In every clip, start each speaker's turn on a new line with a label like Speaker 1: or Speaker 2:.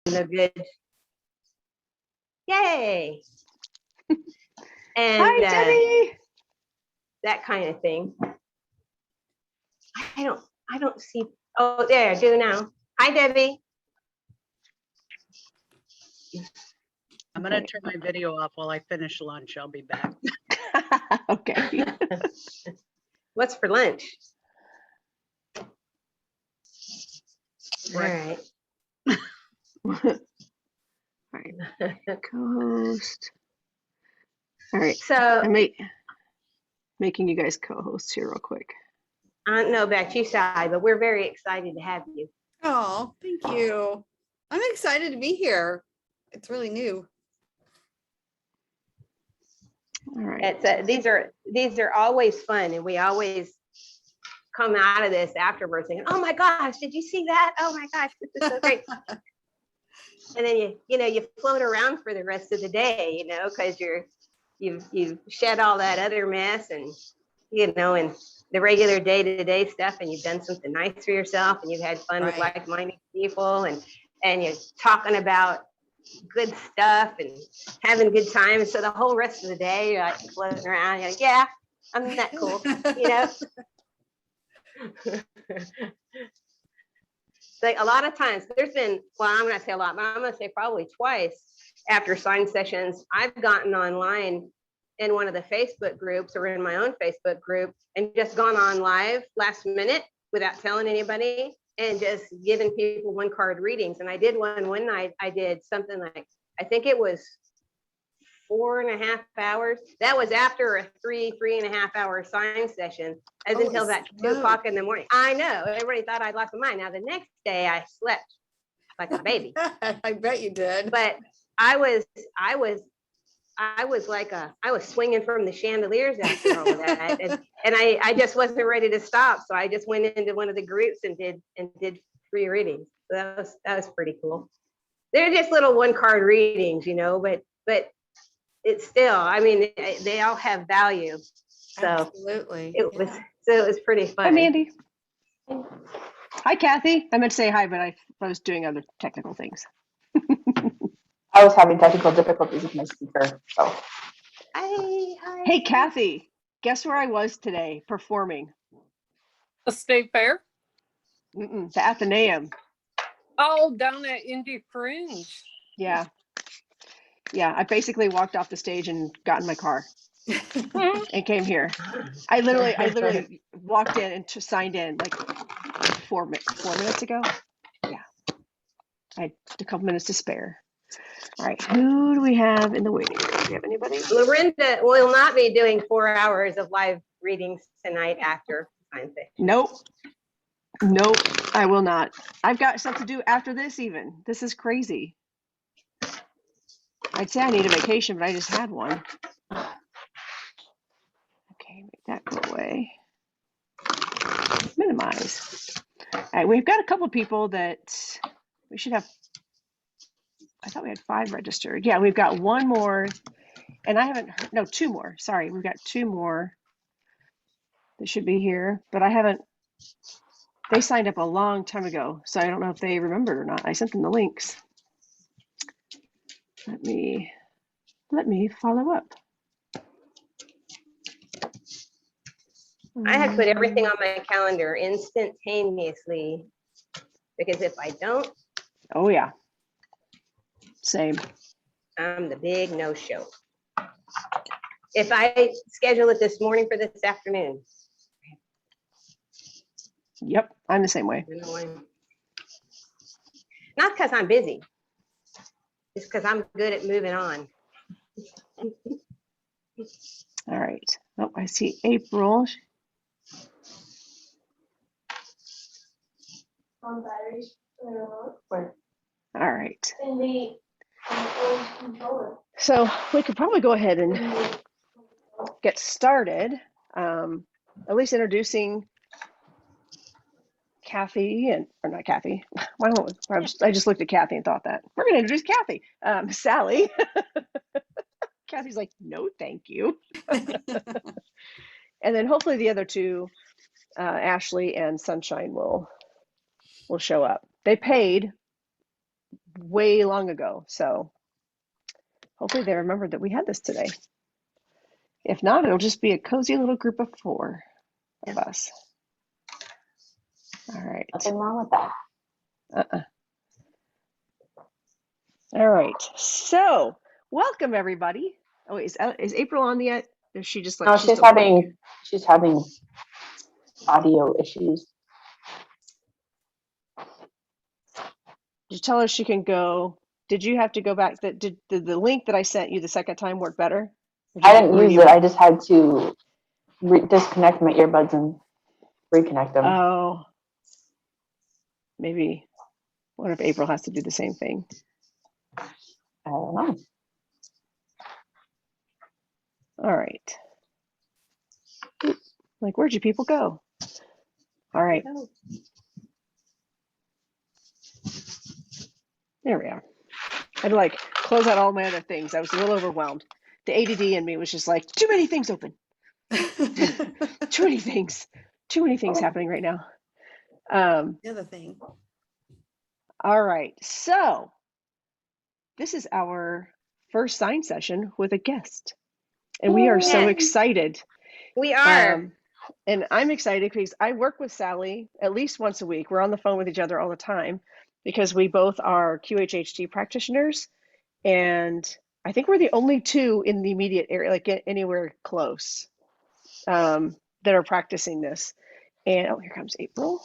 Speaker 1: the good. Yay! And
Speaker 2: Hi, Debbie.
Speaker 1: that kind of thing. I don't see. Oh, there, I do now. Hi, Debbie.
Speaker 3: I'm going to turn my video off while I finish lunch. I'll be back.
Speaker 2: Okay.
Speaker 1: What's for lunch? All
Speaker 3: Right.
Speaker 1: right.
Speaker 2: All right. Co-host. All right.
Speaker 1: So
Speaker 2: I'm making you guys co-hosts here real quick.
Speaker 1: I don't know about you, Sally, but we're very excited to have you.
Speaker 4: Oh, thank you. I'm excited to be here. It's really new.
Speaker 2: All right.
Speaker 1: It's these are always fun, and we always come out of this afterwards thinking, "Oh my gosh, did you see that? Oh my gosh, this is so great!" And then you float around for the rest of the day, because you've shed all that other mess and and the regular day-to-day stuff, and you've done something nice for yourself, and you've had fun with
Speaker 4: Right.
Speaker 1: like-minded people, and you're talking about good stuff and having a good time. So the whole rest of the day, you're like floating around. You're like, yeah, I'm that cool, Like a lot of times there's been, well, I'm going to say a lot, but I'm going to say probably twice after sign sessions, I've gotten online in one of the Facebook groups or in my own Facebook group and just gone on live last minute without telling anybody and just giving people one card readings. And I did one night. I did something like, I think it was 4.5 hours. That was after a 3.5 hour sign session, until that 2 o'clock in the morning. I know, everybody thought I'd lost my mind. Now the next day I slept like a baby.
Speaker 4: I bet you did.
Speaker 1: But I was swinging from the chandeliers after all of that, and I just wasn't ready to stop. So I just went into one of the groups and did free readings. So that was pretty cool. They're just little one card readings, but it's still, I mean, they all have value. So
Speaker 4: Absolutely.
Speaker 1: it was pretty fun.
Speaker 2: Hi, Mandy. Hi, Kathy. I meant to say hi, but I was doing other technical things.
Speaker 5: I was having technical difficulties with my speaker. So
Speaker 1: Hi.
Speaker 2: Hey, Kathy, guess where I was today performing?
Speaker 6: A state fair?
Speaker 2: The Athenaeum.
Speaker 6: Oh, down at Indy Fringe.
Speaker 2: Yeah. Yeah, I basically walked off the stage and got in my car and came here. I literally walked in and signed in like 4 minutes ago. Yeah. I had a couple minutes to spare. All right, who do we have in the waiting room? Do we have anybody?
Speaker 1: Lorinda will not be doing 4 hours of live readings tonight after sign session.
Speaker 2: Nope, I will not. I've got stuff to do after this even. This is crazy. I'd say I need a vacation, but I just had one. Okay, make that go away. Minimize. All right, we've got a couple of people that we should have. I thought we had 5 registered. Yeah, we've got one more, and I haven't heard, no, 2 more. Sorry, we've got 2 more that should be here, but I haven't. They signed up a long time ago, so I don't know if they remembered or not. I sent them the links. Let me follow up.
Speaker 1: I had put everything on my calendar instantaneously because if I don't,
Speaker 2: Oh yeah, same.
Speaker 1: I'm the big no-show. If I schedule it this morning for this afternoon,
Speaker 2: Yep, I'm the same way.
Speaker 1: Not because I'm busy, it's because I'm good at moving on.
Speaker 2: All right. Oh, I see April.
Speaker 7: On batteries.
Speaker 2: All right.
Speaker 7: In the old controller.
Speaker 2: So we could probably go ahead and get started. At least introducing Kathy or not Kathy. I just looked at Kathy and thought that we're going to introduce Kathy. Sally. Kathy's like, no, thank you. And then hopefully the other 2, Ashley and Sunshine, will show up. They paid way long ago. So hopefully they remembered that we had this today. If not, it'll just be a cozy little group of 4 of us. All right.
Speaker 5: Nothing wrong with that.
Speaker 2: All right. So welcome everybody. Oh, is April on yet? Is she just like,
Speaker 5: No,
Speaker 2: she's still blank?
Speaker 5: she's having audio issues.
Speaker 2: Did you tell her she can go? Did you have to go back? Did the link that I sent you the second time work better?
Speaker 5: I didn't use it. I just had to disconnect my earbuds and reconnect them.
Speaker 2: Oh, maybe. What if April has to do the same thing?
Speaker 5: I don't know.
Speaker 2: All right. Like, where'd you people go? All right. There we are. I had to like close out all my other things. I was a little overwhelmed. The ADD in me was just like, too many things open. Too many things. Too many things happening right now.
Speaker 4: The other thing.
Speaker 2: All right. So this is our first sign session with a guest. And we are so
Speaker 1: Yay.
Speaker 2: excited.
Speaker 1: We are.
Speaker 2: And I'm excited because I work with Sally at least once a week. We're on the phone with each other all the time because we both are QHHT practitioners. And I think we're the only 2 in the immediate area, like anywhere close, that are practicing this. And oh, here comes April.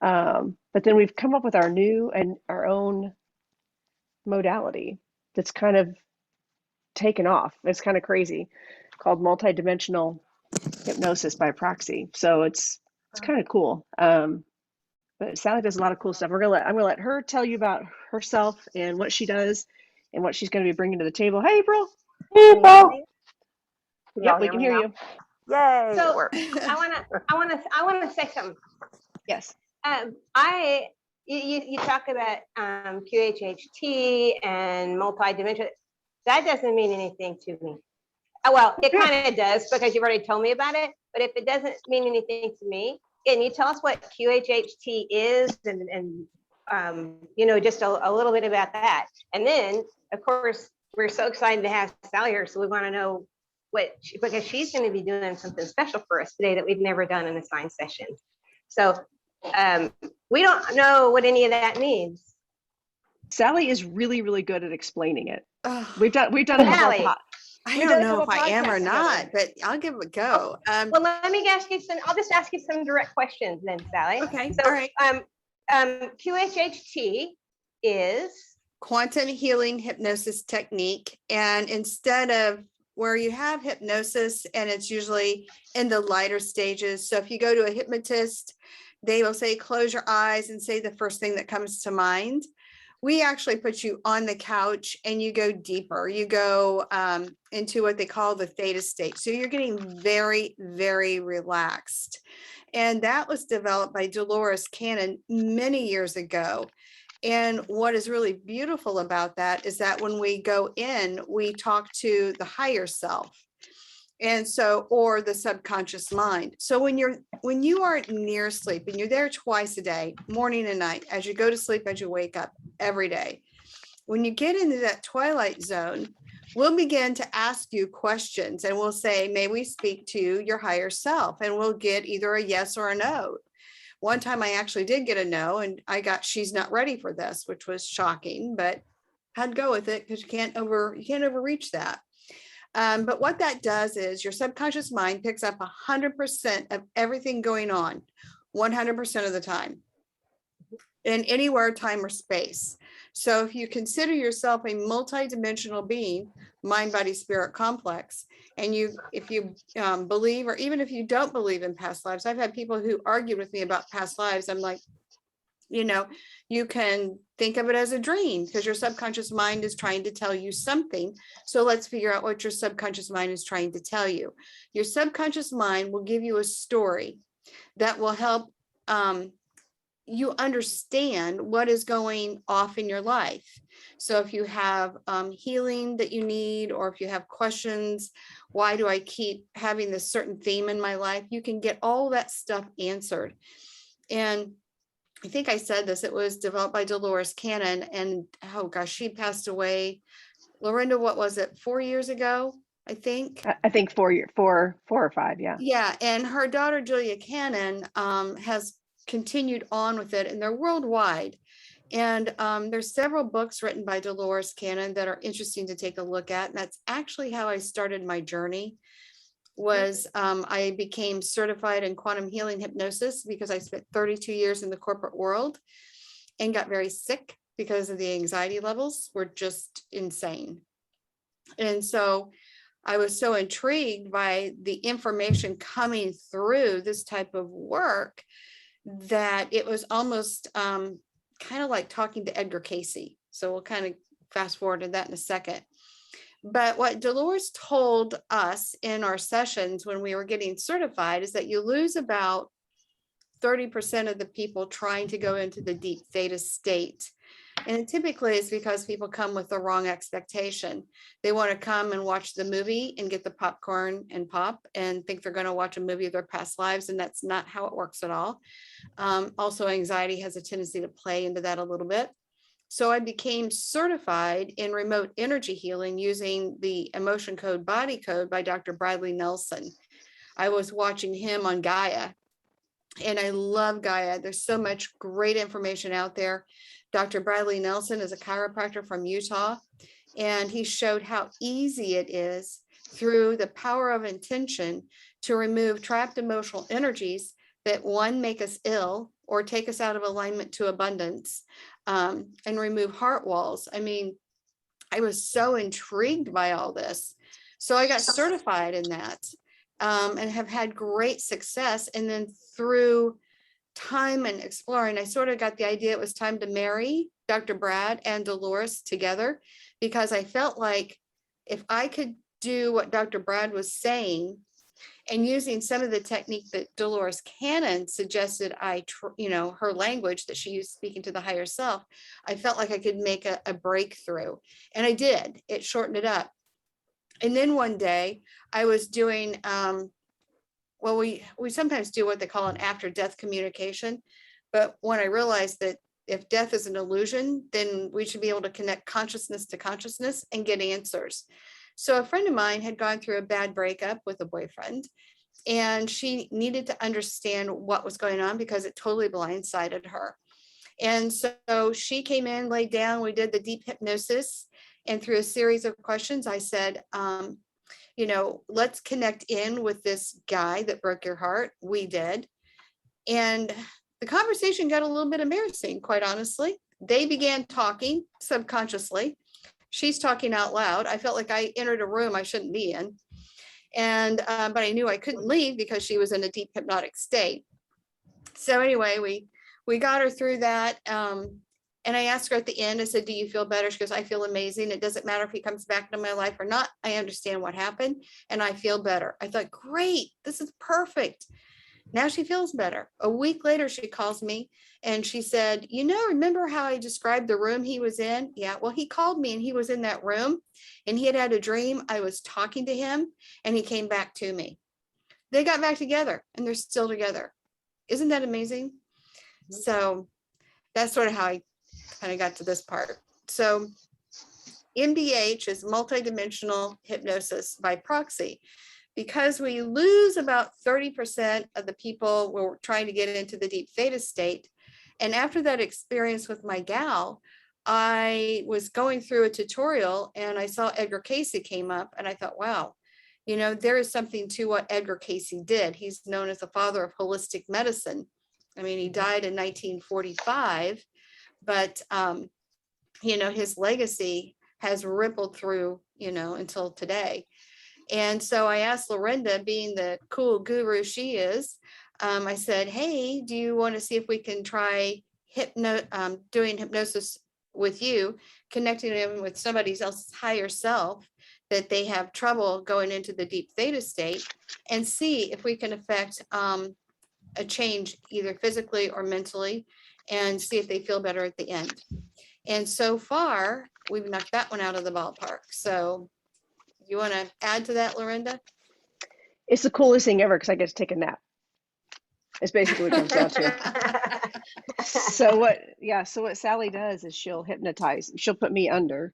Speaker 2: But then we've come up with our new and our own modality that's kind of taken off. It's kind of crazy, called multidimensional hypnosis by proxy. So it's kind of cool. But Sally does a lot of cool stuff. I'm gonna let her tell you about herself and what she does and what she's going to be bringing to the table. Hey, April.
Speaker 5: Hey, Paul.
Speaker 2: Yep, we can hear you.
Speaker 8: Yay,
Speaker 1: So
Speaker 8: it worked.
Speaker 1: I wanna say something.
Speaker 2: Yes.
Speaker 1: You talk about QHHT and multidimensional. That doesn't mean anything to me. Well, it kind of does because you've already told me about it. But if it doesn't mean anything to me, can you tell us what QHHT is and just a little bit about that? And then, of course, we're so excited to have Sally here, so we want to know because she's going to be doing something special for us today that we've never done in a sign session. So we don't know what any of that means.
Speaker 2: Sally is really, really good at explaining it.
Speaker 4: Oh,
Speaker 2: We've done a couple
Speaker 1: Sally.
Speaker 2: of
Speaker 4: I
Speaker 2: We've
Speaker 4: don't
Speaker 2: done a
Speaker 4: know if
Speaker 2: couple
Speaker 4: I am or
Speaker 2: podcasts
Speaker 4: not,
Speaker 2: together.
Speaker 4: but I'll give it a go.
Speaker 1: Well, let me ask you I'll just ask you some direct questions then, Sally.
Speaker 4: Okay,
Speaker 1: So,
Speaker 4: all right.
Speaker 1: QHHT is
Speaker 4: Quantum healing hypnosis technique. And instead of where you have hypnosis and it's usually in the lighter stages. So if you go to a hypnotist, they will say, close your eyes and say the first thing that comes to mind. We actually put you on the couch and you go deeper. You go into what they call the theta state. So you're getting very, very relaxed. And that was developed by Dolores Cannon many years ago. And what is really beautiful about that is that when we go in, we talk to the higher self. And so, or the subconscious mind. So when you are near sleep and you're there twice a day, morning and night, as you go to sleep, as you wake up every day, when you get into that twilight zone, we'll begin to ask you questions and we'll say, may we speak to your higher self? And we'll get either a yes or a no. One time I actually did get a no and I got, she's not ready for this, which was shocking, but I'd go with it because you can't overreach that. But what that does is your subconscious mind picks up 100% of everything going on, 100% of the time, in anywhere, time, or space. So if you consider yourself a multidimensional being, mind, body, spirit complex, and if you believe, or even if you don't believe in past lives, I've had people who argued with me about past lives. I'm like, you can think of it as a dream because your subconscious mind is trying to tell you something. So let's figure out what your subconscious mind is trying to tell you. Your subconscious mind will give you a story that will help you understand what is going off in your life. So if you have healing that you need, or if you have questions, why do I keep having this certain theme in my life? You can get all that stuff answered. And I think I said this, it was developed by Dolores Cannon, and oh gosh, she passed away. Lorinda, what was it, 4 years ago, I think?
Speaker 2: I think 4 or 5. Yeah.
Speaker 4: Yeah, and her daughter Julia Cannon has continued on with it, and they're worldwide. And there's several books written by Dolores Cannon that are interesting to take a look at. And that's actually how I started my journey. Was I became certified in quantum healing hypnosis because I spent 32 years in the corporate world and got very sick because of the anxiety levels were just insane. And so I was so intrigued by the information coming through this type of work that it was almost kind of like talking to Edgar Casey. So we'll kind of fast forward to that in a second. But what Dolores told us in our sessions when we were getting certified is that you lose about 30% of the people trying to go into the deep theta state. And typically it's because people come with the wrong expectation. They want to come and watch the movie and get the popcorn and pop and think they're going to watch a movie of their past lives. And that's not how it works at all. Also, anxiety has a tendency to play into that a little bit. So I became certified in remote energy healing using the emotion code body code by Dr. Bradley Nelson. I was watching him on Gaia, and I love Gaia. There's so much great information out there. Dr. Bradley Nelson is a chiropractor from Utah, and he showed how easy it is through the power of intention to remove trapped emotional energies that, one, make us ill or take us out of alignment to abundance, and remove heart walls. I mean, I was so intrigued by all this. So I got certified in that, and have had great success. And then through time and exploring, I sort of got the idea it was time to marry Dr. Brad and Dolores together, because I felt like if I could do what Dr. Brad was saying and using some of the technique that Dolores Cannon suggested, her language that she used speaking to the higher self, I felt like I could make a breakthrough. And I did. It shortened it up. And then one day I was doing, we sometimes do what they call an after death communication. But when I realized that if death is an illusion, then we should be able to connect consciousness to consciousness and get answers. So a friend of mine had gone through a bad breakup with a boyfriend, and she needed to understand what was going on because it totally blindsided her. And so she came in, laid down, we did the deep hypnosis, and through a series of questions, I said, let's connect in with this guy that broke your heart. We did. And the conversation got a little bit embarrassing, quite honestly. They began talking subconsciously. She's talking out loud. I felt like I entered a room I shouldn't be in. And, but I knew I couldn't leave because she was in a deep hypnotic state. So anyway, we got her through that. And I asked her at the end, I said, do you feel better? She goes, I feel amazing. It doesn't matter if he comes back into my life or not. I understand what happened and I feel better. I thought, great, this is perfect. Now she feels better. A week later, she calls me and she said, remember how I described the room he was in? Yeah, well, he called me and he was in that room and he had a dream. I was talking to him and he came back to me. They got back together and they're still together. Isn't that amazing? So that's sort of how I kind of got to this part. So MBH is multidimensional hypnosis by proxy. Because we lose about 30% of the people we're trying to get into the deep theta state. And after that experience with my gal, I was going through a tutorial and I saw Edgar Casey came up and I thought, wow, there is something to what Edgar Casey did. He's known as the father of holistic medicine. I mean, he died in 1945, but, his legacy has rippled through, until today. And so I asked Lorinda, being the cool guru she is, I said, hey, do you want to see if we can try doing hypnosis with you, connecting them with somebody else's higher self that they have trouble going into the deep theta state, and see if we can affect a change either physically or mentally, and see if they feel better at the end. And so far, we've knocked that one out of the ballpark. So you want to add to that, Lorinda?
Speaker 2: It's the coolest thing ever because I get to take a nap. It's basically what it comes down to. So what Sally does is she'll hypnotize, she'll put me under,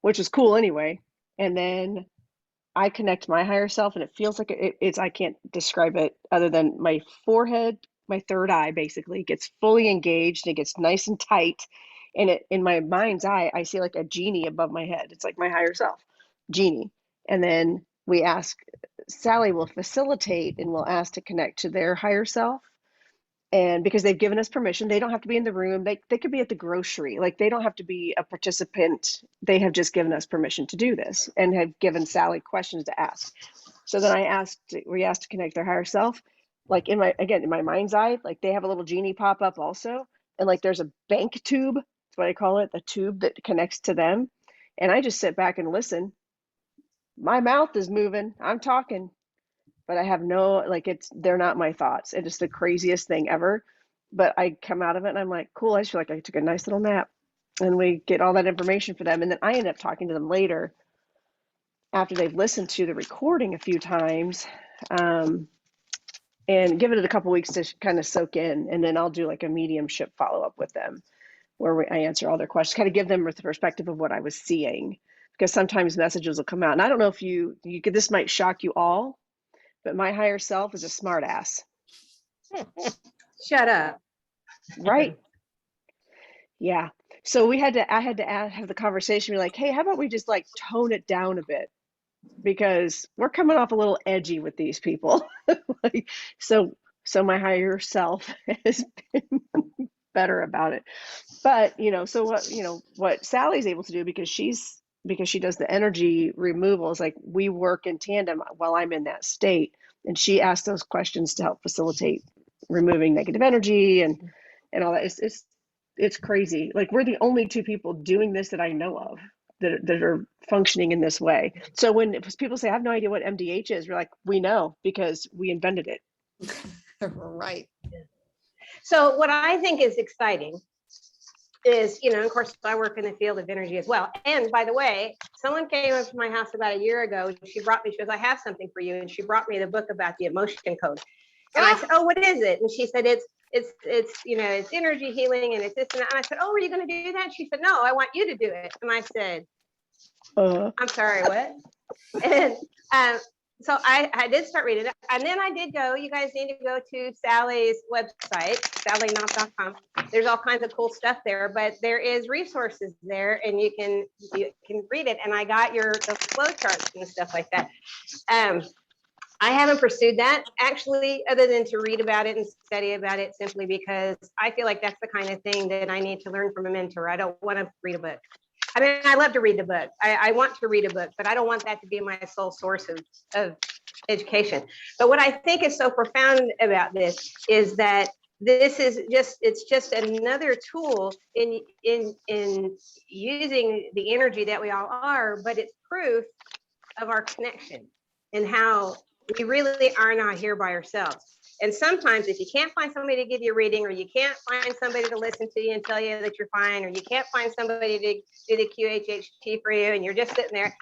Speaker 2: which is cool anyway. And then I connect my higher self and it feels like it's, I can't describe it other than my forehead, my third eye basically gets fully engaged and it gets nice and tight. And it, in my mind's eye, I see like a genie above my head. It's like my higher self, genie. And then we ask, Sally will facilitate and will ask to connect to their higher self. And because they've given us permission, they don't have to be in the room. They could be at the grocery. Like they don't have to be a participant. They have just given us permission to do this and have given Sally questions to ask. So then we asked to connect their higher self. Like in my mind's eye, like they have a little genie pop up also. And like there's a bank tube, that's what I call it, the tube that connects to them. And I just sit back and listen. My mouth is moving. I'm talking, but I have no, like they're not my thoughts. It is the craziest thing ever. But I come out of it and I'm like, cool, I just feel like I took a nice little nap. And we get all that information for them. And then I end up talking to them later after they've listened to the recording a few times, and give it a couple weeks to kind of soak in. And then I'll do like a mediumship follow-up with them where I answer all their questions, kind of give them the perspective of what I was seeing. Because sometimes messages will come out. And I don't know if you could, this might shock you all, but my higher self is a smart ass.
Speaker 1: Shut up.
Speaker 2: Right. Yeah. So I had to have the conversation, be like, hey, how about we just like tone it down a bit? Because we're coming off a little edgy with these people. Like, so my higher self has been better about it. But, so what Sally's able to do, because she does the energy removal, is like we work in tandem while I'm in that state. And she asks those questions to help facilitate removing negative energy and all that. It's crazy. Like we're the only two people doing this that I know of that are functioning in this way. So when people say, I have no idea what MDH is, we're like, we know because we invented it.
Speaker 4: Right.
Speaker 1: So what I think is exciting is, of course, I work in the field of energy as well. And by the way, someone came up to my house about a year ago. She goes, I have something for you. And she brought me the book about the emotion code. And I said, oh, what is it? And she said, it's energy healing and it's this and that. And I said, oh, are you going to do that? She said, no, I want you to do it. And I said, I'm sorry, what? And so I did start reading it. And then I did go, you guys need to go to Sally's website, sallyknopf.com. There's all kinds of cool stuff there, but there is resources there and you can read it. And I got the flow charts and stuff like that. I haven't pursued that actually, other than to read about it and study about it, simply because I feel like that's the kind of thing that I need to learn from a mentor. I don't want to read a book. I mean, I love to read the book. I want to read a book, but I don't want that to be my sole source of education. But what I think is so profound about this is that it's just another tool in using the energy that we all are, but it's proof of our connection and how we really are not here by ourselves. And sometimes if you can't find somebody to give you a reading, or you can't find somebody to listen to you and tell you that you're fine, or you can't find somebody to do the QHHT for you and you're just sitting there,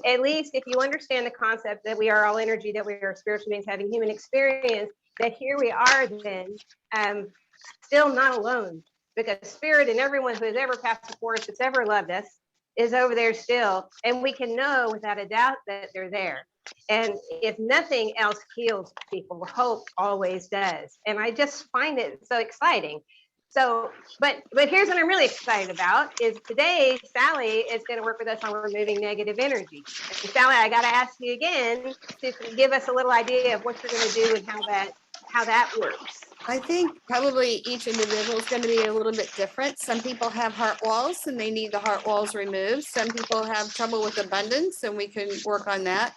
Speaker 1: at least if you understand the concept that we are all energy, that we are spiritual beings having human experience, that here we are then, still not alone, because spirit and everyone who has ever passed before us, that's ever loved us, is over there still. And we can know without a doubt that they're there. And if nothing else heals people, hope always does. And I just find it so exciting. So, but here's what I'm really excited about is today, Sally is going to work with us on removing negative energy. And Sally, I got to ask you again to give us a little idea of what you're going to do and how that works.
Speaker 4: I think probably each individual is going to be a little bit different. Some people have heart walls and they need the heart walls removed. Some people have trouble with abundance and we can work on that.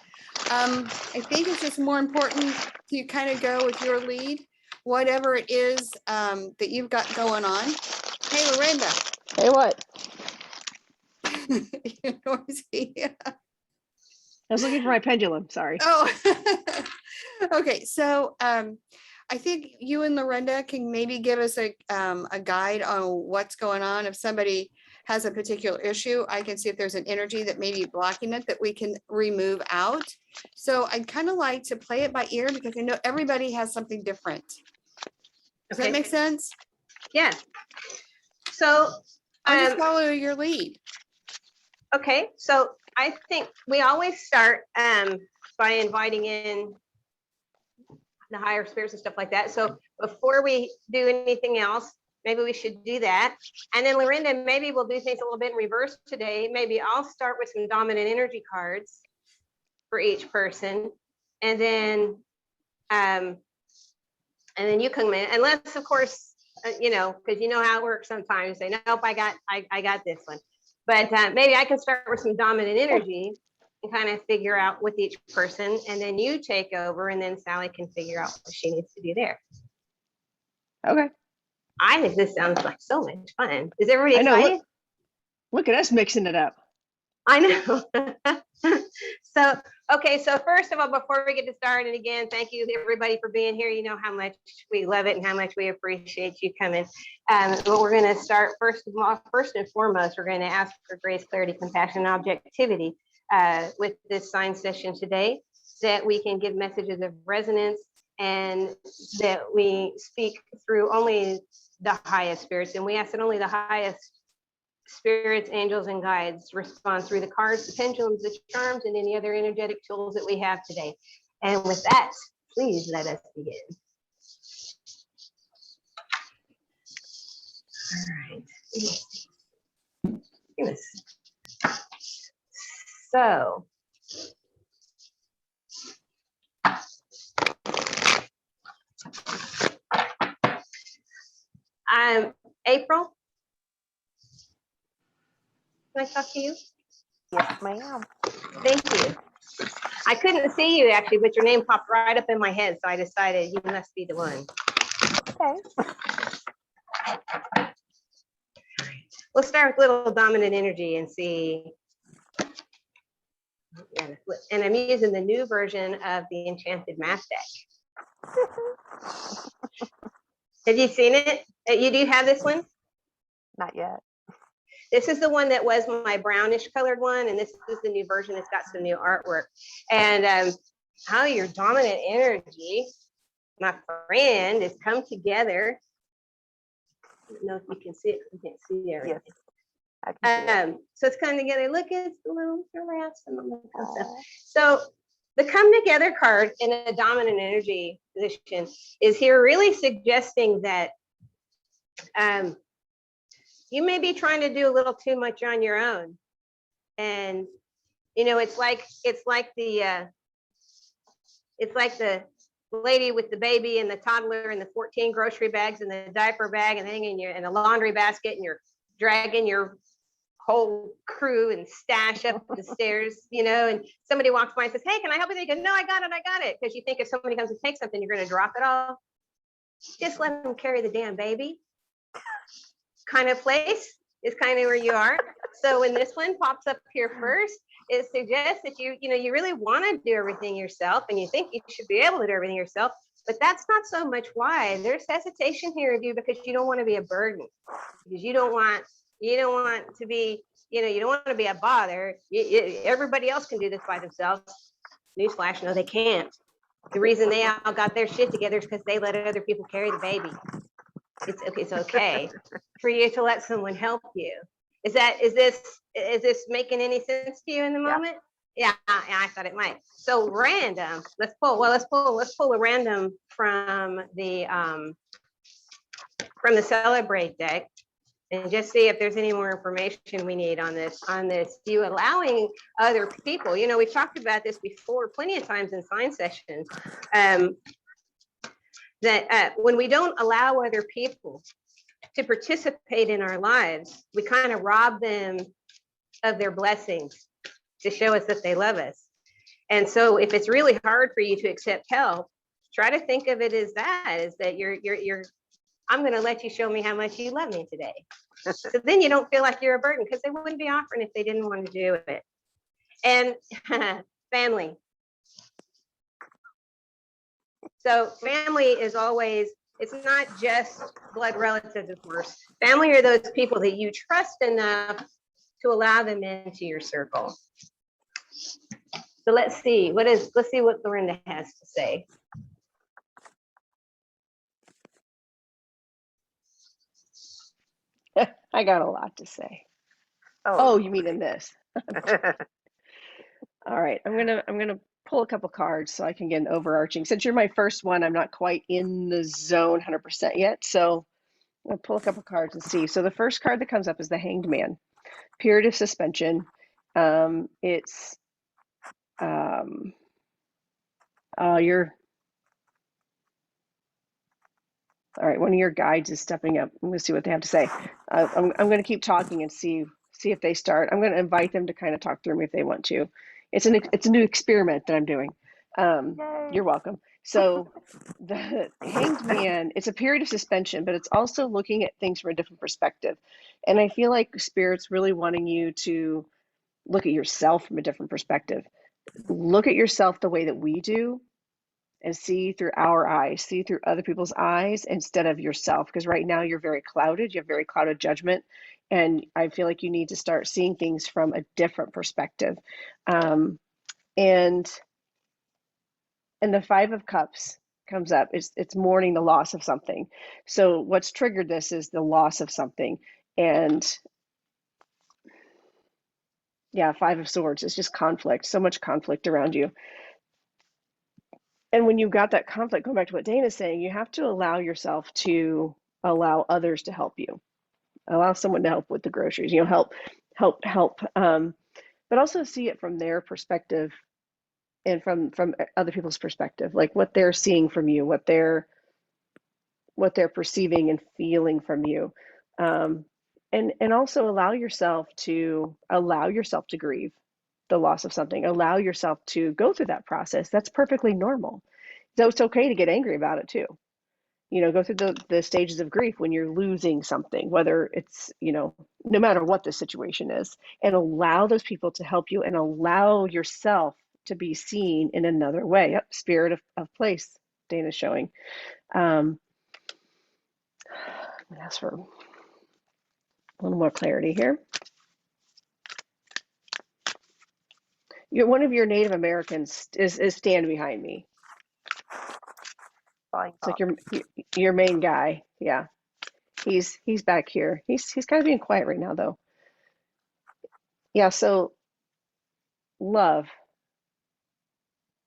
Speaker 4: I think it's just more important to kind of go with your lead, whatever it is that you've got going on. Hey, Lorenda.
Speaker 2: Hey, what?
Speaker 4: You're noisy.
Speaker 2: I was looking for my pendulum. Sorry.
Speaker 4: Oh, okay. So I think you and Lorenda can maybe give us a guide on what's going on. If somebody has a particular issue, I can see if there's an energy that may be blocking it that we can remove out. So I'd kind of like to play it by ear because I know everybody has something different. Does that make sense?
Speaker 1: Yeah. So,
Speaker 4: I'll just follow your lead.
Speaker 1: okay, so I think we always start by inviting in the higher spirits and stuff like that. So before we do anything else, maybe we should do that. And then Lorinda, maybe we'll do things a little bit in reverse today. Maybe I'll start with some dominant energy cards for each person. And then you come in, unless of course, you know, because you know how it works sometimes. Say, nope, I got this one. But maybe I can start with some dominant energy and kind of figure out with each person, and then you take over, and then Sally can figure out what she needs to do there.
Speaker 2: Okay.
Speaker 1: I think this sounds like so much fun. Is everybody
Speaker 2: I know.
Speaker 1: excited?
Speaker 2: Look at us mixing it up.
Speaker 1: I know. So, okay. So first of all, before we get to start, and again, thank you everybody for being here. You know how much we love it and how much we appreciate you coming. But we're going to start first and foremost, we're going to ask for grace, clarity, compassion, and objectivity with this sign session today, that we can give messages of resonance and that we speak through only the highest spirits. And we ask that only the highest spirits, angels, and guides respond through the cards, the pendulums, the charms, and any other energetic tools that we have today. And with that, please let us begin. All right. Yes. So, April, can I talk to you?
Speaker 8: Yes, ma'am.
Speaker 1: Thank you. I couldn't see you actually, but your name popped right up in my head, so I decided you must be the one.
Speaker 8: Okay.
Speaker 1: We'll start with little dominant energy and see. And I'm using the new version of the Enchanted Math deck. Have you seen it? You do have this one?
Speaker 8: Not yet.
Speaker 1: This is the one that was my brownish colored one, and this is the new version. It's got some new artwork. And how your dominant energy, my friend, has come together. I don't know if you can see it. You can't see it.
Speaker 8: Yes. I can see it.
Speaker 1: So it's coming together. Look, it's the little giraffes and all that kind of stuff. So the come together card in a dominant energy position is here really suggesting that you may be trying to do a little too much on your own. And, you know, it's like the lady with the baby and the toddler and the 14 grocery bags and the diaper bag and hanging in a laundry basket, and you're dragging your whole crew and stash up the stairs, you know, and somebody walks by and says, hey, can I help you? They go, no, I got it. Because you think if somebody comes to take something, you're going to drop it all. Just let them carry the damn baby. Kind of place is kind of where you are. So when this one pops up here first, it suggests that you really want to do everything yourself, and you think you should be able to do everything yourself, but that's not so much why. There's hesitation here of you because you don't want to be a burden, because you don't want to be, you don't want to be a bother. Everybody else can do this by themselves. Newsflash, no, they can't. The reason they all got their shit together is because they let other people carry the baby. It's okay for you to let someone help you. Is this making any sense to you in the moment? Yeah, I thought it might. So random. Let's pull a random from the Celebrate deck and just see if there's any more information we need on this. You allowing other people. We've talked about this before plenty of times in sign sessions. That when we don't allow other people to participate in our lives, we kind of rob them of their blessings to show us that they love us. And so if it's really hard for you to accept help, try to think of it as that you're I'm going to let you show me how much you love me today. So then you don't feel like you're a burden, because they wouldn't be offering if they didn't want to do it. And family. So family is always, it's not just blood relatives, of course. Family are those people that you trust enough to allow them into your circle. So let's see what Lorinda has to say.
Speaker 2: I got a lot to say. Oh, you mean in this? All right, I'm gonna pull a couple cards so I can get an overarching. Since you're my first one, I'm not quite in the zone 100% yet. So I'm gonna pull a couple cards and see. So the first card that comes up is the Hanged Man, period of suspension. It's you're all right. One of your guides is stepping up. I'm gonna see what they have to say. I'm gonna keep talking and see if they start. I'm gonna invite them to kind of talk through me if they want to. It's a new experiment that I'm doing.
Speaker 8: Yay.
Speaker 2: You're welcome. So the Hanged Man, it's a period of suspension, but it's also looking at things from a different perspective. And I feel like Spirit's really wanting you to look at yourself from a different perspective. Look at yourself the way that we do and see through our eyes, see through other people's eyes instead of yourself. Because right now you're very clouded, you have very clouded judgment. And I feel like you need to start seeing things from a different perspective. And the Five of Cups comes up. It's mourning the loss of something. So what's triggered this is the loss of something. And yeah, Five of Swords is just conflict, so much conflict around you. And when you've got that conflict, going back to what Dana's saying, you have to allow yourself to allow others to help you. Allow someone to help with the groceries, help. But also see it from their perspective and from other people's perspective, like what they're seeing from you, what they're perceiving and feeling from you. And also allow yourself to grieve the loss of something. Allow yourself to go through that process. That's perfectly normal. So it's okay to get angry about it too. Go through the stages of grief when you're losing something, whether it's, no matter what the situation is, and allow those people to help you and allow yourself to be seen in another way. Yep, Spirit of place, Dana's showing. I'm gonna ask for a little more clarity here. One of your Native Americans is stand behind me. It's like your main guy. Yeah. He's back here. He's kind of being quiet right now though. Yeah, so love.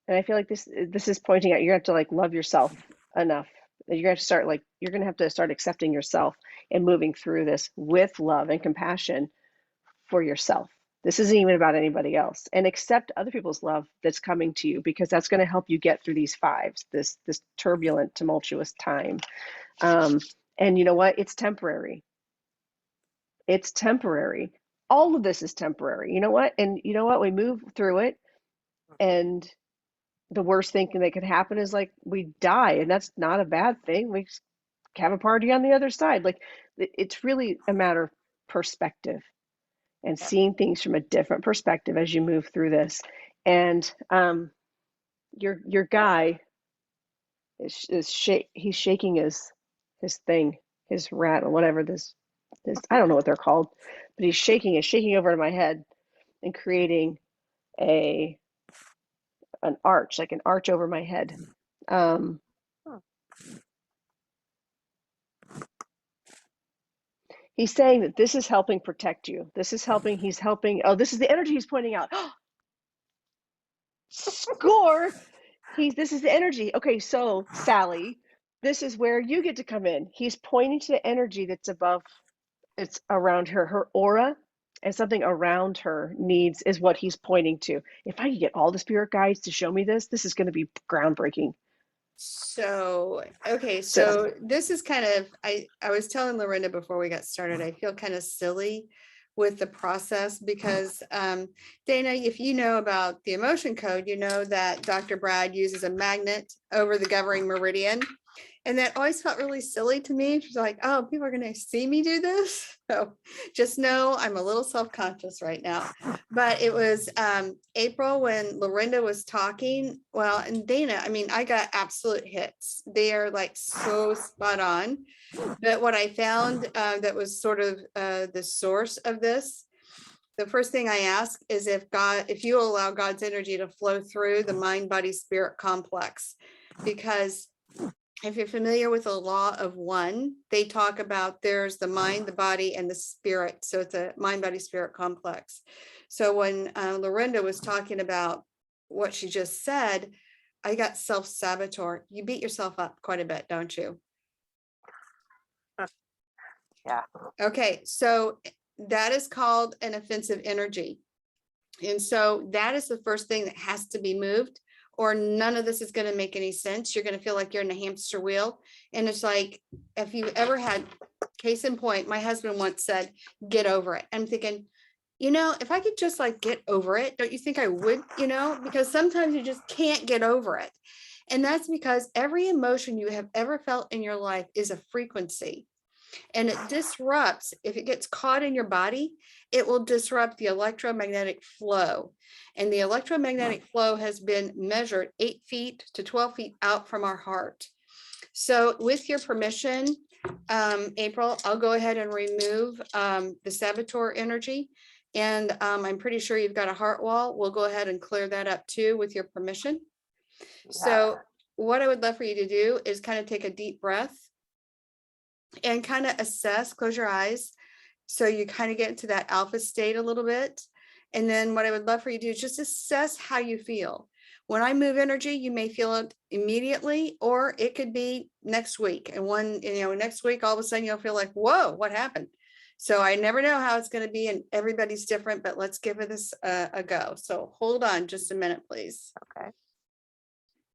Speaker 2: And I feel like this is pointing out you're gonna have to like love yourself enough. You're gonna have to start you're gonna have to start accepting yourself and moving through this with love and compassion for yourself. This isn't even about anybody else. And accept other people's love that's coming to you, because that's going to help you get through these fives, this turbulent, tumultuous time. And you know what? It's temporary. It's temporary. All of this is temporary. You know what? And you know what? We move through it. And the worst thing that could happen is like we die. And that's not a bad thing. We have a party on the other side. Like it's really a matter of perspective and seeing things from a different perspective as you move through this. And your guy he's shaking his thing, his rattle, whatever this I don't know what they're called, but he's shaking over to my head and creating an arch, like an arch over my head. He's saying that this is helping protect you. This is helping. He's helping. Oh, this is the energy he's pointing out. Score. This is the energy. Okay, so Sally, this is where you get to come in. He's pointing to the energy that's above, it's around her aura, and something around her is what he's pointing to. If I could get all the spirit guides to show me this is going to be groundbreaking.
Speaker 4: So, okay, so this is kind of, I was telling Lorinda before we got started, I feel kind of silly with the process because Dana, if you know about the emotion code, you know that Dr. Brad uses a magnet over the governing meridian. And that always felt really silly to me. She's like, oh, people are going to see me do this. So just know I'm a little self-conscious right now. But it was April when Lorinda was talking. Well, and Dana, I mean, I got absolute hits. They are like so spot on. But what I found that was sort of the source of this, the first thing I ask is if you allow God's energy to flow through the mind, body, spirit complex, because if you're familiar with the law of one, they talk about there's the mind, the body, and the spirit. So it's a mind, body, spirit complex. So when Lorinda was talking about what she just said, I got self-saboteur. You beat yourself up quite a bit, don't you?
Speaker 8: Yeah.
Speaker 4: Okay, so that is called an offensive energy. And so that is the first thing that has to be moved, or none of this is going to make any sense. You're going to feel like you're in a hamster wheel. And it's like, if you ever had, case in point, my husband once said, get over it. I'm thinking, you know, if I could just like get over it, don't you think I would, you know, because sometimes you just can't get over it. And that's because every emotion you have ever felt in your life is a frequency. And it disrupts, if it gets caught in your body, it will disrupt the electromagnetic flow. And the electromagnetic flow has been measured 8 feet to 12 feet out from our heart. So with your permission, April, I'll go ahead and remove the saboteur energy. And I'm pretty sure you've got a heart wall. We'll go ahead and clear that up too with your permission. So what I would love for you to do is kind of take a deep breath and kind of assess, close your eyes. So you kind of get into that alpha state a little bit. And then what I would love for you to do is just assess how you feel. When I move energy, you may feel it immediately, or it could be next week. And next week, all of a sudden you'll feel like, whoa, what happened? So I never know how it's going to be, and everybody's different, but let's give it this a go. So hold on just a minute, please.
Speaker 8: Okay.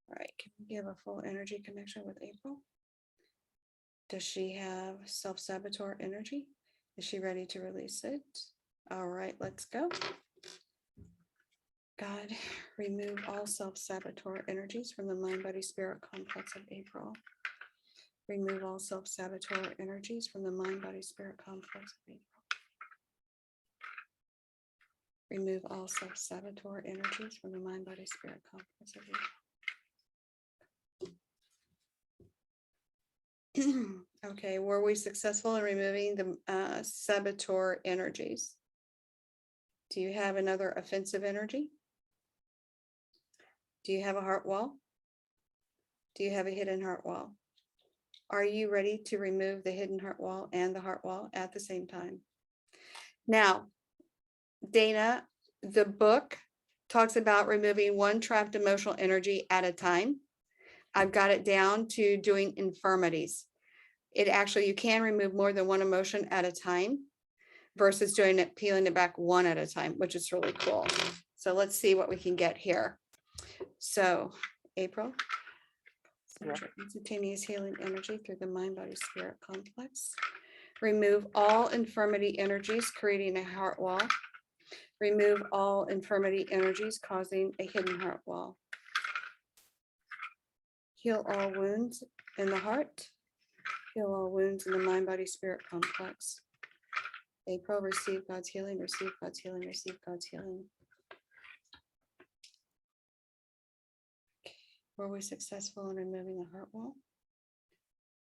Speaker 4: All right, can we give a full energy connection with April? Does she have self-saboteur energy? Is she ready to release it? All right, let's go. God, remove all self-saboteur energies from the mind, body, spirit complex of April. Remove all self-saboteur energies from the mind, body, spirit complex of April. Remove all self-saboteur energies from the mind, body, spirit complex of April. Okay, were we successful in removing the saboteur energies? Do you have another offensive energy? Do you have a heart wall? Do you have a hidden heart wall? Are you ready to remove the hidden heart wall and the heart wall at the same time? Now, Dana, the book talks about removing one trapped emotional energy at a time. I've got it down to doing infirmities. It actually, you can remove more than one emotion at a time versus doing it, peeling it back one at a time, which is really cool. So let's see what we can get here. So April, instantaneous healing energy through the mind, body, spirit complex. Remove all infirmity energies, creating a heart wall. Remove all infirmity energies, causing a hidden heart wall. Heal all wounds in the heart. Heal all wounds in the mind, body, spirit complex. April, receive God's healing, receive God's healing, receive God's healing. Were we successful in removing the heart wall?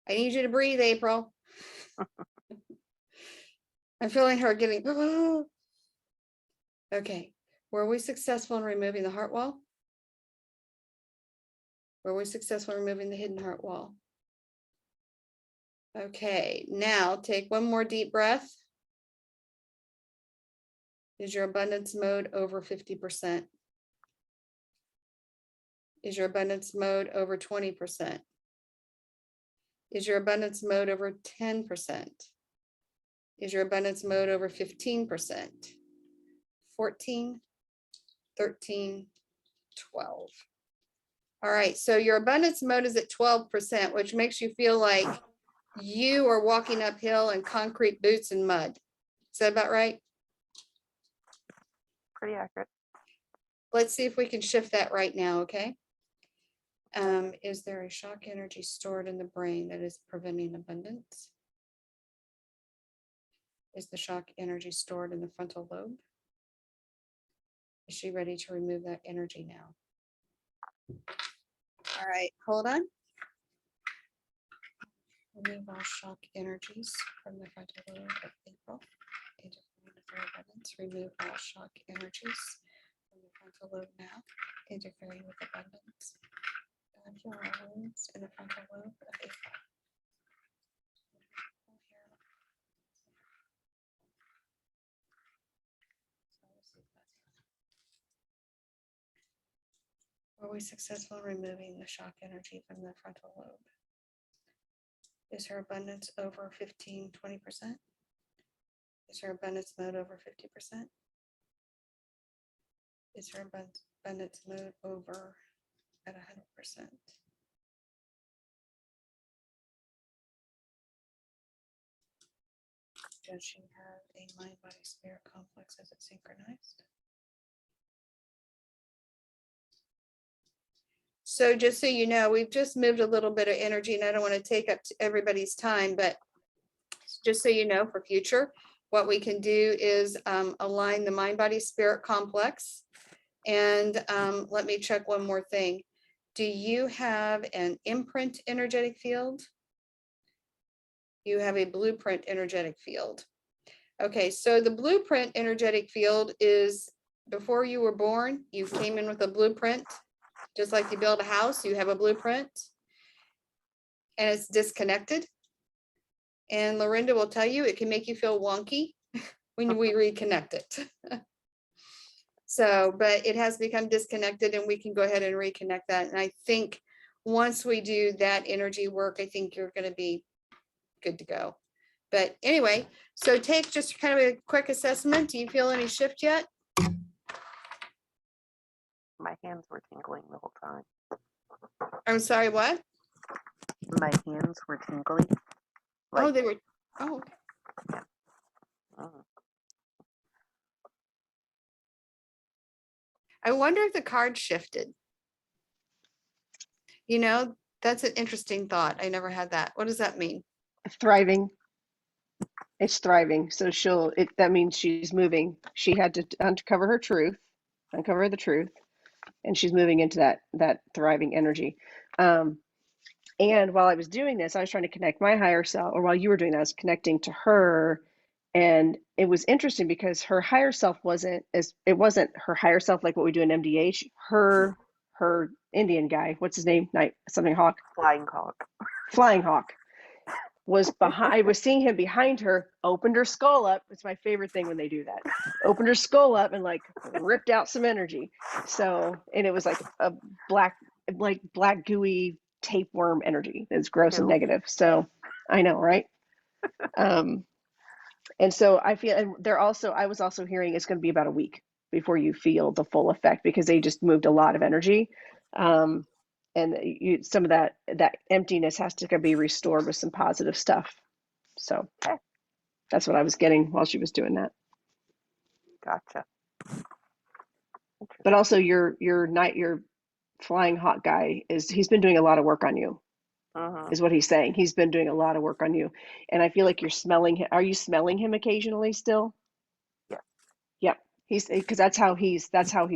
Speaker 4: I need you to breathe, April. I'm feeling her getting. Okay. Were we successful in removing the heart wall? Were we successful in removing the hidden heart wall? Okay, now take one more deep breath. Is your abundance mode over 50%? Is your abundance mode over 20%? Is your abundance mode over 10%? Is your abundance mode over 15%? 14, 13, 12. All right, so your abundance mode is at 12%, which makes you feel like you are walking uphill in concrete boots and mud. Is that about right?
Speaker 8: Pretty accurate.
Speaker 4: Let's see if we can shift that right now, okay? Is there a shock energy stored in the brain that is preventing abundance? Is the shock energy stored in the frontal lobe? Is she ready to remove that energy now? All right, hold on. Remove all shock energies from the frontal lobe of April. Interfering with abundance. Remove all shock energies from the frontal lobe now. Interfering with abundance. In the frontal lobe. Okay. Were we successful in removing the shock energy from the frontal lobe? Is her abundance over 15, 20%? Is her abundance mode over 50%? Is her abundance mode over at 100%? Does she have a mind, body, spirit complex? Is it synchronized? So just so you know, we've just moved a little bit of energy and I don't want to take up everybody's time, but just so you know, for future, what we can do is align the mind, body, spirit complex. And let me check one more thing. Do you have an imprint energetic field? You have a blueprint energetic field. Okay, so the blueprint energetic field is before you were born, you came in with a blueprint. Just like you build a house, you have a blueprint and it's disconnected. And Lorinda will tell you, it can make you feel wonky when we reconnect it. So, but it has become disconnected and we can go ahead and reconnect that. And I think once we do that energy work, I think you're going to be good to go. But anyway, so take just kind of a quick assessment. Do you feel any shift yet?
Speaker 8: My hands were tingling the whole time.
Speaker 4: I'm sorry, what?
Speaker 8: My hands were tingling.
Speaker 4: Oh,
Speaker 8: Like,
Speaker 4: they were, oh, okay.
Speaker 8: mm,
Speaker 4: I wonder if the card shifted. You know, that's an interesting thought. I never had that. What does that mean?
Speaker 2: Thriving. It's thriving. So that means she's moving. She had to uncover the truth, and she's moving into that thriving energy. And while I was doing this, I was trying to connect my higher self, or while you were doing that, I was connecting to her. And it was interesting because her higher self wasn't her higher self like what we do in MDH. Her Indian guy, what's his name? Something Hawk.
Speaker 8: Flying hawk.
Speaker 2: Flying Hawk was behind. I was seeing him behind her, opened her skull up. It's my favorite thing when they do that. Opened her skull up and like ripped out some energy. So, and it was like a black gooey tapeworm energy. It's gross and
Speaker 8: Ew.
Speaker 2: negative. So I know, right? And so I feel, and I was also hearing it's going to be about a week before you feel the full effect because they just moved a lot of energy. And some of that emptiness has to be restored with some positive stuff. So that's what I was getting while she was doing that.
Speaker 8: Gotcha.
Speaker 2: But also your Flying Hawk guy he's been doing a lot of work on you. Is what he's saying. He's been doing a lot of work on you. And I feel like you're smelling him. Are you smelling him occasionally still?
Speaker 8: Yeah.
Speaker 2: Yep. Because that's how he's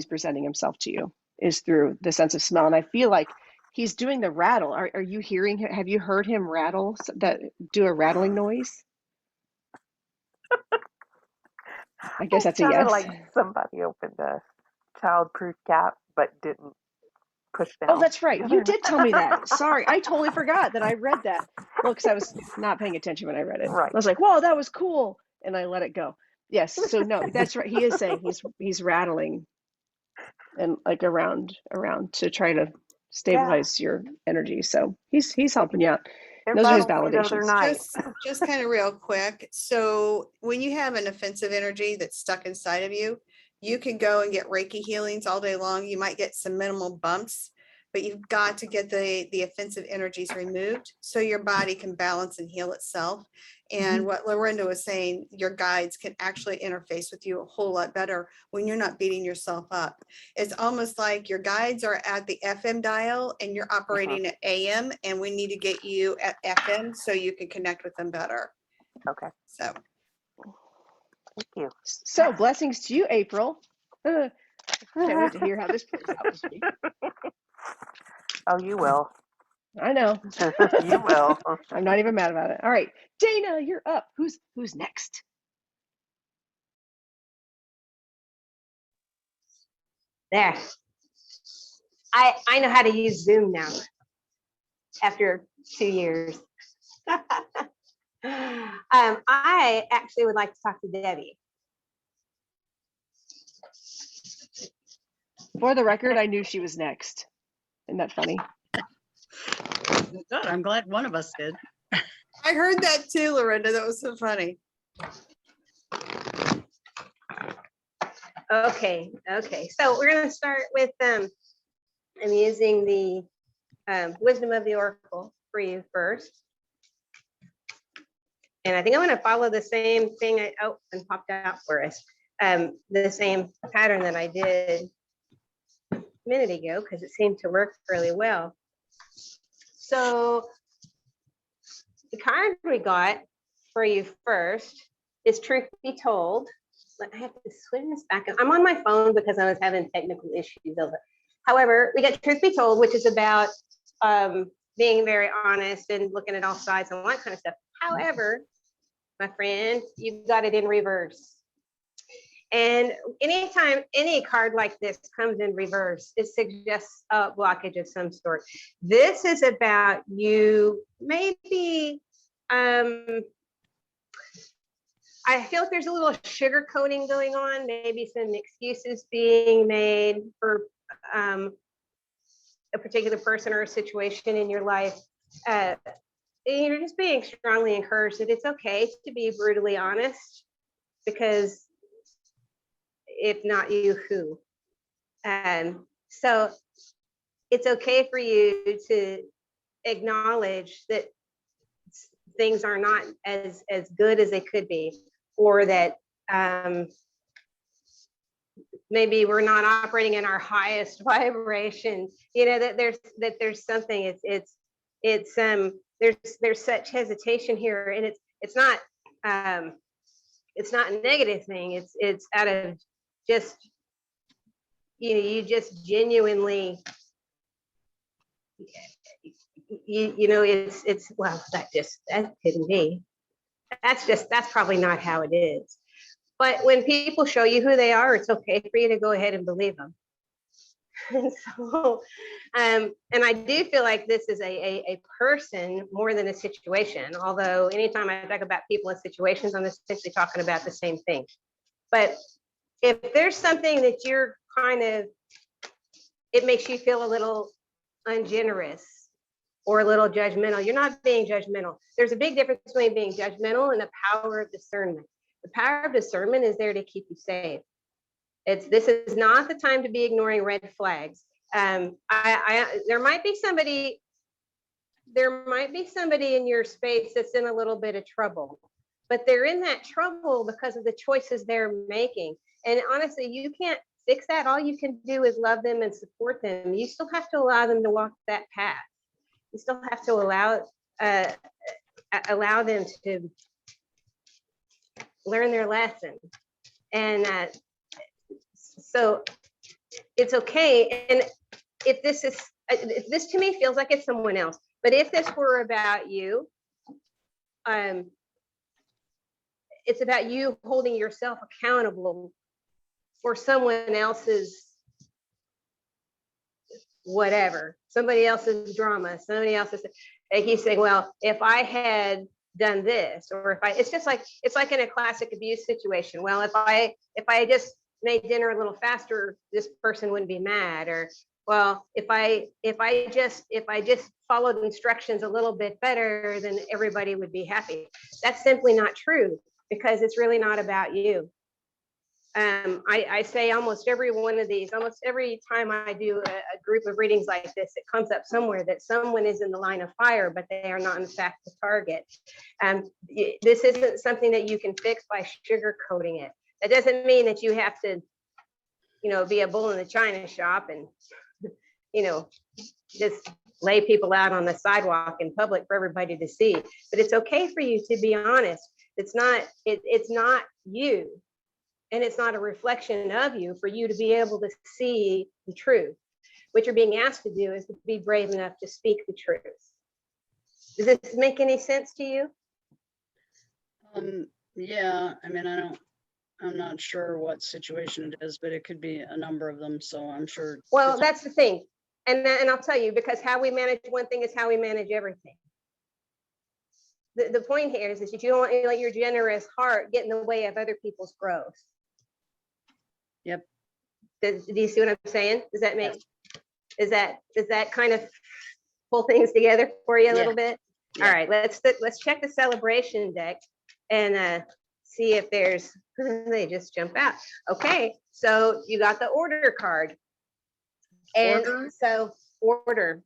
Speaker 2: presenting himself to you, is through the sense of smell. And I feel like he's doing the rattle. Are you hearing him? Have you heard him rattle, do a rattling noise? I guess that's a
Speaker 8: sounded
Speaker 2: yes.
Speaker 8: like somebody opened a childproof gap but didn't push down.
Speaker 2: Oh, that's right. You did tell me that. Sorry, I totally forgot that I read that. Well, because I was not paying attention when I read it.
Speaker 8: Right.
Speaker 2: I was like, "Whoa, that was cool," and I let it go. Yes. So no, that's right. He is saying he's rattling, and like around to try to stabilize your energy. So he's helping you out.
Speaker 8: They're
Speaker 2: Those are his
Speaker 8: battling another
Speaker 2: validations.
Speaker 8: night.
Speaker 4: Just kind of real quick. So when you have an offensive energy that's stuck inside of you, you can go and get Reiki healings all day long. You might get some minimal bumps, but you've got to get the offensive energies removed so your body can balance and heal itself. And what Lorinda was saying, your guides can actually interface with you a whole lot better when you're not beating yourself up. It's almost like your guides are at the FM dial and you're operating at AM, and we need to get you at FM so you can connect with them better.
Speaker 8: Okay.
Speaker 4: So
Speaker 8: Thank you.
Speaker 2: So blessings to you, April. Can't wait to hear how this plays out this week.
Speaker 8: Oh, you will.
Speaker 2: I know.
Speaker 8: You will.
Speaker 2: I'm not even mad about it. All right, Dana, you're up. Who's next?
Speaker 1: There. I know how to use Zoom now. after 2 years. I actually would like to talk to Debbie.
Speaker 2: For the record, I knew she was next. Isn't that funny?
Speaker 3: Good, I'm glad one of us did.
Speaker 4: I heard that too, Lorinda. That was so funny.
Speaker 1: Okay, so we're gonna start with I'm using the wisdom of the oracle for you first. And I think I'm gonna follow the same thing and popped out for us. The same pattern that I did a minute ago, because it seemed to work really well. So the card we got for you first is Truth Be Told. I have to swing this back. I'm on my phone because I was having technical issues over. However, we got Truth Be Told, which is about being very honest and looking at all sides and all that kind of stuff. However, my friend, you've got it in reverse. And anytime any card like this comes in reverse, it suggests a blockage of some sort. This is about you maybe, I feel like there's a little sugar coating going on, maybe some excuses being made for a particular person or a situation in your life. You're just being strongly encouraged that it's okay to be brutally honest, because if not you, who? So it's okay for you to acknowledge that things are not as good as they could be, or that maybe we're not operating in our highest vibration. You know, that there's something. There's such hesitation here, and it's not a negative thing. It's out of just, you just genuinely, it's well, that couldn't be. That's probably not how it is. But when people show you who they are, it's okay for you to go ahead and believe them. And so, and I do feel like this is a person more than a situation. Although anytime I talk about people and situations, I'm essentially talking about the same thing. But if there's something that you're it makes you feel a little ungenerous or a little judgmental, you're not being judgmental. There's a big difference between being judgmental and the power of discernment. The power of discernment is there to keep you safe. This is not the time to be ignoring red flags. There might be somebody in your space that's in a little bit of trouble, but they're in that trouble because of the choices they're making. And honestly, you can't fix that. All you can do is love them and support them. You still have to allow them to walk that path. You still have to allow them to learn their lesson. And so it's okay. And if this to me feels like it's someone else, but if this were about you, it's about you holding yourself accountable for someone else's whatever, somebody else's drama, somebody else's, like he's saying, well, if I had done this, or it's like in a classic abuse situation. Well, if I just made dinner a little faster, this person wouldn't be mad. Or, well, if I just followed instructions a little bit better, then everybody would be happy. That's simply not true, because it's really not about you. I say almost every one of these, almost every time I do a group of readings like this, it comes up somewhere that someone is in the line of fire, but they are not in fact the target. This isn't something that you can fix by sugarcoating it. That doesn't mean that you have to, be a bull in the china shop and, just lay people out on the sidewalk in public for everybody to see. But it's okay for you to be honest. It's not you. And it's not a reflection of you for you to be able to see the truth. What you're being asked to do is to be brave enough to speak the truth. Does this make any sense to you?
Speaker 3: Yeah, I mean, I'm not sure what situation it is, but it could be a number of them. So I'm sure.
Speaker 1: Well, that's the thing. And I'll tell you, because how we manage one thing is how we manage everything. The point here is that you don't want to let your generous heart get in the way of other people's growth.
Speaker 3: Yep.
Speaker 1: Do you see what I'm saying? Does that make, does that kind of pull things together for you a little bit?
Speaker 3: Yeah.
Speaker 1: All right, let's check the celebration deck and see if there's, they just jump out. Okay, so you got the order card. And
Speaker 3: Order?
Speaker 1: so order,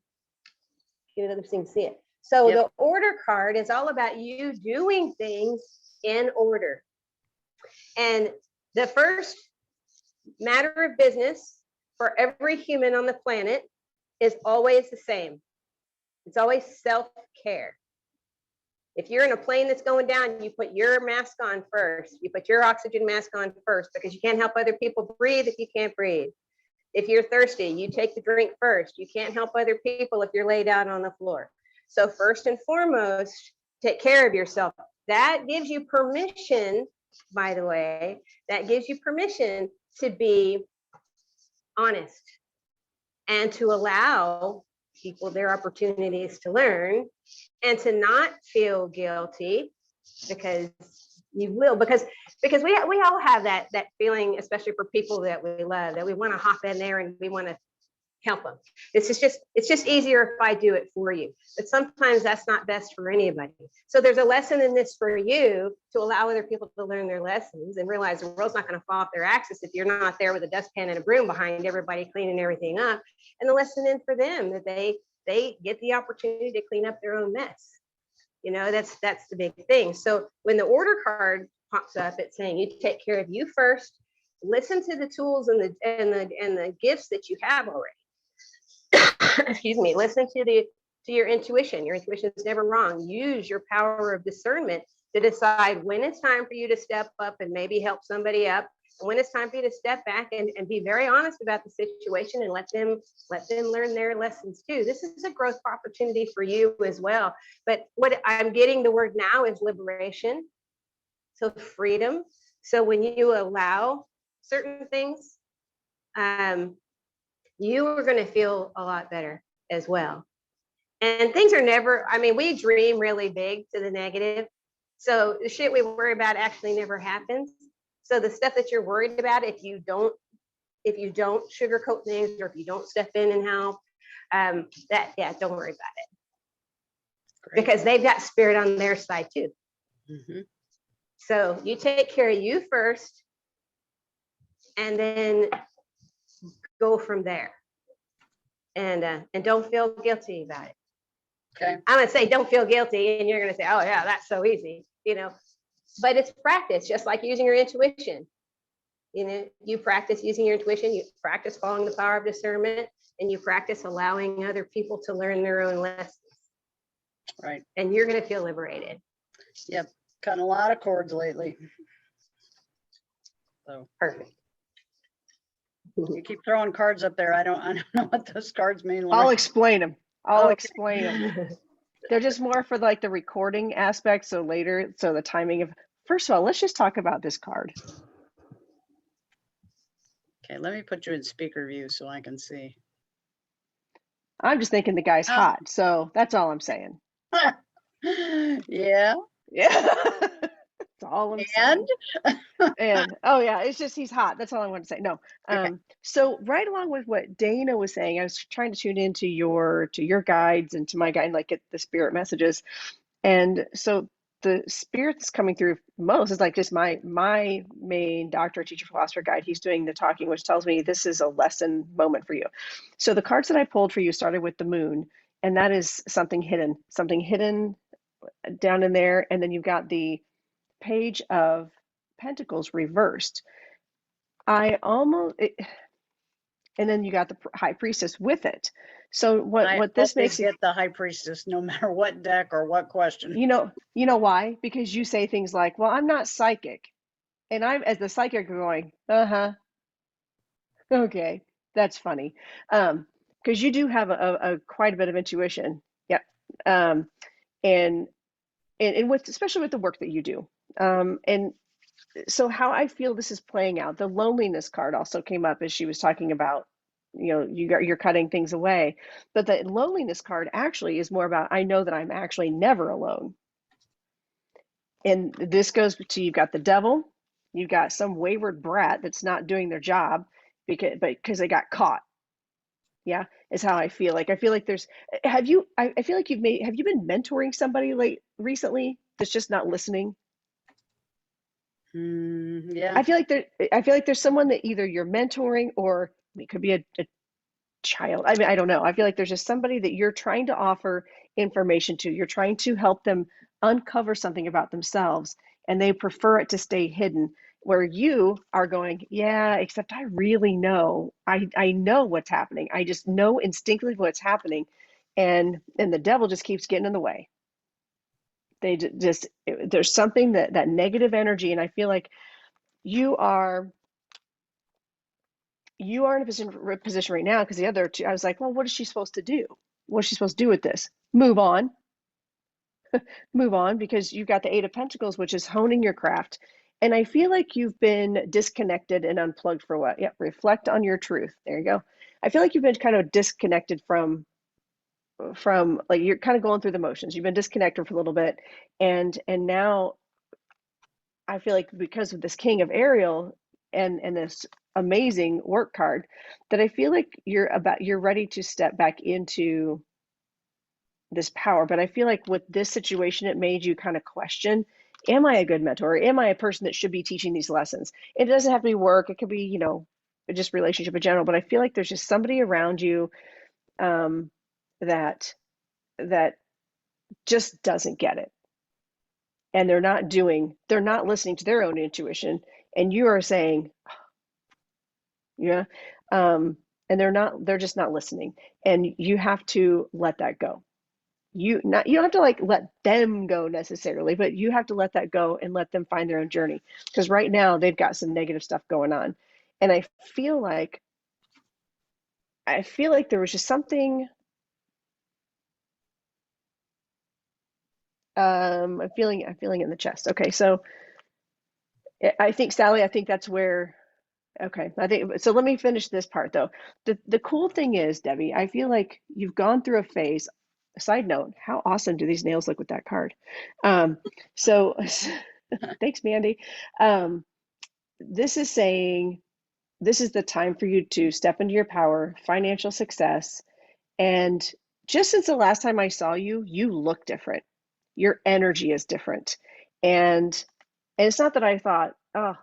Speaker 1: get another thing to see it. So
Speaker 3: Yep.
Speaker 1: the order card is all about you doing things in order. And the first matter of business for every human on the planet is always the same. It's always self-care. If you're in a plane that's going down, you put your mask on first. You put your oxygen mask on first, because you can't help other people breathe if you can't breathe. If you're thirsty, you take the drink first. You can't help other people if you're laid out on the floor. So first and foremost, take care of yourself. That gives you permission, by the way, that gives you permission to be honest and to allow people their opportunities to learn and to not feel guilty, because you will, because we all have that feeling, especially for people that we love, that we want to hop in there and we want to help them. It's just easier if I do it for you. But sometimes that's not best for anybody. So there's a lesson in this for you to allow other people to learn their lessons and realize the world's not going to fall off their axis if you're not there with a dustpan and a broom behind everybody cleaning everything up. And the lesson in for them that they get the opportunity to clean up their own mess. You know, that's the big thing. So when the order card pops up, it's saying you take care of you first. Listen to the tools and the gifts that you have already. Excuse me. Listen to your intuition. Your intuition is never wrong. Use your power of discernment to decide when it's time for you to step up and maybe help somebody up, and when it's time for you to step back and be very honest about the situation and let them learn their lessons too. This is a growth opportunity for you as well. But what I'm getting the word now is liberation. So freedom. So when you allow certain things, you are going to feel a lot better as well. And things are never, I mean, we dream really big to the negative. So the shit we worry about actually never happens. So the stuff that you're worried about, if you don't sugarcoat things, or if you don't step in and help, don't worry about it.
Speaker 3: Great.
Speaker 1: Because they've got spirit on their side too.
Speaker 3: Mhm.
Speaker 1: So you take care of you first, and then go from there. And don't feel guilty about it.
Speaker 3: Okay.
Speaker 1: I'm gonna say don't feel guilty, and you're gonna say, oh yeah, that's so easy, you know. But it's practice, just like using your intuition. You know, you practice using your intuition, you practice following the power of discernment, and you practice allowing other people to learn their own lessons.
Speaker 3: Right.
Speaker 1: And you're gonna feel liberated.
Speaker 3: Yep. Cutting a lot of cords lately. So
Speaker 1: Perfect.
Speaker 3: you keep throwing cards up there. I don't know what those cards mean.
Speaker 2: I'll
Speaker 3: Laura.
Speaker 2: explain them. I'll
Speaker 3: Okay.
Speaker 2: explain them. They're just more for like the recording aspect. So later, so the timing of, first of all, let's just talk about this card.
Speaker 3: Okay, let me put you in speaker view so I can see.
Speaker 2: I'm just thinking the guy's
Speaker 3: Oh.
Speaker 2: hot. So that's all I'm saying.
Speaker 3: Yeah.
Speaker 2: Yeah. That's all I'm saying. And oh yeah, it's just he's hot. That's all I want to say. No.
Speaker 3: Okay.
Speaker 2: So right along with what Dana was saying, I was trying to tune into your guides and to my guide, like get the spirit messages. And so the spirit that's coming through most is like just my main doctor, teacher, philosopher guide. He's doing the talking, which tells me this is a lesson moment for you. So the cards that I pulled for you started with the moon, and that is something hidden down in there. And then you've got the Page of Pentacles reversed. And then you got the High Priestess with it. So what this makes it,
Speaker 3: get the High Priestess no matter what deck or what question.
Speaker 2: you know why? Because you say things like, well, I'm not psychic. And I'm, as the psychic, going, okay, that's funny. Because you do have a quite a bit of intuition. Yep. And with, especially with the work that you do. And so how I feel this is playing out, the loneliness card also came up as she was talking about you're cutting things away. But the loneliness card actually is more about, I know that I'm actually never alone. And this goes to, you've got the devil, you've got some wayward brat that's not doing their job because they got caught. Yeah, is how I feel. Like, I feel like there's, I feel like have you been mentoring somebody recently that's just not listening?
Speaker 3: Yeah.
Speaker 2: I feel like there's someone that either you're mentoring, or it could be a child. I mean, I don't know. I feel like there's just somebody that you're trying to offer information to. You're trying to help them uncover something about themselves, and they prefer it to stay hidden. Where you are going, yeah, except I really know. I know what's happening. I just know instinctively what's happening, and the devil just keeps getting in the way. There's something that negative energy, and I feel like you are in a position right now, because the other two, I was like, well, what is she supposed to do? What's she supposed to do with this? Move on, because you've got the Eight of Pentacles, which is honing your craft. And I feel like you've been disconnected and unplugged for what? Yeah, reflect on your truth. There you go. I feel like you've been kind of disconnected from like, you're kind of going through the motions. You've been disconnected for a little bit, and now I feel like because of this King of Ariel and this amazing work card, that I feel like you're ready to step back into this power. But I feel like with this situation, it made you kind of question, am I a good mentor? Am I a person that should be teaching these lessons? It doesn't have to be work. It could be, just relationship in general. But I feel like there's just somebody around you that just doesn't get it. And they're not listening to their own intuition. And you are saying, yeah. And they're just not listening. And you have to let that go. You don't have to like let them go necessarily, but you have to let that go and let them find their own journey. Because right now they've got some negative stuff going on. And I feel like there was just something. I'm feeling in the chest. Okay, so I think, Sally, I think that's where. Okay, I think so. Let me finish this part though. The cool thing is, Debbie, I feel like you've gone through a phase. Side note, how awesome do these nails look with that card? So thanks, Mandy. This is saying this is the time for you to step into your power, financial success. And just since the last time I saw you, you look different. Your energy is different. And it's not that I thought, oh,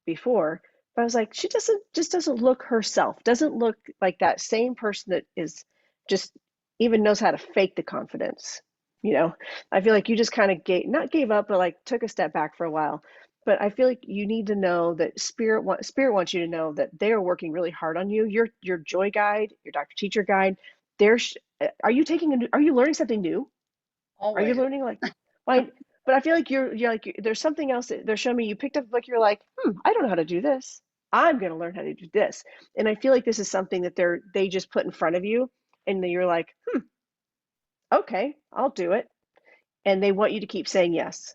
Speaker 2: before, but I was like, she doesn't look herself, doesn't look like that same person that is just even knows how to fake the confidence. I feel like you just kind of not gave up, but like took a step back for a while. But I feel like you need to know that spirit wants you to know that they are working really hard on you. Your joy guide, your doctor teacher guide. Are you learning something new? Are you
Speaker 3: Always.
Speaker 2: learning like, why? But I feel like you're like, there's something else that they're showing me. You picked up a book, you're like, I don't know how to do this. I'm going to learn how to do this. And I feel like this is something that they just put in front of you, and then you're like, okay, I'll do it. And they want you to keep saying yes,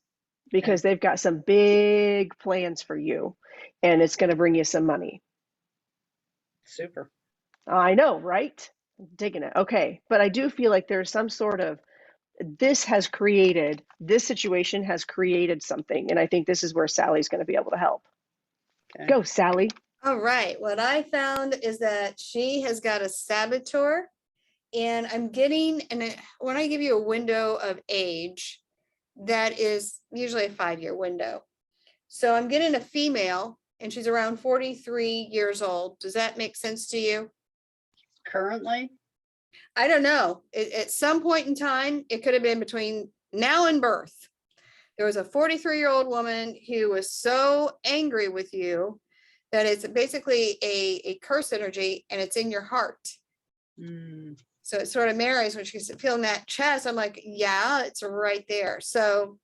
Speaker 2: because they've got some big plans for you, and it's going to bring you some money.
Speaker 3: Super.
Speaker 2: I know, right? I'm digging it. Okay. But I do feel like there's some sort of, this situation has created something. And I think this is where Sally's going to be able to help.
Speaker 3: Okay.
Speaker 2: Go, Sally.
Speaker 4: All right. What I found is that she has got a saboteur, and I'm getting, and when I give you a window of age, that is usually a 5-year window. So I'm getting a female, and she's around 43 years old. Does that make sense to you?
Speaker 3: Currently?
Speaker 4: I don't know. At some point in time, it could have been between now and birth. There was a 43-year-old woman who was so angry with you that it's basically a curse energy, and it's in your heart. So it sort of marries when she's feeling that chest. I'm like, yeah, it's right there. So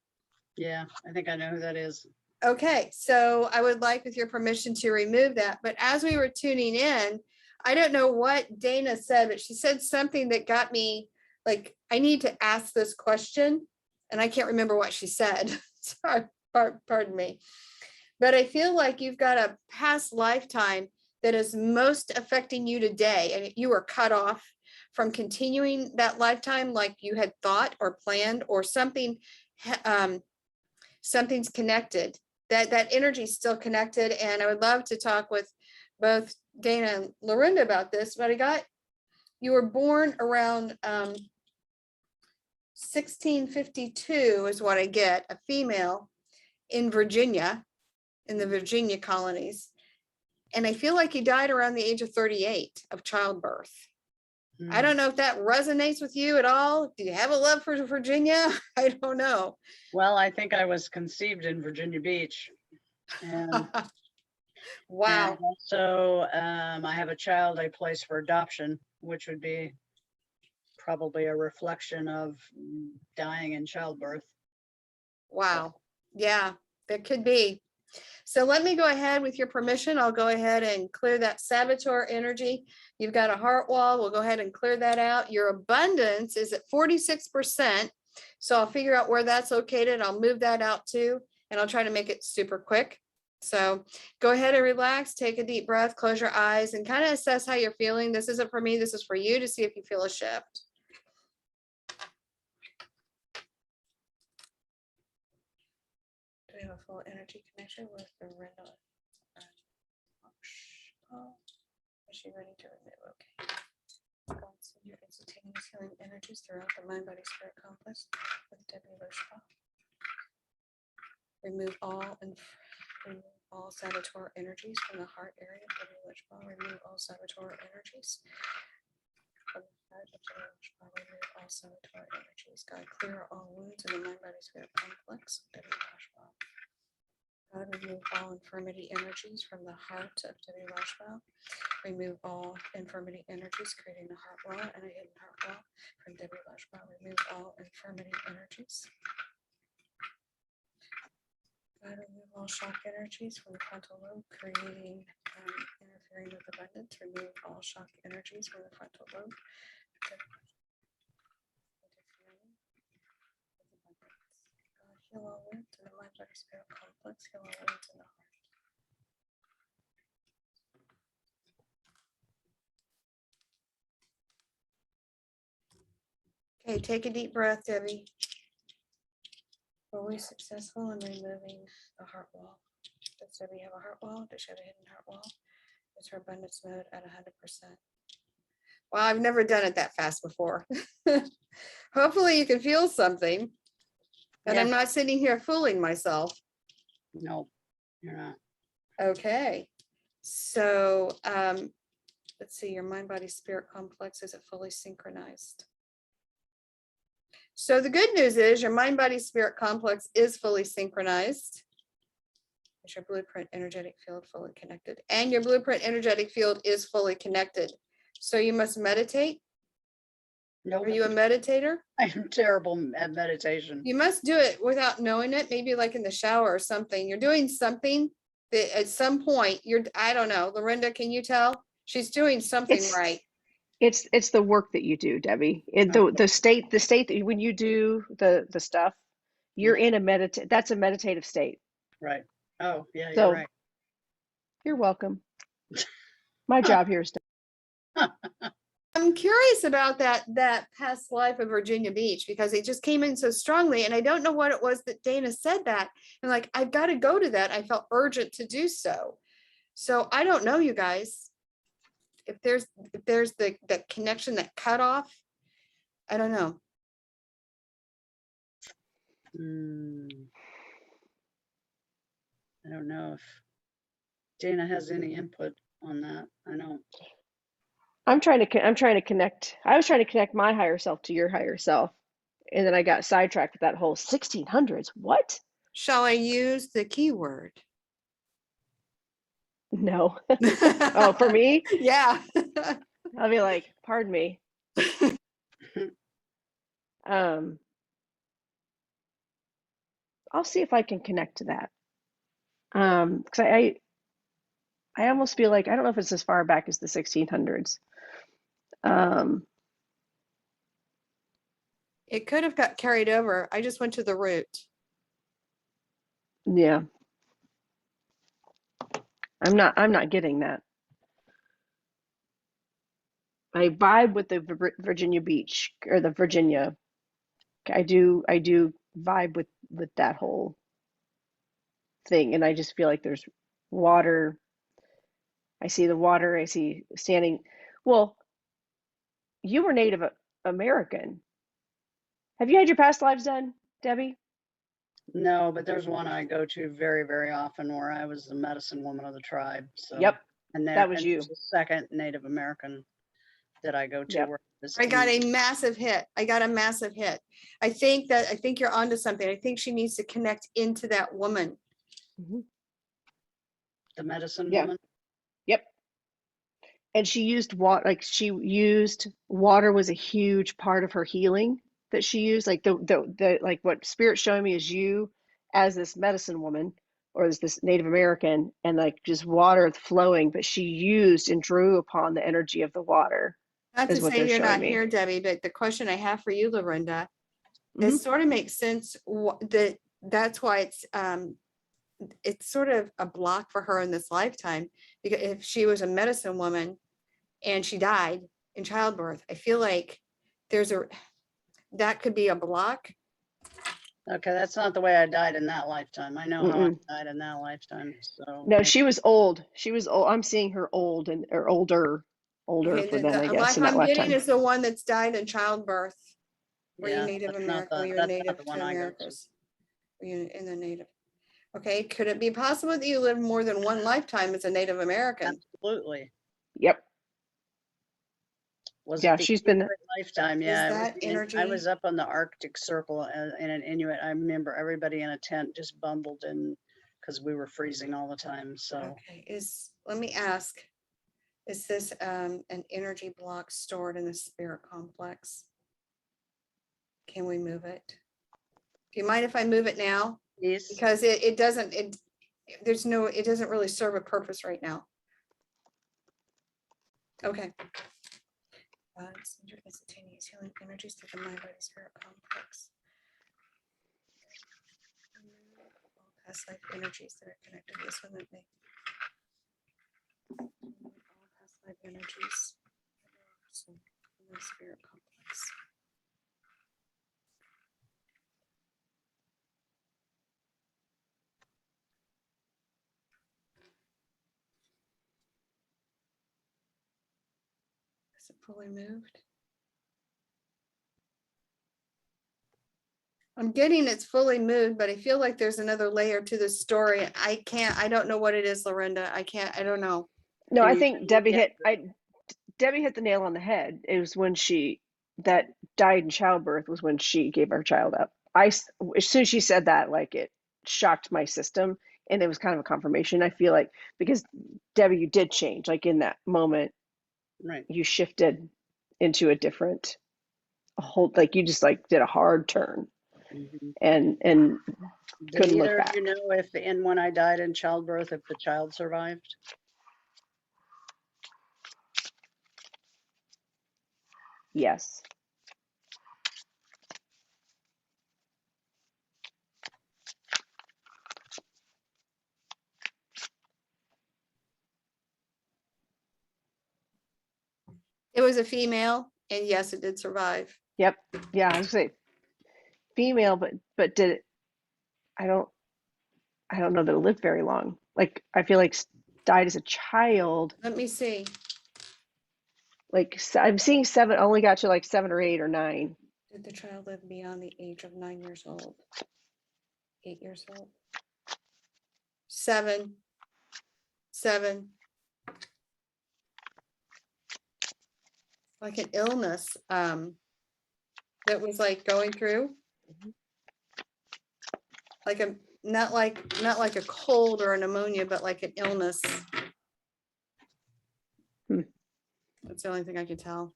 Speaker 3: Yeah, I think I know who that is.
Speaker 4: okay, so I would like, with your permission, to remove that. But as we were tuning in, I don't know what Dana said, but she said something that got me like, I need to ask this question. And I can't remember what she said. Sorry, pardon me. But I feel like you've got a past lifetime that is most affecting you today, and you are cut off from continuing that lifetime like you had thought or planned, or something, something's connected, that energy is still connected. And I would love to talk with both Dana and Lorinda about this, but you were born around 1652 is what I get, a female in Virginia, in the Virginia colonies. And I feel like you died around the age of 38 of childbirth. I don't know if that resonates with you at all. Do you have a love for Virginia? I don't know.
Speaker 3: Well, I think I was conceived in Virginia Beach. And
Speaker 4: Wow.
Speaker 3: and also, I have a child I placed for adoption, which would be probably a reflection of dying in childbirth.
Speaker 4: Wow. Yeah, there could be. So let me go ahead with your permission. I'll go ahead and clear that saboteur energy. You've got a heart wall. We'll go ahead and clear that out. Your abundance is at 46%. So I'll figure out where that's located. I'll move that out too, and I'll try to make it super quick. So go ahead and relax, take a deep breath, close your eyes, and kind of assess how you're feeling. This isn't for me, this is for you to see if you feel a shift. Do we have a full energy connection with Lorinda? Is she ready to remove? Okay. So you're instituting these healing energies throughout the mind, body, spirit complex with Debbie Loshpa. Remove all saboteur energies from the heart area of Debbie Loshpa. Remove all saboteur energies from the heart of Debbie Loshpa. Remove all saboteur energies. God, clear all wounds in the mind, body, spirit complex of Debbie Loshpa. God, remove all infirmity energies from the heart of Debbie Loshpa. Remove all infirmity energies, creating a heart wall and a hidden heart wall from Debbie Loshpa. Remove all infirmity energies. God, remove all shock energies from the frontal lobe, creating, interfering with abundance. Remove all shock energies from the frontal lobe. Interfering with abundance. God, heal all wounds in the mind, body, spirit complex. Heal all wounds in the heart. Okay, take a deep breath, Debbie. Were we successful in removing the heart wall? Does Debbie have a heart wall? Does she have a hidden heart wall? Is her abundance mode at 100%? Well, I've never done it that fast before. Hopefully you can feel something. And I'm
Speaker 3: Yeah.
Speaker 4: not sitting here fooling myself.
Speaker 3: No, you're not.
Speaker 4: Okay. So let's see, your mind, body, spirit complex, is it fully synchronized? So the good news is your mind, body, spirit complex is fully synchronized. Is your blueprint energetic field fully connected? And your blueprint energetic field is fully connected. So you must meditate.
Speaker 3: Nope.
Speaker 4: Are you a meditator?
Speaker 3: I'm terrible at meditation.
Speaker 4: You must do it without knowing it, maybe like in the shower or something. You're doing something that at some point I don't know. Lorinda, can you tell? She's doing something
Speaker 2: It's-
Speaker 4: right.
Speaker 2: It's the work that you do, Debbie. The state that when you do the stuff, you're in that's a meditative state.
Speaker 3: Right. Oh, yeah,
Speaker 2: So-
Speaker 3: you're right.
Speaker 2: You're welcome. My job here is to
Speaker 4: I'm curious about that past life of Virginia Beach, because it just came in so strongly, and I don't know what it was that Dana said that, and like, I've got to go to that. I felt urgent to do so. So I don't know, you guys, if there's the connection, that cutoff, I don't know.
Speaker 3: I don't know if Dana has any input on that. I don't.
Speaker 2: I'm trying to connect. I was trying to connect my higher self to your higher self, and then I got sidetracked with that whole 1600s. What?
Speaker 4: Shall I use the keyword?
Speaker 2: No. Oh, for me?
Speaker 4: Yeah.
Speaker 2: I'll be like, pardon me. I'll see if I can connect to that. Because I almost feel like, I don't know if it's as far back as the 1600s.
Speaker 4: It could have got carried over. I just went to the root.
Speaker 2: Yeah. I'm not getting that. I vibe with the Virginia Beach or the Virginia. I do vibe with that whole thing, and I just feel like there's water. I see the water. I see standing. Well, you were Native American. Have you had your past lives done, Debbie?
Speaker 3: No, but there's one I go to very, very often where I was the medicine woman of the tribe. So,
Speaker 2: Yep,
Speaker 3: and
Speaker 2: that was
Speaker 3: and
Speaker 2: you.
Speaker 3: there's a second Native American that I go to
Speaker 2: Yep.
Speaker 3: where this
Speaker 4: I got a
Speaker 3: community-
Speaker 4: massive hit. I got a massive hit. I think you're onto something. I think she needs to connect into that woman.
Speaker 3: the medicine
Speaker 2: Yeah.
Speaker 3: woman.
Speaker 2: Yep. And she used water, like she used water was a huge part of her healing that she used. Like the like what Spirit's showing me is you as this medicine woman or as this Native American, and like just water flowing, but she used and drew upon the energy of the water.
Speaker 4: Not
Speaker 2: Is
Speaker 4: to
Speaker 2: what
Speaker 4: say
Speaker 2: they're
Speaker 4: you're
Speaker 2: showing
Speaker 4: not
Speaker 2: me.
Speaker 4: here, Debbie, but the question I have for you, Lorinda, it
Speaker 2: Mhm.
Speaker 4: sort of makes sense that's why it's sort of a block for her in this lifetime, because if she was a medicine woman and she died in childbirth, I feel like that could be a block.
Speaker 3: Okay, that's not the way I died in that lifetime. I know how I
Speaker 2: Mm-mm.
Speaker 3: died in that lifetime. So
Speaker 2: No, she was old. She was old. I'm seeing her old or older
Speaker 4: Okay,
Speaker 2: for
Speaker 4: the
Speaker 2: them, I guess,
Speaker 4: life
Speaker 2: in that
Speaker 4: I'm getting
Speaker 2: lifetime.
Speaker 4: is the one that's died in childbirth. Were you
Speaker 3: yeah,
Speaker 4: Native
Speaker 3: that's not
Speaker 4: American? Were
Speaker 3: the
Speaker 4: you
Speaker 3: that's
Speaker 4: Native
Speaker 3: not the one
Speaker 4: to
Speaker 3: I go to.
Speaker 4: Americas? Were you in the Native? Okay, could it be possible that you lived more than one lifetime as a Native American?
Speaker 3: Absolutely.
Speaker 2: Yep.
Speaker 3: Was
Speaker 2: Yeah,
Speaker 3: it the
Speaker 2: she's been.
Speaker 3: Inuit lifetime? Yeah, it was
Speaker 4: that
Speaker 3: I
Speaker 4: energy?
Speaker 3: was up on the Arctic Circle in an Inuit. I remember everybody in a tent just bundled in because we were freezing all the time. So
Speaker 4: Okay, let me ask, is this an energy block stored in the spirit complex? Can we move it? Do you mind if I move it now?
Speaker 3: yes,
Speaker 4: Because it doesn't really serve a purpose right now. Okay. Instantaneous healing energies to the mind, body, spirit complex. All past life energies that are connected to this one that may. All past life energies. So, in the spirit complex. Is it fully moved? I'm getting it's fully moved, but I feel like there's another layer to this story. I don't know what it is, Lorinda. I don't know.
Speaker 2: No, I
Speaker 3: Can you
Speaker 2: think Debbie
Speaker 3: get
Speaker 2: Debbie hit the nail on the head. It was when she that died in childbirth was when she gave her child up. As soon as she said that, like it shocked my system, and it was kind of a confirmation. I feel like because Debbie, you did change. Like in that moment,
Speaker 3: right?
Speaker 2: you shifted into a whole like you just like did a hard turn
Speaker 3: Mhm.
Speaker 2: and
Speaker 3: Did
Speaker 2: couldn't look
Speaker 3: either of you
Speaker 2: back.
Speaker 3: know if when I died in childbirth, if the child survived?
Speaker 2: Yes.
Speaker 4: It was a female, and yes, it did survive.
Speaker 2: Yep. Yeah, I was gonna say female, but did it? I don't know that it lived very long. Like I feel like died as a child.
Speaker 4: Let me see.
Speaker 2: Like I'm seeing 7. Only got to like 7 or 8 or 9.
Speaker 4: Did the child live beyond the age of 9 years old? 8 years old? 7. 7. Like an illness that was like going through. Like not like a cold or a pneumonia, but like an illness.
Speaker 2: Hmm.
Speaker 4: That's the only thing I can tell.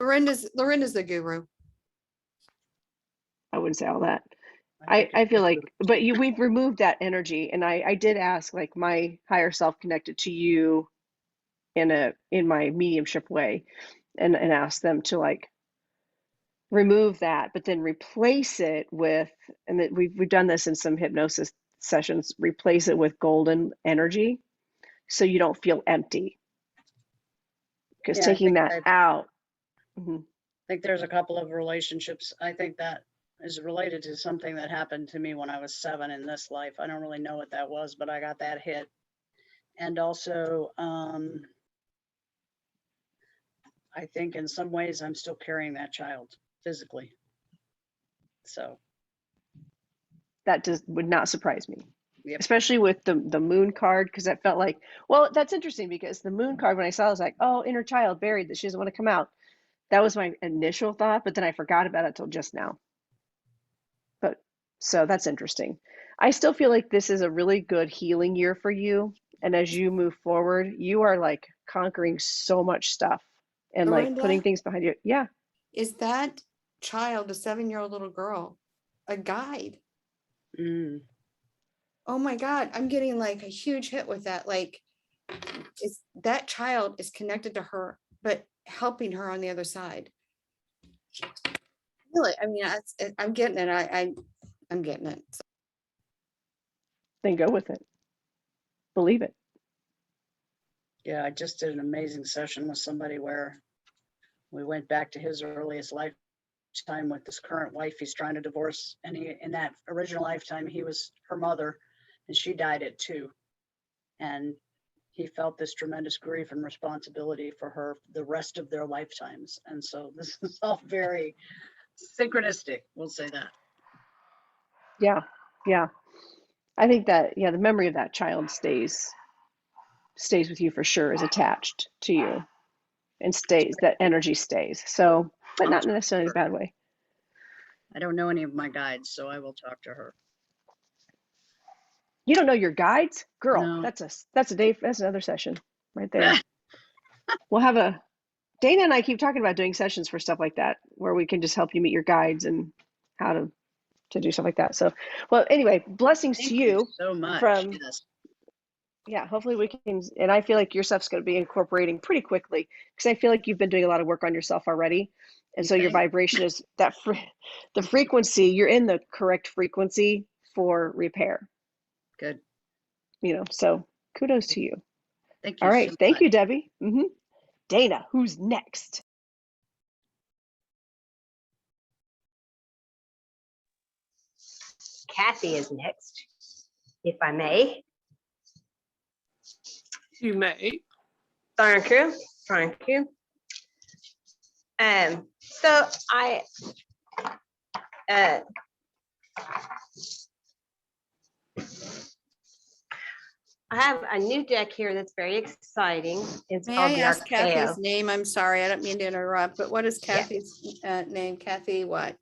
Speaker 4: Lorinda's the guru.
Speaker 2: I wouldn't say all that.
Speaker 3: think
Speaker 2: I
Speaker 3: it's
Speaker 2: feel
Speaker 3: a
Speaker 2: like,
Speaker 3: good-
Speaker 2: but we've removed that energy, and I did ask like my higher self connected to you in my mediumship way, and asked them to like remove that, but then replace it with, and that we've done this in some hypnosis sessions, replace it with golden energy so you don't feel empty. Because
Speaker 3: Yeah, I
Speaker 2: taking
Speaker 3: think
Speaker 2: that out. Mhm.
Speaker 3: I think there's a couple of relationships. I think that is related to something that happened to me when I was 7 in this life. I don't really know what that was, but I got that hit. And also, I think in some ways I'm still carrying that child physically. So,
Speaker 2: That would not surprise me.
Speaker 3: Yep.
Speaker 2: Especially with the moon card, because that felt like, well, that's interesting because the moon card, when I saw it, I was like, oh, inner child buried, that she doesn't want to come out. That was my initial thought, but then I forgot about it till just now. But so that's interesting. I still feel like this is a really good healing year for you. And as you move forward, you are like conquering so much stuff and like putting
Speaker 4: Miranda,
Speaker 2: things behind you. Yeah.
Speaker 4: is that child, a 7-year-old little girl, a guide?
Speaker 3: mm,
Speaker 4: Oh my God, I'm getting like a huge hit with that. Like, is that child is connected to her, but helping her on the other side. Really, I mean, I'm getting it. I'm getting it.
Speaker 2: Then go with it. Believe it.
Speaker 3: yeah, I just did an amazing session with somebody where we went back to his earliest lifetime with this current wife he's trying to divorce. And in that original lifetime, he was her mother and she died at 2. And he felt this tremendous grief and responsibility for her the rest of their lifetimes. And so this is all very synchronistic, we'll say that.
Speaker 2: Yeah. Yeah. I think that, yeah, the memory of that child stays with you for sure, is attached to you and stays, that energy stays. So, but not necessarily in a bad way.
Speaker 3: I don't know any of my guides, so I will talk to her.
Speaker 2: You don't know your guides? Girl,
Speaker 3: No.
Speaker 2: that's another session right there. We'll have Dana and I keep talking about doing sessions for stuff like that, where we can just help you meet your guides and how to do stuff like that. So, well, anyway, blessings
Speaker 3: Thank
Speaker 2: to you
Speaker 3: so much.
Speaker 2: from,
Speaker 3: Yes.
Speaker 2: yeah, hopefully we can, and I feel like your stuff's going to be incorporating pretty quickly, because I feel like you've been doing a lot of work on yourself already. And so your
Speaker 3: Okay.
Speaker 2: vibration is that the frequency, you're in the correct frequency for repair,
Speaker 3: Good.
Speaker 2: so kudos to you.
Speaker 3: Thank you.
Speaker 2: All right.
Speaker 3: So
Speaker 2: Thank
Speaker 3: much.
Speaker 2: you, Debbie. Dana, who's next?
Speaker 1: Kathy is next, if I may.
Speaker 6: You may.
Speaker 1: Thank you. Thank you. So I have a new deck here that's very exciting. It's
Speaker 4: May
Speaker 1: called
Speaker 4: I
Speaker 1: the
Speaker 4: ask
Speaker 1: Archaeo.
Speaker 4: Kathy's name? I'm sorry, I don't mean to interrupt, but what is
Speaker 1: Yeah.
Speaker 4: Kathy's name? Kathy what?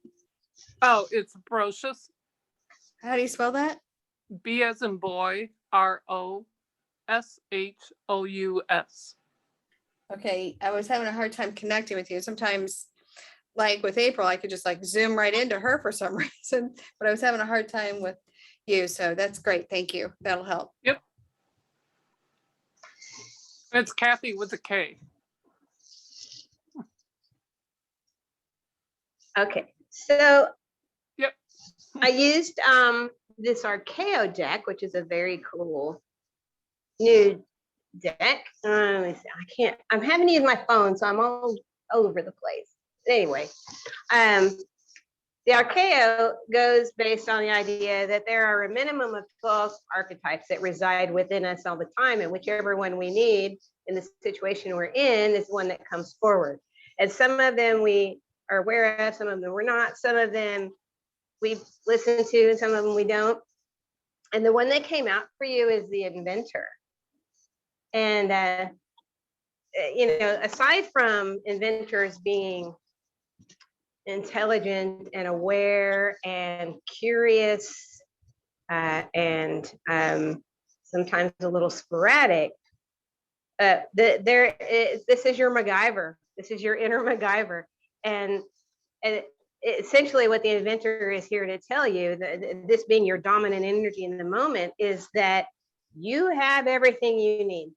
Speaker 6: Oh, it's Brocious.
Speaker 4: How do you spell that?
Speaker 6: B as in boy, ROSHOUS.
Speaker 4: Okay, I was having a hard time connecting with you. Sometimes, like with April, I could just like zoom right into her for some reason, but I was having a hard time with you. So that's great. Thank you. That'll help.
Speaker 6: Yep. It's Kathy with a K.
Speaker 1: Okay, so
Speaker 6: Yep.
Speaker 1: I used this Archaeo deck, which is a very cool new deck. Let me see. I'm having to use my phone, so I'm all over the place. Anyway, the Archaeo goes based on the idea that there are a minimum of 12 archetypes that reside within us all the time, and whichever one we need in the situation we're in is the one that comes forward. And some of them we are aware of, some of them we're not, some of them we listen to, and some of them we don't. And the one that came out for you is the inventor. And, aside from inventors being intelligent and aware and curious and sometimes a little sporadic, this is your MacGyver. This is your inner MacGyver. And essentially what the inventor is here to tell you, this being your dominant energy in the moment, is that you have everything you need.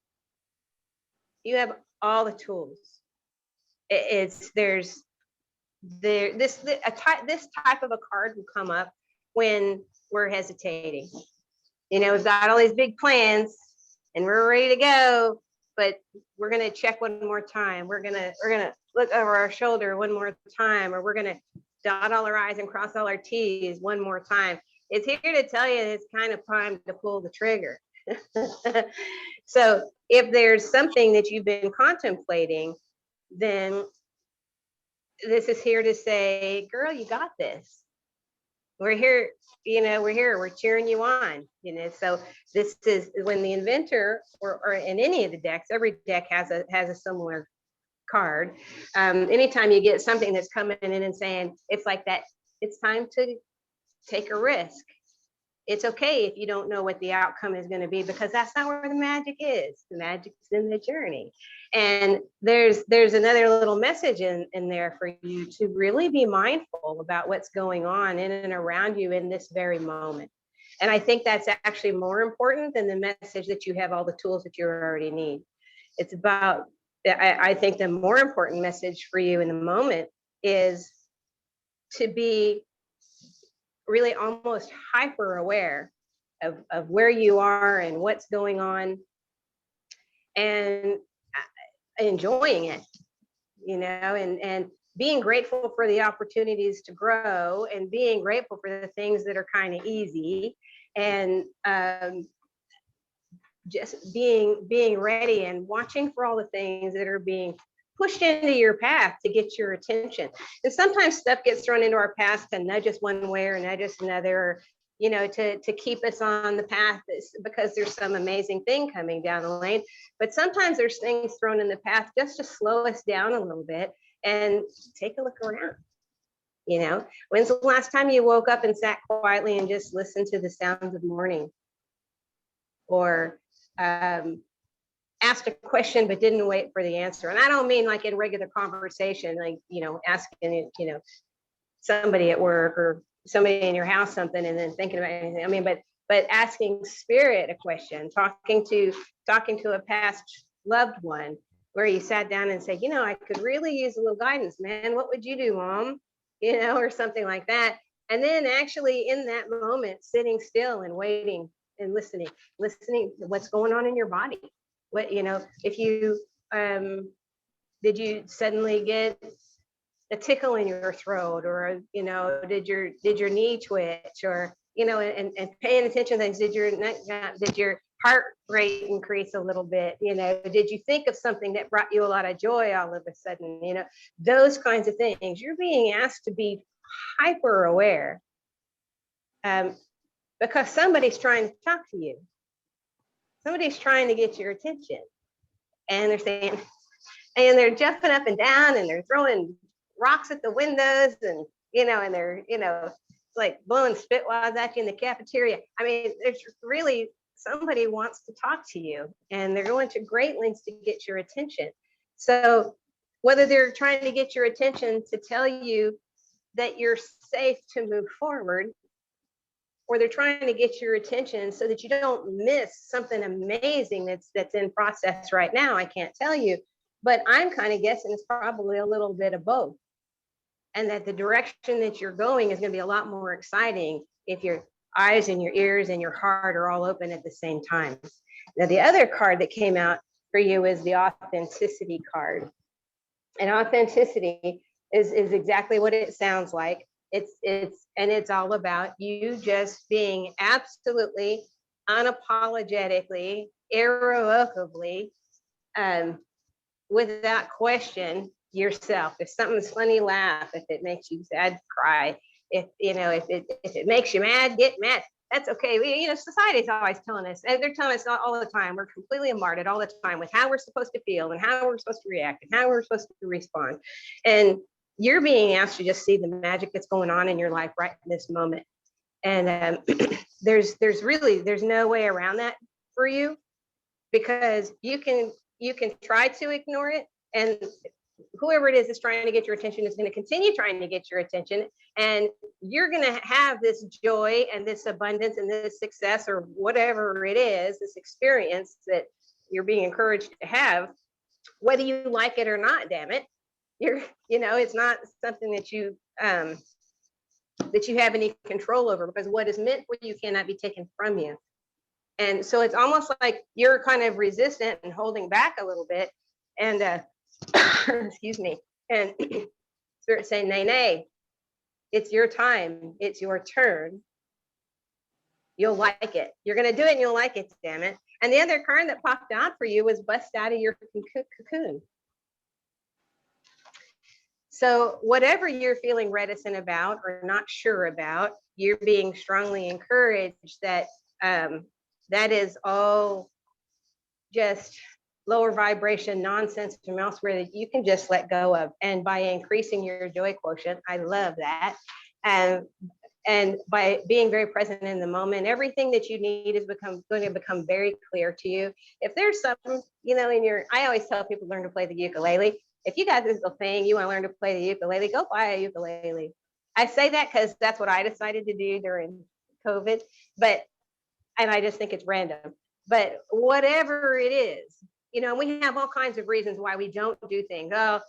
Speaker 1: You have all the tools. This type of a card will come up when we're hesitating. We've got all these big plans, and we're ready to go, but we're going to check one more time. We're going to look over our shoulder one more time, or we're going to dot all our I's and cross all our T's one more time. It's here to tell you it's kind of time to pull the trigger. So if there's something that you've been contemplating, then this is here to say, girl, you got this. We're here, we're cheering you on, so this is when the inventor, or in any of the decks, every deck has a similar card. Anytime you get something that's coming in and saying, it's like that, it's time to take a risk. It's okay if you don't know what the outcome is going to be, because that's not where the magic is. The magic's in the journey. And there's another little message in there for you to really be mindful about what's going on in and around you in this very moment. And I think that's actually more important than the message that you have all the tools that you already need. It's about, I think the more important message for you in the moment is to be really almost hyper aware of where you are and what's going on, and enjoying it, and being grateful for the opportunities to grow, and being grateful for the things that are kind of easy, and just being ready and watching for all the things that are being pushed into your path to get your attention. And sometimes stuff gets thrown into our path to nudge us one way or nudge us another, to keep us on the path, because there's some amazing thing coming down the lane. But sometimes there's things thrown in the path just to slow us down a little bit and take a look around. When's the last time you woke up and sat quietly and just listened to the sounds of morning? Or asked a question but didn't wait for the answer. And I don't mean like in regular conversation, like, asking, somebody at work or somebody in your house something and then thinking about anything. I mean, but asking spirit a question, talking to a past loved one, where you sat down and said, I could really use a little guidance, man. What would you do, Mom? Or something like that. And then actually in that moment, sitting still and waiting and listening to what's going on in your body. What, if you, did you suddenly get a tickle in your throat, or, did your knee twitch, or, and paying attention to things, did your heart rate increase a little bit? Did you think of something that brought you a lot of joy all of a sudden? Those kinds of things. You're being asked to be hyper aware, because somebody's trying to talk to you. Somebody's trying to get your attention, and they're saying, and they're jumping up and down, and they're throwing rocks at the windows, and and they're like blowing spitwads at you in the cafeteria. I mean, there's really, somebody wants to talk to you, and they're going to great lengths to get your attention. So whether they're trying to get your attention to tell you that you're safe to move forward, or they're trying to get your attention so that you don't miss something amazing that's in process right now, I can't tell you, but I'm kind of guessing it's probably a little bit of both. And that the direction that you're going is going to be a lot more exciting if your eyes and your ears and your heart are all open at the same time. Now, the other card that came out for you is the authenticity card. And authenticity is exactly what it sounds like. It's all about you just being absolutely, unapologetically, irrevocably, without question, yourself. If something's funny, laugh. If it makes you sad, cry. If it makes you mad, get mad. That's okay. Society's always telling us, and they're telling us all the time, we're completely bombarded all the time with how we're supposed to feel and how we're supposed to react and how we're supposed to respond. And you're being asked to just see the magic that's going on in your life right in this moment. And there's no way around that for you, because you can try to ignore it, and whoever it is trying to get your attention is going to continue trying to get your attention, and you're going to have this joy and this abundance and this success, or whatever it is, this experience that you're being encouraged to have, whether you like it or not. Damn it, it's not something that you have any control over, because what is meant for you cannot be taken from you. And so it's almost like you're kind of resistant and holding back a little bit. And excuse me. And Spirit saying, nay, nay, it's your time. It's your turn. You'll like it. You're going to do it and you'll like it, damn it. And the other card that popped out for you was bust out of your cocoon. So whatever you're feeling reticent about or not sure about, you're being strongly encouraged that that is all just lower vibration nonsense from elsewhere that you can just let go of. And by increasing your joy quotient, I love that. And by being very present in the moment, everything that you need is going to become very clear to you. If there's something, you know, I always tell people learn to play the ukulele. If you got this little thing, you want to learn to play the ukulele, go buy a ukulele. I say that because that's what I decided to do during COVID, and I just think it's random. But whatever it is, you know, we have all kinds of reasons why we don't do things. Oh,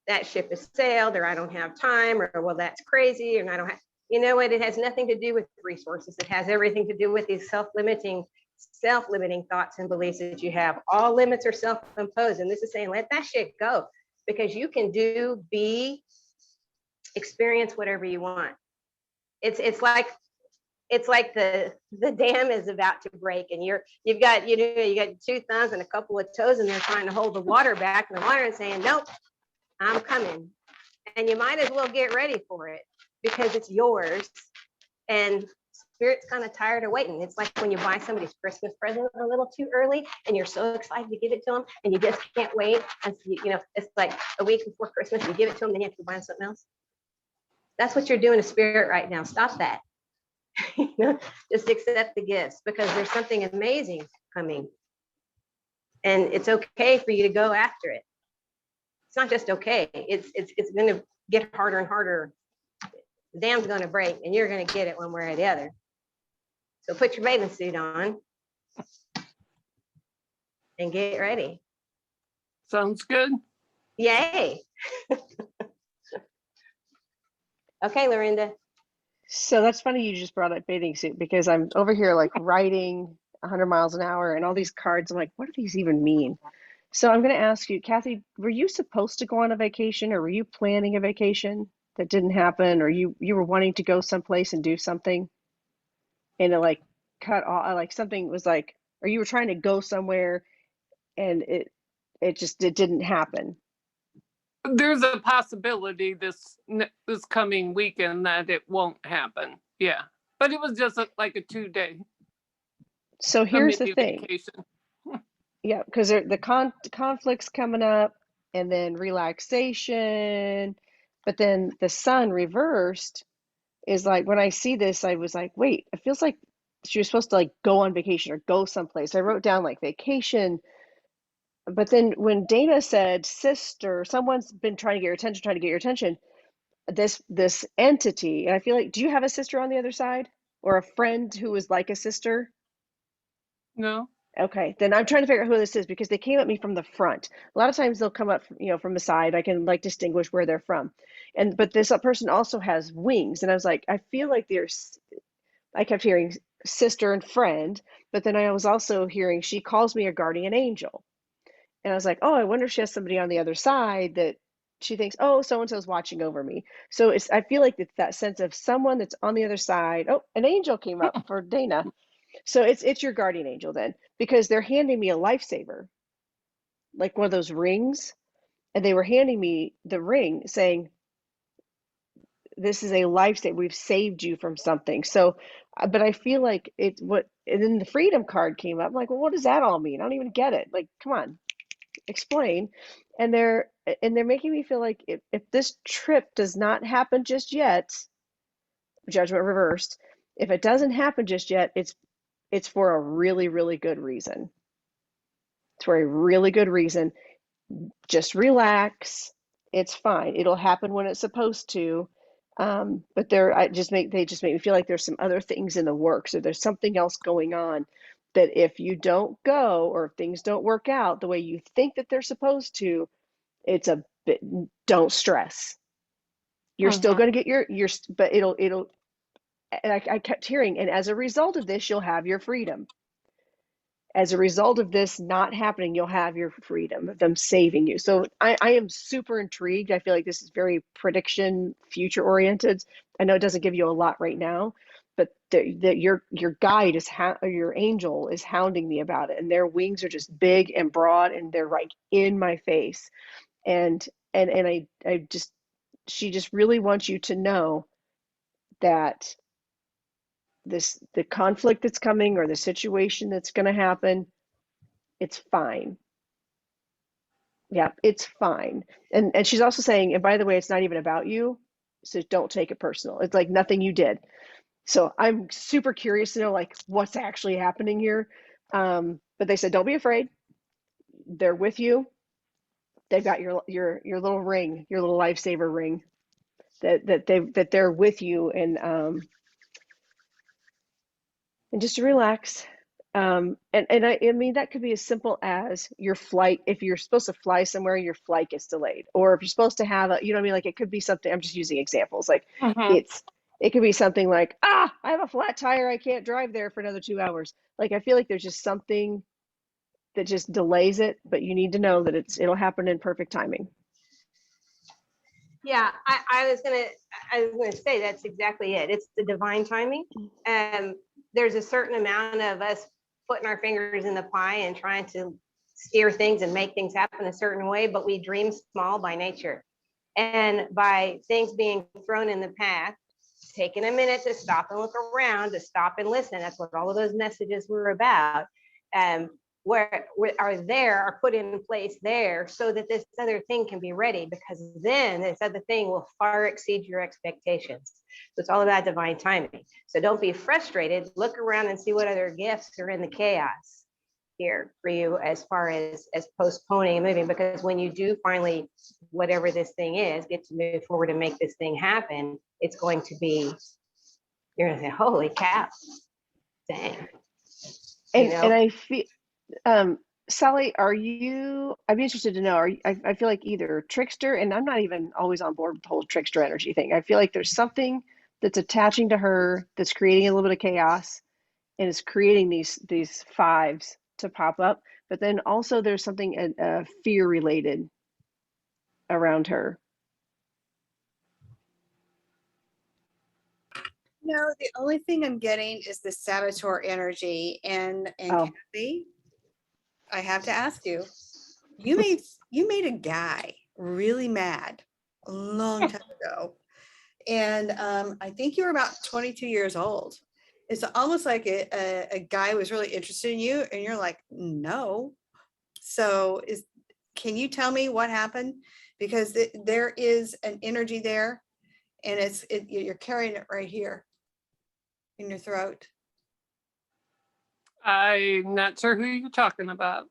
Speaker 1: that ship has sailed, or I don't have time, or well, that's crazy, and I don't have, you know what, it has nothing to do with resources. It has everything to do with these self-limiting thoughts and beliefs that you have. All limits are self-imposed. And this is saying, let that shit go, because you can do, be, experience whatever you want. It's like the dam is about to break, and you've got, you got 2 thumbs and a couple of toes, and they're trying to hold the water back, and the water is saying, nope, I'm coming. And you might as well get ready for it, because it's yours. And Spirit's kind of tired of waiting. It's like when you buy somebody's Christmas present a little too early, and you're so excited to give it to them, and you just can't wait. And it's like a week before Christmas, you give it to them, then you have to buy something else. That's what you're doing to Spirit right now. Stop that. Just accept the gifts, because there's something amazing coming, and it's okay for you to go after it. It's not just okay. It's going to get harder and harder. The dam's going to break, and you're going to get it one way or the other. So put your bathing suit on and get ready.
Speaker 6: Sounds good.
Speaker 1: Yay. Okay, Lorinda.
Speaker 2: So that's funny you just brought up bathing suit, because I'm over here like writing 100 miles an hour and all these cards. I'm like, what do these even mean? So I'm going to ask you, Kathy, were you supposed to go on a vacation, or were you planning a vacation that didn't happen, or you were wanting to go someplace and do something and it like cut off, like something was like, or you were trying to go somewhere and it didn't happen?
Speaker 6: There's a possibility this coming weekend that it won't happen. Yeah. But it was just like a 2-day
Speaker 2: So here's the
Speaker 6: mini
Speaker 2: thing.
Speaker 6: vacation.
Speaker 2: Yeah, because the conflict's coming up, and then relaxation, but then the sun reversed is like, when I see this, I was like, wait, it feels like she was supposed to like go on vacation or go someplace. I wrote down like vacation, but then when Dana said sister, someone's been trying to get your attention, this entity, and I feel like, do you have a sister on the other side, or a friend who was like a sister?
Speaker 6: No.
Speaker 2: Okay, then I'm trying to figure out who this is, because they came at me from the front. A lot of times they'll come up, from the side. I can like distinguish where they're from. But this person also has wings, and I was like, I feel like I kept hearing sister and friend, but then I was also hearing she calls me a guardian angel. And I was like, oh, I wonder if she has somebody on the other side that she thinks, oh, so and so's watching over me. So I feel like it's that sense of someone that's on the other side. Oh, an angel came up for Dana. So it's your guardian angel then, because they're handing me a lifesaver, like one of those rings, and they were handing me the ring saying, this is a lifesaver. We've saved you from something. So, but I feel like and then the freedom card came up. I'm like, well, what does that all mean? I don't even get it. Like, come on, explain. And they're making me feel like if this trip does not happen just yet, judgment reversed, if it doesn't happen just yet, it's for a really, really good reason. It's for a really good reason. Just relax. It's fine. It'll happen when it's supposed to. But they just make me feel like there's some other things in the works, or there's something else going on, that if you don't go, or if things don't work out the way you think that they're supposed to, it's a bit, don't stress. You're still going to get but and I kept hearing, and as a result of this, you'll have your freedom. As a result of this not happening, you'll have your freedom, of them saving you. So I am super intrigued. I feel like this is very prediction, future oriented. I know it doesn't give you a lot right now, but your guide is your angel is hounding me about it, and their wings are just big and broad, and they're like in my face. And I just, she just really wants you to know that the conflict that's coming, or the situation that's going to happen, it's fine. Yeah, it's fine. And she's also saying, and by the way, it's not even about you, so don't take it personal. It's like nothing you did. So I'm super curious to know like what's actually happening here. But they said, don't be afraid. They're with you. They've got your little ring, your little lifesaver ring, that they're with you, and just to relax. And I mean, that could be as simple as your flight. If you're supposed to fly somewhere, your flight gets delayed, or if you're supposed to have you know what I mean? Like it could be something, I'm just using examples. Like
Speaker 6: Mhm.
Speaker 2: it could be something like, I have a flat tire. I can't drive there for another 2 hours. Like, I feel like there's just something that just delays it, but you need to know that it'll happen in perfect timing.
Speaker 1: Yeah, I was gonna say that's exactly it. It's the divine timing. There's a certain amount of us putting our fingers in the pie and trying to steer things and make things happen a certain way, but we dream small by nature. And by things being thrown in the path, taking a minute to stop and look around, to stop and listen. That's what all of those messages were about. Where are put in place there so that this other thing can be ready, because then this other thing will far exceed your expectations. So it's all about divine timing. So don't be frustrated. Look around and see what other gifts are in the chaos here for you, as far as postponing and moving, because when you do finally, whatever this thing is, get to move forward and make this thing happen, it's going to be, you're gonna say, holy cow, dang.
Speaker 2: And I feel, Sally, I'd be interested to know, I feel like either trickster, and I'm not even always on board with the whole trickster energy thing. I feel like there's something that's attaching to her that's creating a little bit of chaos, and is creating these fives to pop up. But then also there's something fear related around her.
Speaker 4: No, the only thing I'm getting is the saboteur energy, and
Speaker 2: Oh.
Speaker 4: Kathy, I have to ask you, you made a guy really mad a long time ago. And I think you were about 22 years old. It's almost like a guy was really interested in you, and you're like, no. So can you tell me what happened? Because there is an energy there, and you're carrying it right here in your throat.
Speaker 6: I'm not sure who you're talking about.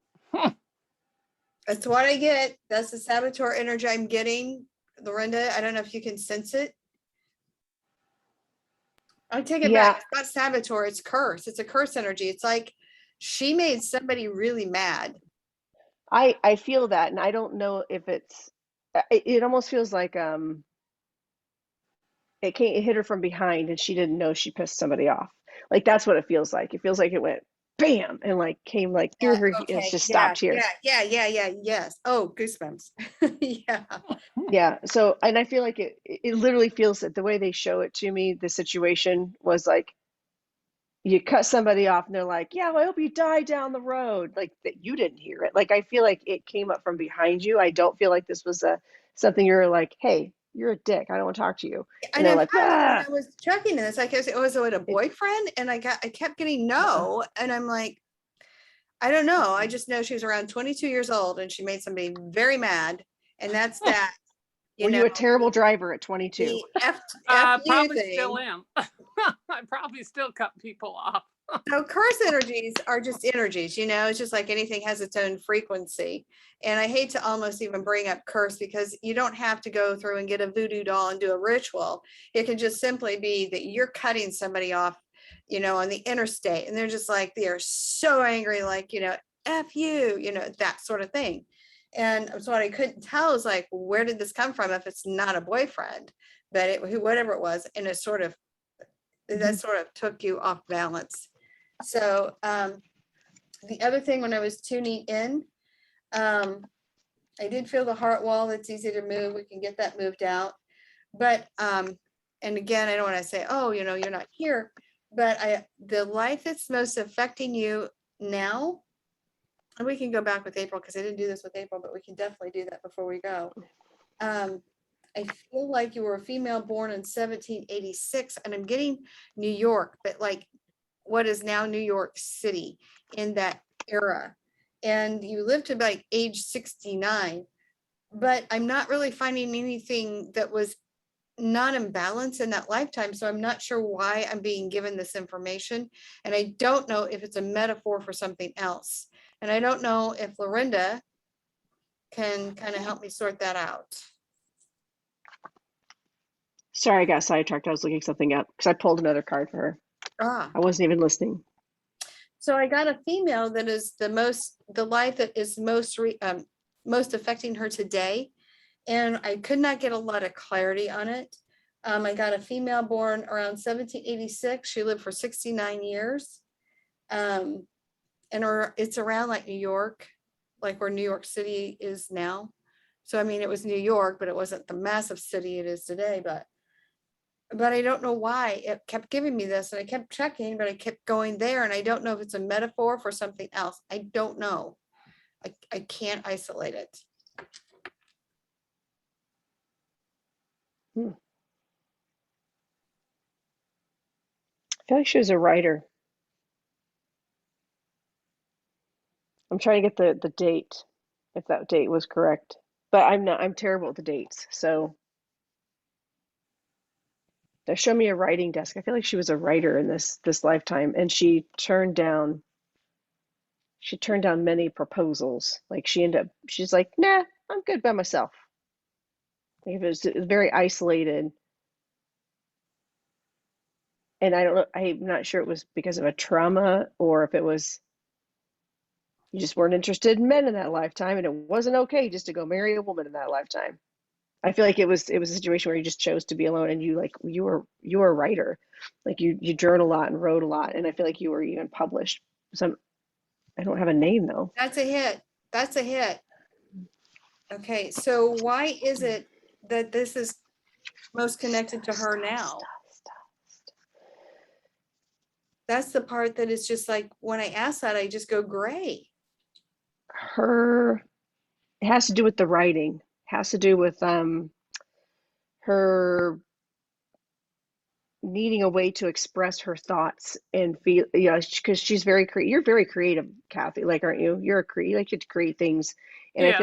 Speaker 4: That's what I get. That's the saboteur energy I'm getting, Lorinda. I don't know if you can sense it. I take it
Speaker 2: Yeah.
Speaker 4: back. It's not saboteur, it's curse. It's a curse energy. It's like she made somebody really mad.
Speaker 2: I feel that, and I don't know if it almost feels like it hit her from behind, and she didn't know she pissed somebody off. Like that's what it feels like. It feels like it went bam and like came like through her, and it's just stopped here.
Speaker 4: Yes. Oh, goosebumps. Yeah.
Speaker 2: Yeah. So, and I feel like it literally feels that the way they show it to me, the situation was like you cut somebody off and they're like, yeah, well, I hope you die down the road. Like that you didn't hear it. Like I feel like it came up from behind you. I don't feel like this was something you're like, hey, you're a dick, I don't want to talk to you.
Speaker 4: And
Speaker 2: they're
Speaker 4: in
Speaker 2: like,
Speaker 4: fact, I was checking this. I guess it was with a boyfriend, and I kept getting no. And I'm like, I don't know. I just know she was around 22 years old, and she made somebody very mad. And that's that.
Speaker 2: were you a terrible driver at 22?
Speaker 4: The F
Speaker 6: Probably
Speaker 4: thing.
Speaker 6: still am. I probably still cut people off.
Speaker 4: So curse energies are just energies, it's just like anything has its own frequency. And I hate to almost even bring up curse, because you don't have to go through and get a voodoo doll and do a ritual. It can just simply be that you're cutting somebody off, on the interstate, and they're just like, they are so angry, like, F you, that sort of thing. And so what I couldn't tell is like, where did this come from if it's not a boyfriend? But whatever it was, and it's sort of that sort of took you off balance. So the other thing, when I was tuning in, I did feel the heart wall. That's easy to move. We can get that moved out. But and again, I don't want to say, oh, you know, you're not here, but the life that's most affecting you now, and we can go back with April because I didn't do this with April, but we can definitely do that before we go. I feel like you were a female born in 1786, and I'm getting New York, but like what is now New York City in that era. And you lived to like age 69, but I'm not really finding anything that was not in balance in that lifetime. So I'm not sure why I'm being given this information. And I don't know if it's a metaphor for something else. And I don't know if Lorinda can kind of help me sort that out.
Speaker 2: Sorry, I got sidetracked. I was looking something up because I pulled another card for her.
Speaker 4: Ah,
Speaker 2: I wasn't even listening.
Speaker 4: so I got a female that is the life that is most affecting her today. And I could not get a lot of clarity on it. I got a female born around 1786. She lived for 69 years. And it's around like New York, like where New York City is now. So, I mean, it was New York, but it wasn't the massive city it is today. But I don't know why it kept giving me this, and I kept checking, but I kept going there, and I don't know if it's a metaphor for something else. I don't know. I can't isolate it.
Speaker 2: I feel like she was a writer. I'm trying to get the date, if that date was correct. But I'm terrible at the dates. So they show me a writing desk. I feel like she was a writer in this lifetime, and she turned down many proposals. Like she's like, nah, I'm good by myself. Like it was very isolated. And I don't know, I'm not sure it was because of a trauma or if it was you just weren't interested in men in that lifetime, and it wasn't okay just to go marry a woman in that lifetime. I feel like it was a situation where you just chose to be alone, and you were a writer. Like you journal a lot and wrote a lot, and I feel like you were even published. I don't have a name though.
Speaker 4: That's a hit. That's a hit. Okay, so why is it that this is most connected to her now? That's the part that is just like, when I ask that, I just go gray.
Speaker 2: It has to do with the writing. It has to do with her needing a way to express her thoughts and feel, because you're very creative, Kathy, like, aren't you? You like to create things, and
Speaker 6: Yeah.
Speaker 2: I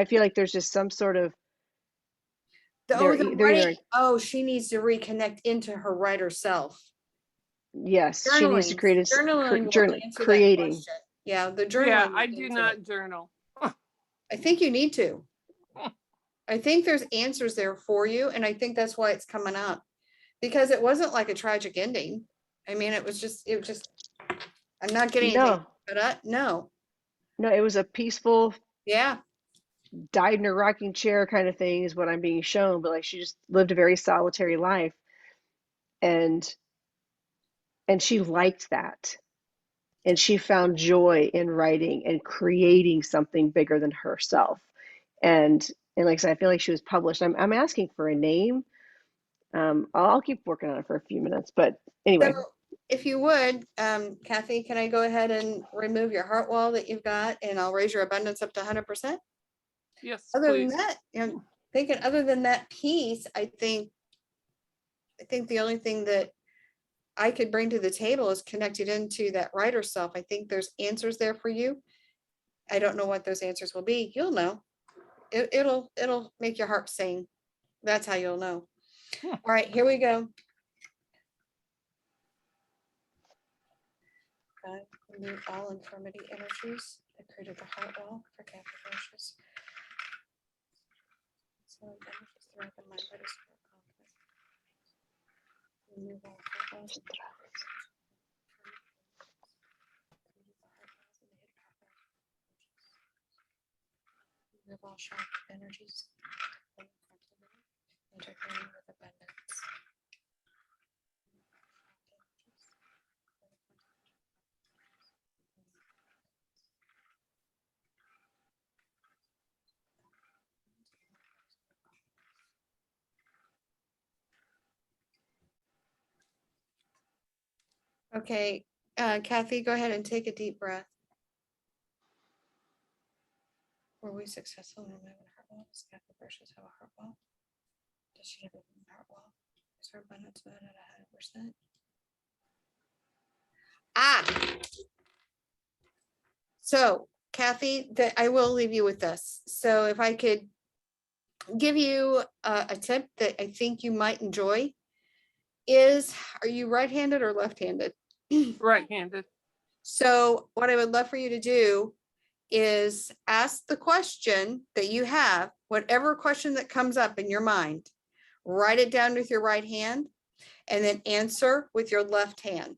Speaker 2: feel like there's just some sort of they're
Speaker 4: The
Speaker 2: either
Speaker 4: writing, she needs to reconnect into her writer self.
Speaker 2: yes, she needs to create
Speaker 4: Journaling will
Speaker 2: journal
Speaker 4: answer that
Speaker 2: creating.
Speaker 4: question. Yeah, the journaling.
Speaker 6: Yeah,
Speaker 4: will
Speaker 6: I do
Speaker 4: answer
Speaker 6: not
Speaker 4: it.
Speaker 6: journal.
Speaker 4: I think you need to. I think there's answers there for you, and I think that's why it's coming up, because it wasn't like a tragic ending. I mean, it was just. I'm not getting anything, but no.
Speaker 2: No, it was a peaceful,
Speaker 4: Yeah.
Speaker 2: died in a rocking chair kind of thing is what I'm being shown, but like she just lived a very solitary life, and she liked that, and she found joy in writing and creating something bigger than herself, and like I said, I feel like she was published. I'm asking for a name. I'll keep working on it for a few minutes, but anyway.
Speaker 4: So if you would, Kathy, can I go ahead and remove your heart wall that you've got, and I'll raise your abundance up to 100%?
Speaker 6: Yes,
Speaker 4: Other than
Speaker 6: please.
Speaker 4: that, thinking other than that piece, I think the only thing that I could bring to the table is connected into that writer self. I think there's answers there for you. I don't know what those answers will be. You'll know. It'll make your heart sing. That's how you'll know. All right, here we go. God, remove all infirmity energies that created the heart wall for Kathy Roches. So benefits throughout the mind, body, spirit, complex. Remove all heart walls and remove all shock energies. Integrating with abundance. Okay, Kathy, go ahead and take a deep breath. Were we successful in removing heart wall? Does Kathy Precious have a heart wall? Does she have a heart wall? Is her abundance mode at 100%? So Kathy, that I will leave you with this. So if I could give you a tip that I think you might enjoy is, are you right-handed or left-handed?
Speaker 6: Right-handed.
Speaker 4: So what I would love for you to do is ask the question that you have, whatever question that comes up in your mind, write it down with your right hand and then answer with your left hand.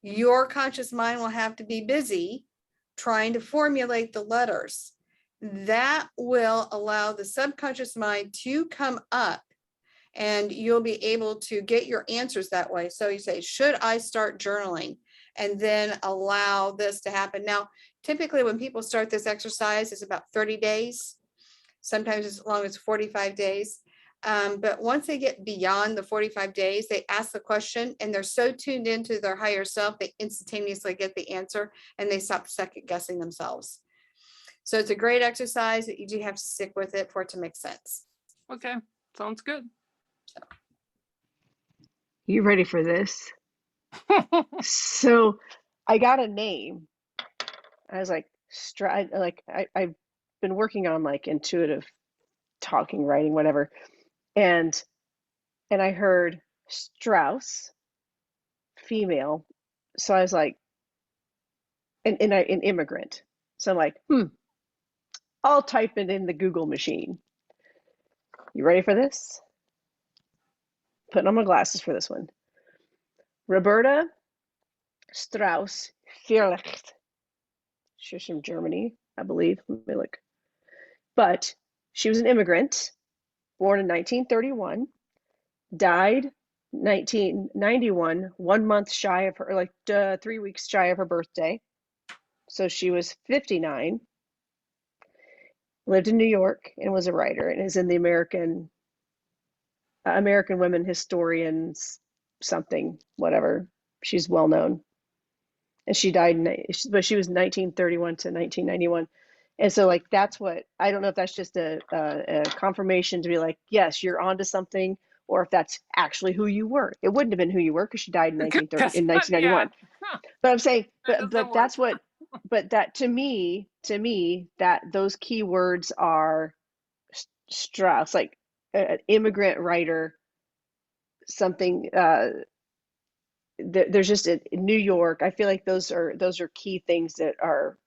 Speaker 4: Your conscious mind will have to be busy trying to formulate the letters. That will allow the subconscious mind to come up and you'll be able to get your answers that way. So you say, should I start journaling? And then allow this to happen. Now, typically when people start this exercise, it's about 30 days. Sometimes as long as 45 days. But once they get beyond the 45 days, they ask the question and they're so tuned into their higher self, they instantaneously get the answer and they stop second guessing themselves. So it's a great exercise that you do have to stick with it for it to make sense.
Speaker 6: Okay, sounds good.
Speaker 2: You ready for this? So I got a name. I was like, I've been working on like intuitive talking, writing, whatever. And I heard Strauss, female. So I was like, an immigrant. So I'm like, I'll type it in the Google machine. You ready for this? Putting on my glasses for this one. Roberta Strauss Vielleicht. She's from Germany, I believe. Let me look. But she was an immigrant, born in 1931, died 1991, 1 month shy of her, 3 weeks shy of her birthday. So she was 59, lived in New York and was a writer and is in the American Women Historians something, whatever. She's well known. And she died, but she was 1931 to 1991. And so like, that's what, I don't know if that's just a confirmation to be like, yes, you're onto something, or if that's actually who you were. It wouldn't have been who you were because she died in 1991.
Speaker 6: Yeah.
Speaker 2: But I'm saying,
Speaker 6: That
Speaker 2: but
Speaker 6: doesn't
Speaker 2: that's
Speaker 6: work.
Speaker 2: what, but that to me, that those keywords are Strauss, like an immigrant writer, something, there's just in New York, I feel like those are key things that are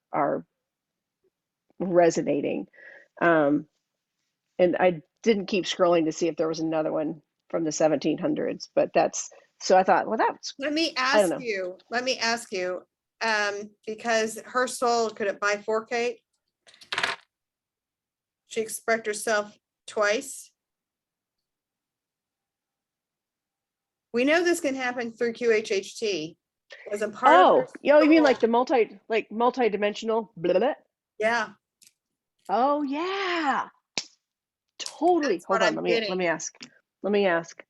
Speaker 2: resonating. And I didn't keep scrolling to see if there was another one from the 1700s, but that's, so I thought, well, that's,
Speaker 4: Let me
Speaker 2: I don't
Speaker 4: ask you, because her soul, could it bifurcate? She expressed herself twice. We know this can happen through QHHT. As a part of her
Speaker 2: you mean like
Speaker 4: soul.
Speaker 2: the multi-dimensional, blah, blah, blah.
Speaker 4: Yeah,
Speaker 2: Oh yeah, totally.
Speaker 4: that's
Speaker 2: Hold
Speaker 4: what
Speaker 2: on,
Speaker 4: I'm
Speaker 2: let me
Speaker 4: getting.
Speaker 2: ask,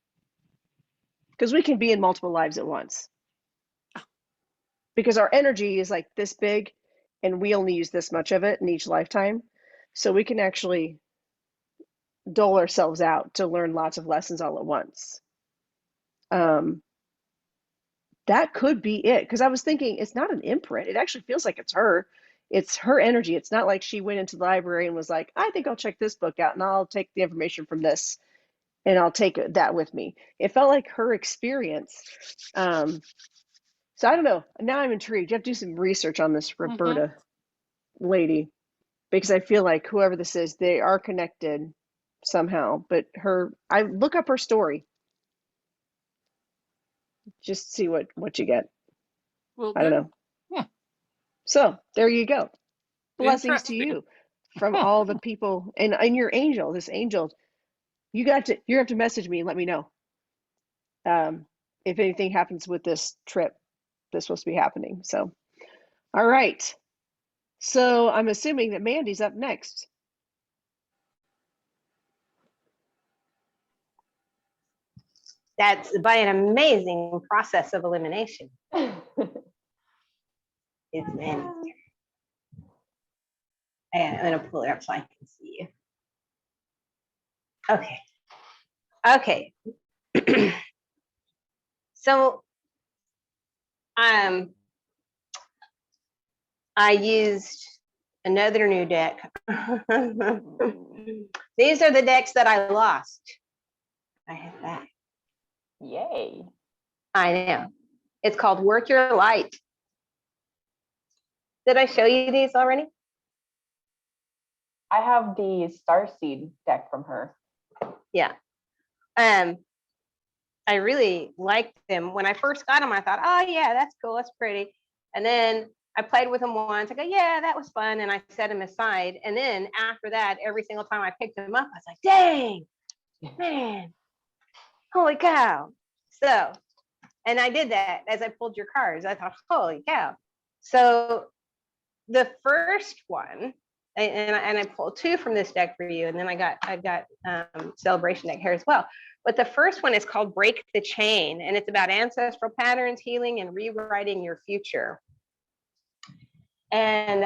Speaker 2: because we can be in multiple lives at once, because our energy is like this big and we only use this much of it in each lifetime, so we can actually dole ourselves out to learn lots of lessons all at once. That could be it, because I was thinking it's not an imprint, it actually feels like it's her energy. It's not like she went into the library and was like, I think I'll check this book out and I'll take the information from this and I'll take that with me. It felt like her experience. So I don't know, now I'm intrigued. You have to do some research on this Roberta lady, because I feel like whoever this is, they are connected somehow. But I look up her story, just see what you get.
Speaker 6: Will
Speaker 2: I don't
Speaker 6: do.
Speaker 2: know. So there you go. Blessings to
Speaker 6: Interesting.
Speaker 2: you from all the people, and your angel, this angel. You have to message me and let me know if anything happens with this trip that's supposed to be happening. So, all right. So I'm assuming that Mandy's up next.
Speaker 1: That's by an amazing process of elimination. It's in. And I'm gonna pull it up so I can see you. Okay. Okay. So I used another new deck. These are the decks that I lost. I have that.
Speaker 5: Yay.
Speaker 1: I know. It's called Work Your Light. Did I show you these already?
Speaker 5: I have the Starseed deck from her.
Speaker 1: Yeah. I really liked them. When I first got them, I thought, oh yeah, that's cool, that's pretty. And then I played with them once. I go, yeah, that was fun. And I set them aside. And then after that, every single time I picked them up, I was like, dang, man, holy cow. So, and I did that as I pulled your cards. I thought, holy cow. So the first one, and I pulled two from this deck for you, and then I've got Celebration deck here as well. But the first one is called Break the Chain, and it's about ancestral patterns, healing, and rewriting your future. And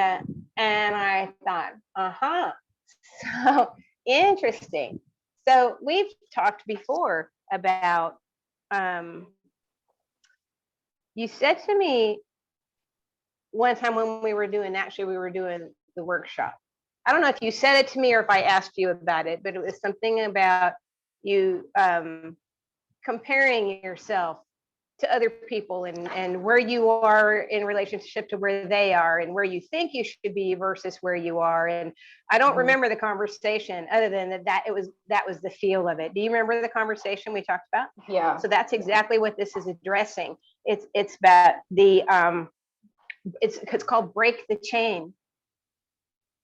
Speaker 1: I thought, so interesting. So we've talked before about, you said to me one time when we were doing the workshop. I don't know if you said it to me or if I asked you about it, but it was something about you comparing yourself to other people and where you are in relationship to where they are and where you think you should be versus where you are. And I don't remember the conversation other than that was the feel of it. Do you remember the conversation we talked about?
Speaker 5: Yeah.
Speaker 1: So that's exactly what this is addressing. It's about the it's called Break the Chain.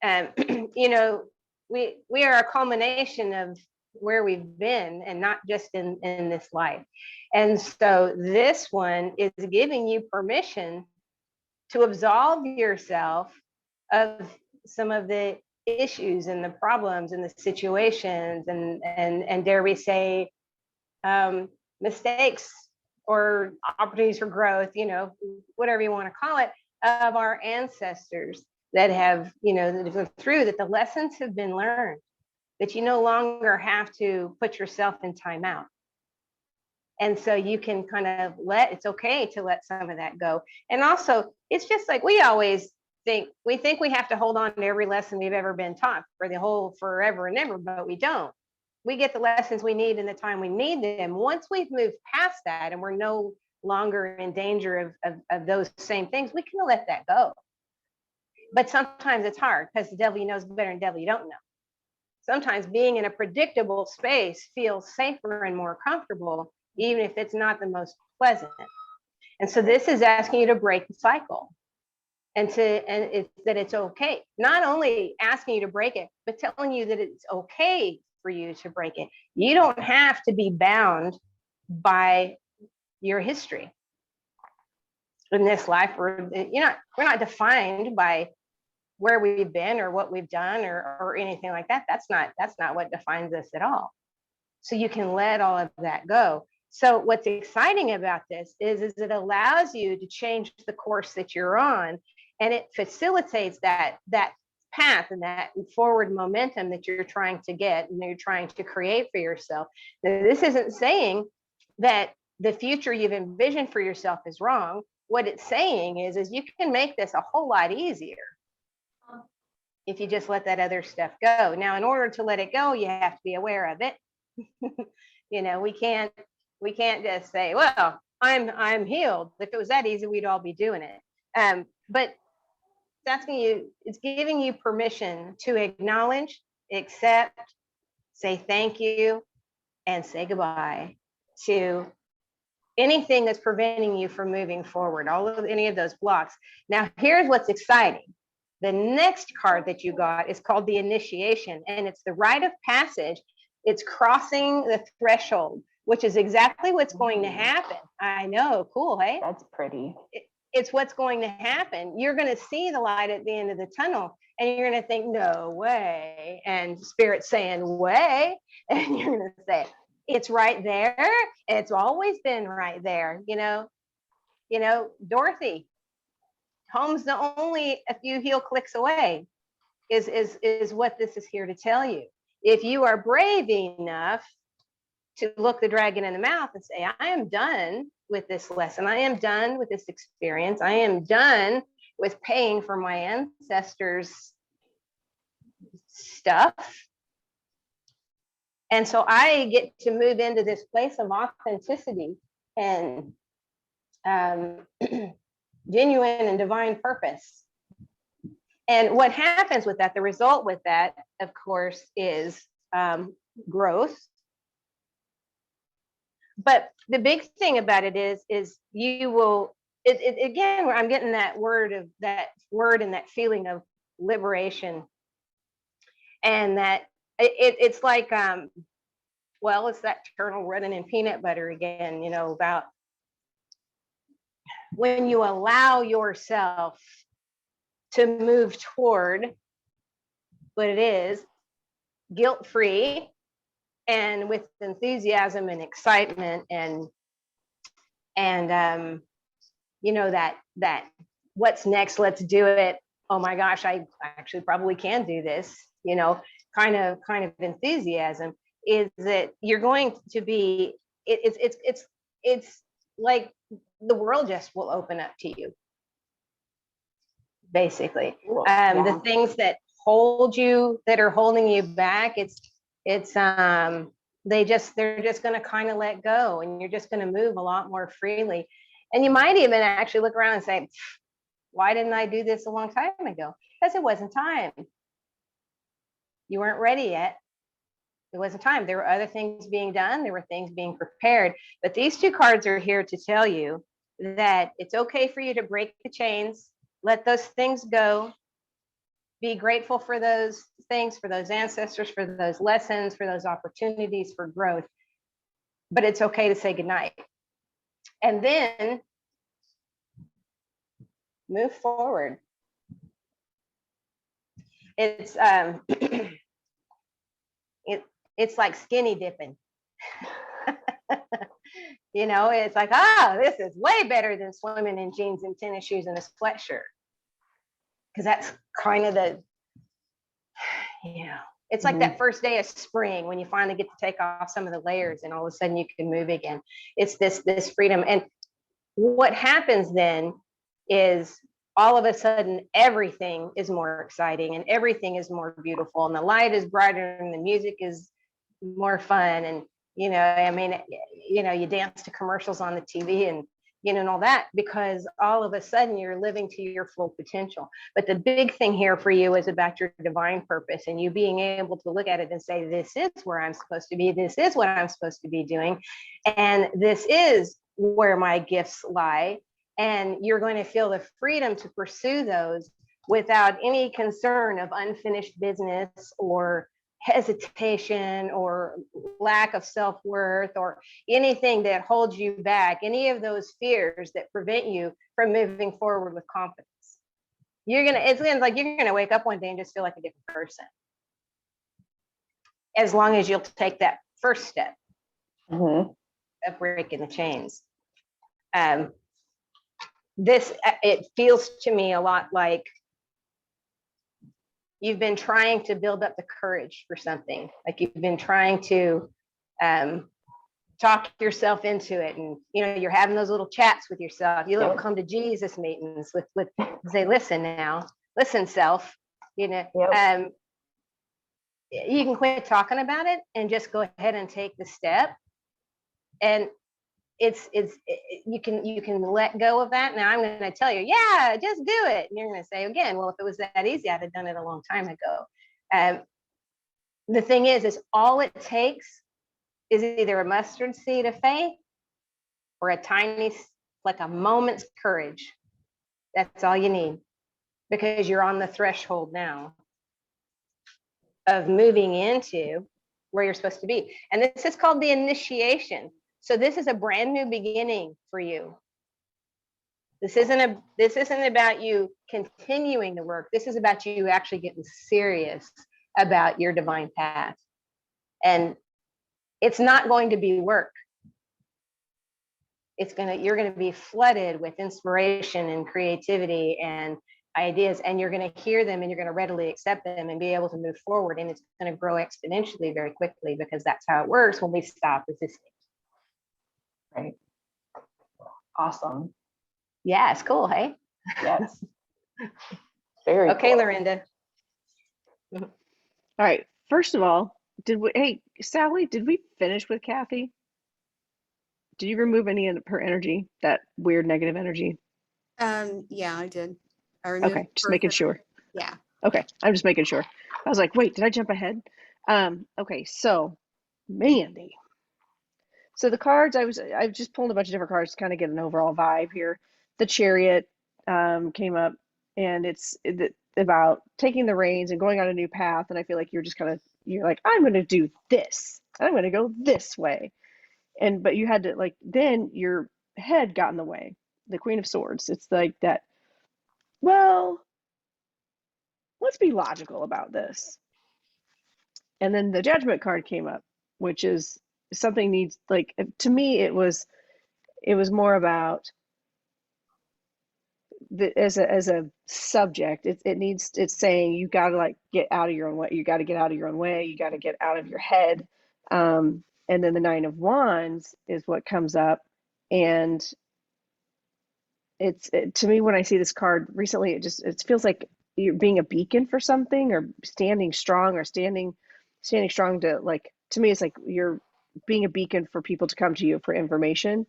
Speaker 1: And you know, we are a culmination of where we've been and not just in this life. And so this one is giving you permission to absolve yourself of some of the issues and the problems and the situations and dare we say mistakes or opportunities for growth, you know, whatever you want to call it, of our ancestors that have, you know, that have gone through, that the lessons have been learned, that you no longer have to put yourself in timeout. And so you can kind of it's okay to let some of that go. And also, it's just like we always think we have to hold on to every lesson we've ever been taught for the whole forever and ever, but we don't. We get the lessons we need in the time we need them. Once we've moved past that and we're no longer in danger of those same things, we can let that go. But sometimes it's hard because the devil you know is better than the devil you don't know. Sometimes being in a predictable space feels safer and more comfortable, even if it's not the most pleasant. And so this is asking you to break the cycle and it's okay. Not only asking you to break it, but telling you that it's okay for you to break it. You don't have to be bound by your history. In this life, we're not defined by where we've been or what we've done or anything like that. That's not what defines us at all. So you can let all of that go. So what's exciting about this is it allows you to change the course that you're on, and it facilitates that path and that forward momentum that you're trying to get and you're trying to create for yourself. Now, this isn't saying that the future you've envisioned for yourself is wrong. What it's saying is you can make this a whole lot easier if you just let that other stuff go. Now, in order to let it go, you have to be aware of it. You know, we can't just say, well, I'm healed. If it was that easy, we'd all be doing it. But it's giving you permission to acknowledge, accept, say thank you, and say goodbye to anything that's preventing you from moving forward, any of those blocks. Now, here's what's exciting. The next card that you got is called the Initiation, and it's the rite of passage. It's crossing the threshold, which is exactly what's going to happen. I know, cool, hey?
Speaker 5: That's pretty.
Speaker 1: It's what's going to happen. You're going to see the light at the end of the tunnel, and you're going to think, no way. And Spirit's saying, way. And you're going to say, It's right there. It's always been right there. Dorothy, home's the only a few heel clicks away is what this is here to tell you. If you are brave enough to look the dragon in the mouth and say, I am done with this lesson. I am done with this experience. I am done with paying for my ancestors' stuff. And so I get to move into this place of authenticity and genuine and divine purpose. And what happens with that, the result with that, of course, is growth. But the big thing about it is you will, again, where I'm getting that word and that feeling of liberation. And that it's like, well, it's that turtle running in peanut butter again, about when you allow yourself to move toward what it is, guilt-free and with enthusiasm and excitement and that what's next, let's do it. Oh my gosh, I actually probably can do this, kind of enthusiasm, is that you're going to be, it's like the world just will open up to you. Basically, the things that are holding you back, they're just going to kind of let go, and you're just going to move a lot more freely. And you might even actually look around and say, why didn't I do this a long time ago? Because it wasn't time. You weren't ready yet. It wasn't time. There were other things being done. There were things being prepared. But these two cards are here to tell you that it's okay for you to break the chains, let those things go, be grateful for those things, for those ancestors, for those lessons, for those opportunities for growth. But it's okay to say goodnight. And then move forward. It's it's like skinny dipping. It's like, this is way better than swimming in jeans and tennis shoes and a sweatshirt. Because that's kind of it's like that first day of spring when you finally get to take off some of the layers and all of a sudden you can move again. It's this freedom. And what happens then is all of a sudden everything is more exciting and everything is more beautiful and the light is brighter and the music is more fun. And, you dance to commercials on the TV and, and all that, because all of a sudden you're living to your full potential. But the big thing here for you is about your divine purpose and you being able to look at it and say, this is where I'm supposed to be. This is what I'm supposed to be doing. And this is where my gifts lie. And you're going to feel the freedom to pursue those without any concern of unfinished business or hesitation or lack of self-worth or anything that holds you back, any of those fears that prevent you from moving forward with confidence. It's like you're gonna wake up one day and just feel like a different person, as long as you'll take that first step of breaking the chains. It feels to me a lot like you've been trying to build up the courage for something, like you've been trying to talk yourself into it, and you're having those little chats with yourself, little come to Jesus meetings with say, listen self, you can quit talking about it and just go ahead and take the step. And you can let go of that. Now I'm going to tell you, just do it. And you're going to say again, well, if it was that easy, I'd have done it a long time ago. The thing is all it takes is either a mustard seed of faith or a tiny, like a moment's courage. That's all you need, because you're on the threshold now of moving into where you're supposed to be. And this is called the initiation. So this is a brand new beginning for you. This isn't about you continuing the work. This is about you actually getting serious about your divine path. And it's not going to be work. You're gonna be flooded with inspiration and creativity and ideas, and you're gonna hear them and you're gonna readily accept them and be able to move forward. And it's gonna grow exponentially very quickly, because that's how it works when we stop resisting.
Speaker 5: Right. Awesome.
Speaker 1: Yeah, it's cool, hey?
Speaker 5: Yes. Very
Speaker 1: Okay,
Speaker 5: cool.
Speaker 1: Lorinda.
Speaker 2: All right. First of all, hey, Sally, did we finish with Kathy? Did you remove any of her energy, that weird negative energy?
Speaker 4: Yeah, I did. I removed
Speaker 2: Okay, just making sure.
Speaker 4: Yeah.
Speaker 2: Okay, I'm just making sure. I was like, wait, did I jump ahead? Okay, so Mandy. So the cards, I've just pulled a bunch of different cards to kind of get an overall vibe here. The Chariot came up, and it's about taking the reins and going on a new path. And I feel like you're like, I'm going to do this. I'm going to go this way. But you had to, like, then your head got in the way. The Queen of Swords. It's like that, well, let's be logical about this. And then the Judgment card came up, which is something needs, like, to me, it was more about as a subject. It's saying you got to, like, get out of your own way. You got to get out of your own way. You got to get out of your head. And then the Nine of Wands is what comes up, and to me, when I see this card recently, it feels like you're being a beacon for something, or standing strong, or standing strong to, like, to me, it's like you're being a beacon for people to come to you for information.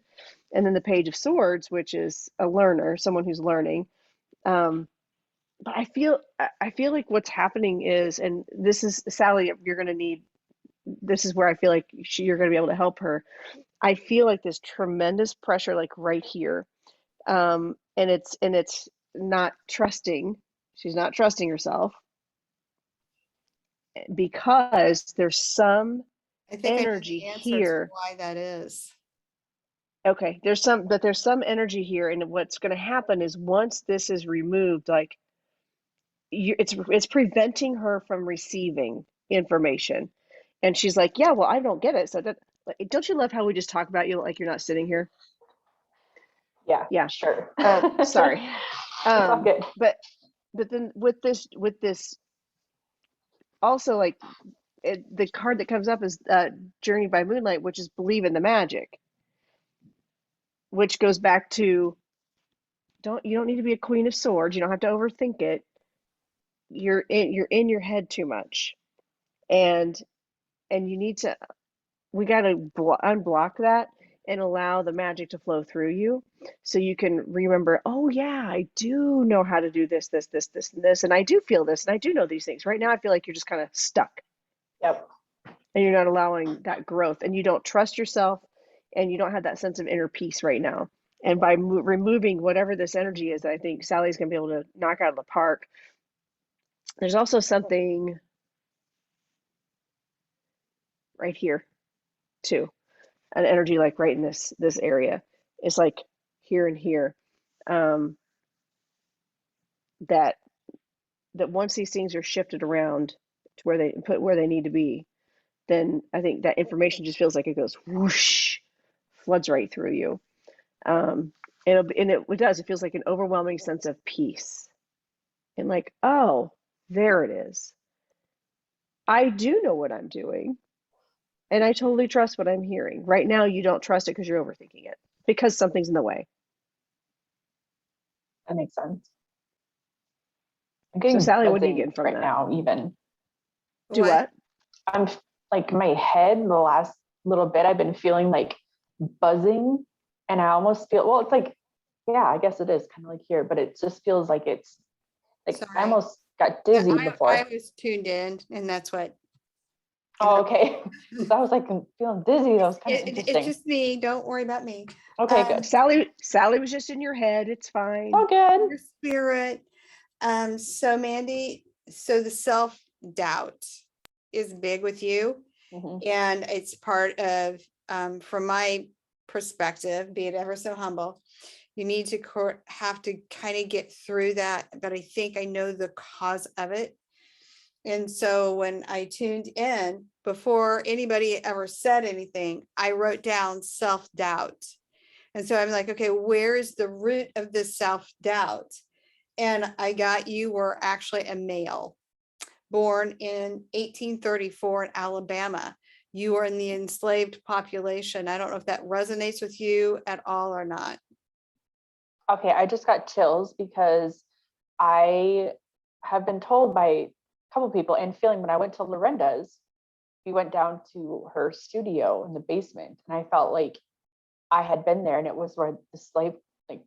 Speaker 2: And then the Page of Swords, which is a learner, someone who's learning. But I feel like what's happening is, and this is, Sally, this is where I feel like you're going to be able to help her. I feel like this tremendous pressure, like right here. And it's not trusting. She's not trusting herself, because there's some
Speaker 4: I think I know
Speaker 2: energy
Speaker 4: the answer to
Speaker 2: here.
Speaker 4: why that is.
Speaker 2: Okay, there's some energy here, and what's going to happen is, once this is removed, like, it's preventing her from receiving information. And she's like, yeah, well, I don't get it. So don't you love how we just talk about you like you're not sitting here?
Speaker 5: Yeah.
Speaker 2: Yeah.
Speaker 5: Sure.
Speaker 2: Sorry.
Speaker 5: It's all good.
Speaker 2: But then with this also, like, the card that comes up is Journey by Moonlight, which is believe in the magic, which goes back to, you don't need to be a Queen of Swords. You don't have to overthink it. You're in your head too much, and you need to, we got to unblock that and allow the magic to flow through you, so you can remember, oh yeah, I do know how to do this, and this, and I do feel this, and I do know these things. Right now I feel like you're just kind of stuck.
Speaker 5: Yep.
Speaker 2: And you're not allowing that growth, and you don't trust yourself, and you don't have that sense of inner peace right now. And by removing whatever this energy is, I think Sally's going to be able to knock out of the park. There's also something right here too, an energy, like right in this area. It's like here and here, that once these things are shifted around to where they need to be, then I think that information just feels like it goes whoosh, floods right through you. And it does. It feels like an overwhelming sense of peace, and like, oh, there it is. I do know what I'm doing, and I totally trust what I'm hearing. Right now, you don't trust it because you're overthinking it, because something's in the way.
Speaker 5: That makes sense. I'm
Speaker 2: So
Speaker 5: getting
Speaker 2: Sally, what are you
Speaker 5: buzzing
Speaker 2: getting from
Speaker 5: right
Speaker 2: that?
Speaker 5: now, even.
Speaker 2: Do what?
Speaker 5: I'm like, my head, the last little bit, I've been feeling like buzzing, and I almost feel, well, it's like, yeah, I guess it is kind of like here, but it just feels like it's like,
Speaker 4: Sorry.
Speaker 5: I almost got dizzy before.
Speaker 4: I was tuned in, and that's what.
Speaker 5: Oh, okay. So I was like, I'm feeling dizzy. That was kind of interesting.
Speaker 4: It's just me. Don't worry about me.
Speaker 5: Okay, good.
Speaker 2: Sally was just in your head. It's fine.
Speaker 5: Oh, good.
Speaker 4: Your spirit. So Mandy, so the self-doubt is big with you,
Speaker 5: Mhm.
Speaker 4: and it's part of, from my perspective, be it ever so humble, you need to have to kind of get through that. But I think I know the cause of it. And so when I tuned in, before anybody ever said anything, I wrote down self-doubt. And so I'm like, okay, where is the root of this self-doubt? And I got you were actually a male born in 1834 in Alabama. You are in the enslaved population. I don't know if that resonates with you at all or not.
Speaker 5: Okay, I just got chills because I have been told by a couple people and feeling when I went to Lorenda's, we went down to her studio in the basement and I felt like I had been there and it was where the slave, like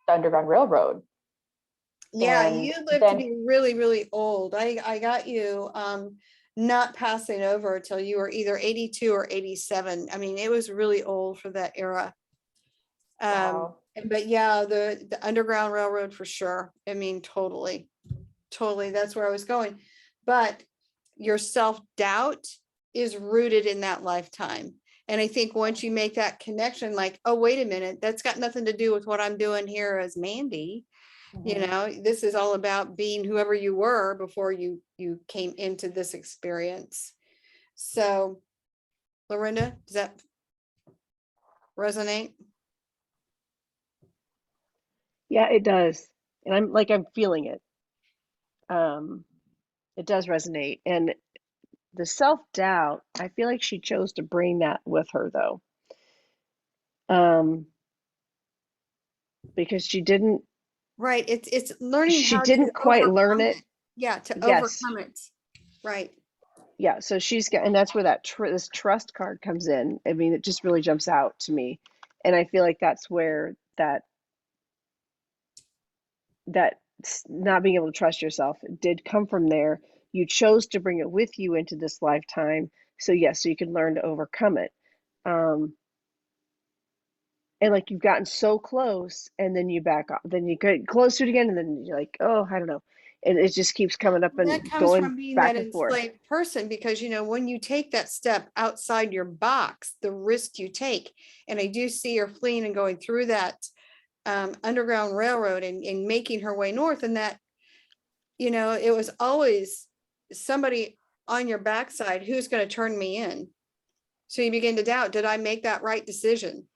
Speaker 5: the Underground Railroad.
Speaker 4: Yeah,
Speaker 5: And
Speaker 4: you live to
Speaker 5: then-
Speaker 4: be really, really old. I got you not passing over till you were either 82 or 87. I mean, it was really old for that era.
Speaker 5: Wow.
Speaker 4: But yeah, the Underground Railroad for sure. I mean, totally, that's where I was going. But your self-doubt is rooted in that lifetime. And I think once you make that connection, like, oh, wait a minute, that's got nothing to do with what I'm doing here as Mandy. You
Speaker 5: Mhm.
Speaker 4: know, this is all about being whoever you were before you came into this experience. So, Lorinda, does that resonate?
Speaker 2: Yeah, it does. And I'm feeling it. It does resonate. And the self-doubt, I feel like she chose to bring that with her though. Because
Speaker 4: Right. It's learning
Speaker 2: she
Speaker 4: how to
Speaker 2: didn't quite learn
Speaker 4: overcome
Speaker 2: it.
Speaker 4: it. Yeah, to
Speaker 2: Yes.
Speaker 4: overcome it. Right.
Speaker 2: Yeah, so she's got, and that's where this trust card comes in. I mean, it just really jumps out to me. And I feel like that's where not being able to trust yourself did come from there. You chose to bring it with you into this lifetime. So yes, so you can learn to overcome it. And like you've gotten so close and then you back off, then you get close to it again, and then you're like, oh, I don't know. And it just keeps coming up
Speaker 4: That
Speaker 2: and
Speaker 4: comes
Speaker 2: going
Speaker 4: from being
Speaker 2: back
Speaker 4: that
Speaker 2: and forth.
Speaker 4: enslaved person, because you know, when you take that step outside your box, the risk you take, and I do see her fleeing and going through that Underground Railroad and making her way north, and that, you know, it was always somebody on your backside who's going to turn me in. So you begin to doubt, did I make that right decision?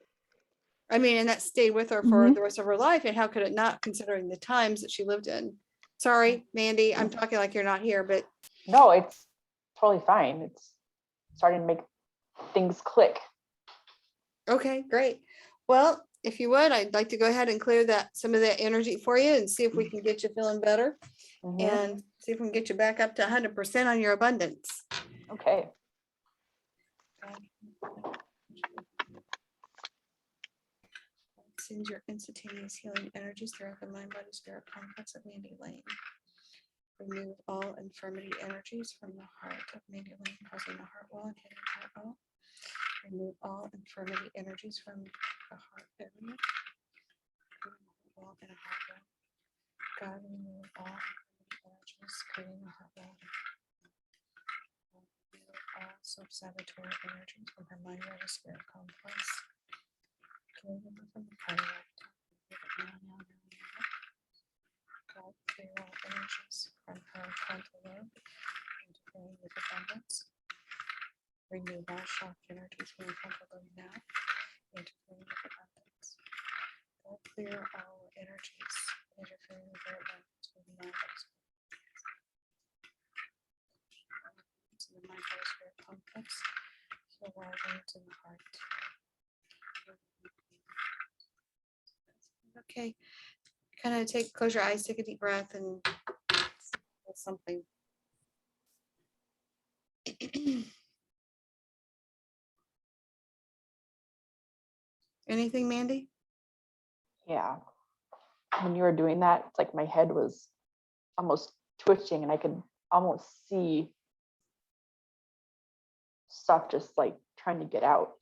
Speaker 4: I mean, and that stayed with her for
Speaker 2: Mhm.
Speaker 4: the rest of her life. And how could it not, considering the times that she lived in? Sorry, Mandy, I'm talking like you're not here, but
Speaker 5: No, it's totally fine. It's starting to make things click.
Speaker 4: okay, great. Well, if you would, I'd like to go ahead and clear some of that energy for you and see if we can get you feeling better
Speaker 5: Mhm.
Speaker 4: and see if we can get you back up to 100% on your abundance.
Speaker 5: Okay.
Speaker 4: Send your instantaneous healing energies throughout the mind, body, spirit complex of Mandy Lane. Remove all infirmity energies from the heart of Mandy Lane, causing the heart wall and hitting heart wall. Remove all infirmity energies from the heart area. Wall and a heart wall. God, remove all infirmity energies, creating a heart wall. Remove all self-saboteur energies from her mind, body, spirit complex. Clear them from the cardiac. God, clear all energies from her frontal lobe, interfering with abundance. Remove all shock energies from the frontal lobe now, interfering with abundance. God, clear all energies interfering with their abundance from the mind, body, spirit. To the mind, body, spirit complex. Heal all wounds in the heart. Okay, kind of close your eyes, take a deep breath, and feel something. Anything, Mandy?
Speaker 5: Yeah. When you were doing that, it's like my head was almost twitching and I could almost see stuff just like trying to get out.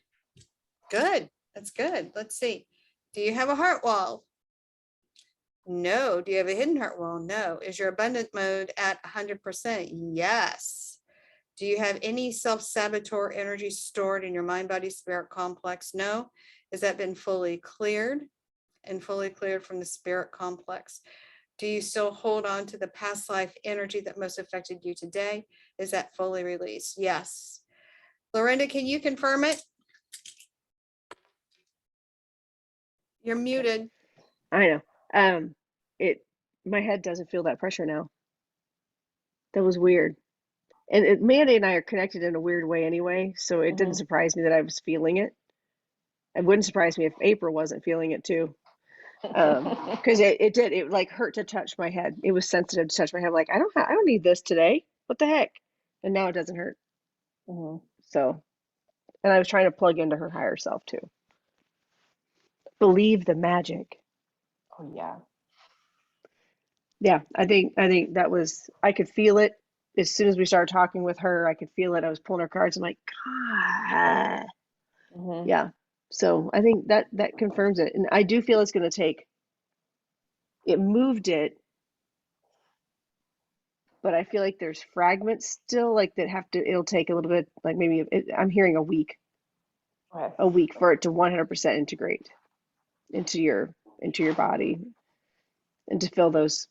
Speaker 4: Good, that's good. Let's see. Do you have a heart wall? No. Do you have a hidden heart wall? No. Is your abundant mode at 100%? Yes. Do you have any self-saboteur energy stored in your mind, body, spirit complex? No. Has that been fully cleared and fully cleared from the spirit complex? Do you still hold on to the past life energy that most affected you today? Is that fully released? Yes. Lorinda, can you confirm it? You're muted.
Speaker 2: I know. My head doesn't feel that pressure now. That was weird. And Mandy and I are connected in a weird way anyway, so it didn't
Speaker 5: Mhm.
Speaker 2: surprise me that I was feeling it. It wouldn't surprise me if April wasn't feeling it too. Because it like hurt to touch my head. It was sensitive to touch my head. Like, I don't need this today. What the heck? And now it doesn't hurt.
Speaker 5: Mhm.
Speaker 2: So, and I was trying to plug into her higher self too. Believe the magic.
Speaker 5: Oh yeah.
Speaker 2: Yeah, I think that was, I could feel it as soon as we started talking with her. I could feel it. I was pulling her cards. I'm like, God.
Speaker 5: Mhm.
Speaker 2: Yeah. So I think that confirms it. And I do feel it's going to take, it moved it, but I feel like there's fragments still like that have to, it'll take a little bit, like maybe I'm hearing
Speaker 5: Okay.
Speaker 2: a week for it to 100% integrate into your body and to fill those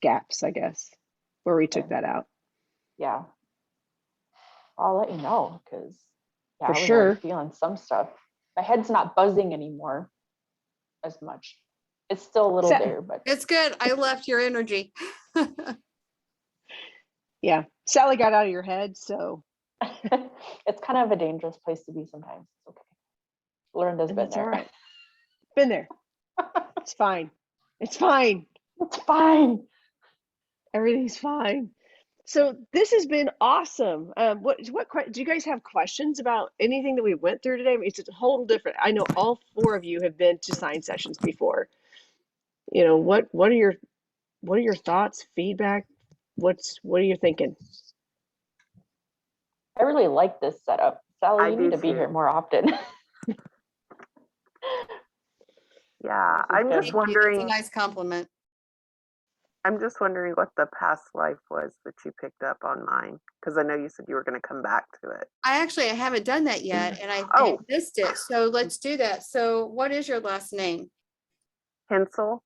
Speaker 2: gaps, I guess, where we took
Speaker 5: Okay.
Speaker 2: that out.
Speaker 5: Yeah. I'll let you know because yeah,
Speaker 2: For
Speaker 5: I was already
Speaker 2: sure.
Speaker 5: feeling some stuff. My head's not buzzing anymore as much. It's still a little
Speaker 2: Sa-
Speaker 5: there, but
Speaker 4: It's good. I left your energy.
Speaker 2: yeah. Sally got out of your head, so
Speaker 5: it's kind of a dangerous place to be sometimes. It's okay. Lorinda's
Speaker 2: and
Speaker 5: been
Speaker 2: that's all
Speaker 5: there.
Speaker 2: right. Been there. It's fine. It's fine.
Speaker 5: It's fine.
Speaker 2: Everything's fine. So this has been awesome. Do you guys have questions about anything that we went through today? I mean, it's a whole different. I know all four of you have been to sign sessions before. You know, what are your thoughts, feedback? What are you thinking?
Speaker 5: I really like this setup. Sally,
Speaker 8: I
Speaker 5: you
Speaker 8: do
Speaker 5: need to be
Speaker 8: too.
Speaker 5: here more often.
Speaker 8: Yeah,
Speaker 5: This is
Speaker 8: I'm
Speaker 5: good.
Speaker 8: just
Speaker 4: Thank you. That's a
Speaker 8: wondering.
Speaker 4: nice compliment.
Speaker 8: I'm just wondering what the past life was that you picked up on mine, because I know you said you were going to come back to it.
Speaker 4: I haven't done that yet and I
Speaker 8: Oh,
Speaker 4: missed it. So let's do that. So what is your last name?
Speaker 8: Hensel.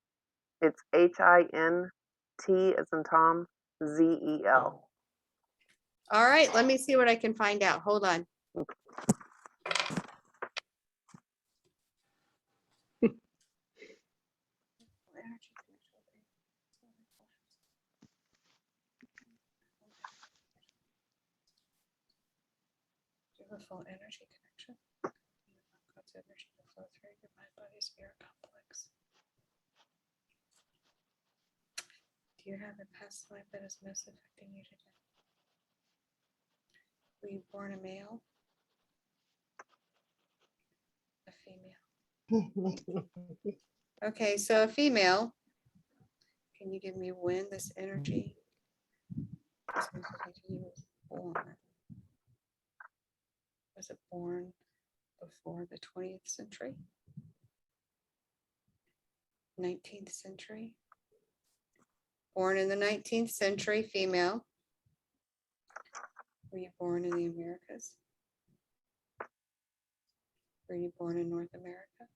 Speaker 8: It's HINT as in Tom, ZEL.
Speaker 4: All right, let me see what I can find out. Hold on. Beautiful energy connection. God's energy to flow through your mind, body, spirit complex. Do you have a past life that is most affecting you today? Were you born a male? A female? Okay, so a female. Can you give me when this energy is most affecting you was born? Was it born before the 20th century? 19th century? Born in the 19th century, female. Were you born in the Americas? Were you born in North America?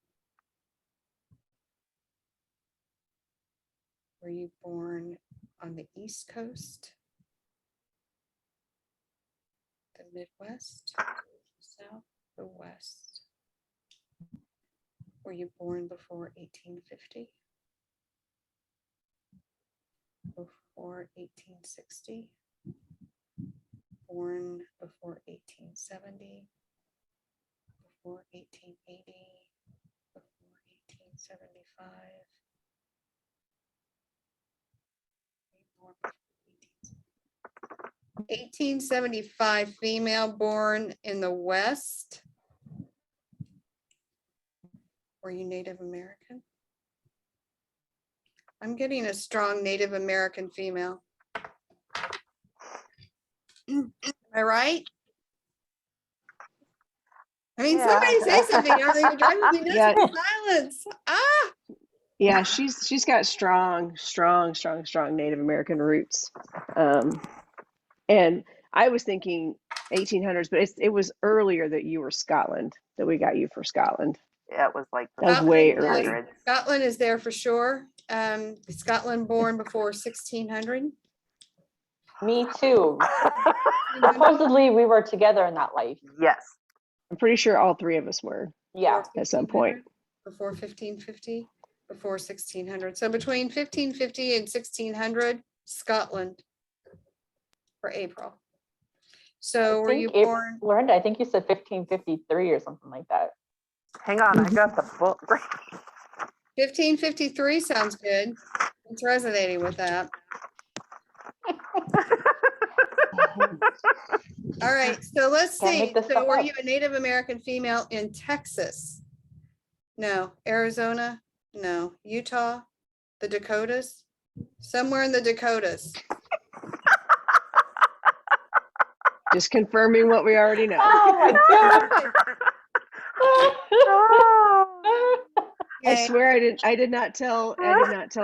Speaker 4: Were you born on the East Coast? The Midwest? South? The West? Were you born before 1850? Before 1860? Born before 1870? Before 1880? Before 1875? 1875 female born in the West. Were you Native American? I'm getting a strong Native American female. Am I right? I mean,
Speaker 8: Yeah.
Speaker 4: somebody say something. Are they driving me nuts
Speaker 2: Yeah.
Speaker 4: with silence? Ah,
Speaker 2: Yeah, she's got strong Native American roots. And I was thinking 1800s, but it was earlier that you were Scotland, that we got you for Scotland.
Speaker 8: Yeah, it was like the
Speaker 2: That was way
Speaker 4: Scotland, yes.
Speaker 2: early.
Speaker 8: 1500s.
Speaker 4: Scotland is there for sure. Scotland born before 1600.
Speaker 5: Me too. Supposedly we were together in that life.
Speaker 8: Yes.
Speaker 2: I'm pretty sure all three of us were.
Speaker 5: Yeah.
Speaker 4: Before
Speaker 2: At some point.
Speaker 4: 1500, before 1550, before 1600. So between 1550 and 1600, Scotland for April. So were you born?
Speaker 5: Lorinda, I think you said 1553 or something like that.
Speaker 8: Hang on, I got the book.
Speaker 4: 1553 sounds good. It's resonating with that. All right, so let's
Speaker 5: Can't
Speaker 4: see.
Speaker 5: make this
Speaker 4: So
Speaker 5: stuff
Speaker 4: were
Speaker 5: up.
Speaker 4: you a Native American female in Texas? No. Arizona? No. Utah? The Dakotas? Somewhere in the Dakotas.
Speaker 2: Just confirming what we already know.
Speaker 5: Oh my god.
Speaker 8: Oh.
Speaker 2: I
Speaker 4: Okay.
Speaker 2: swear I did not tell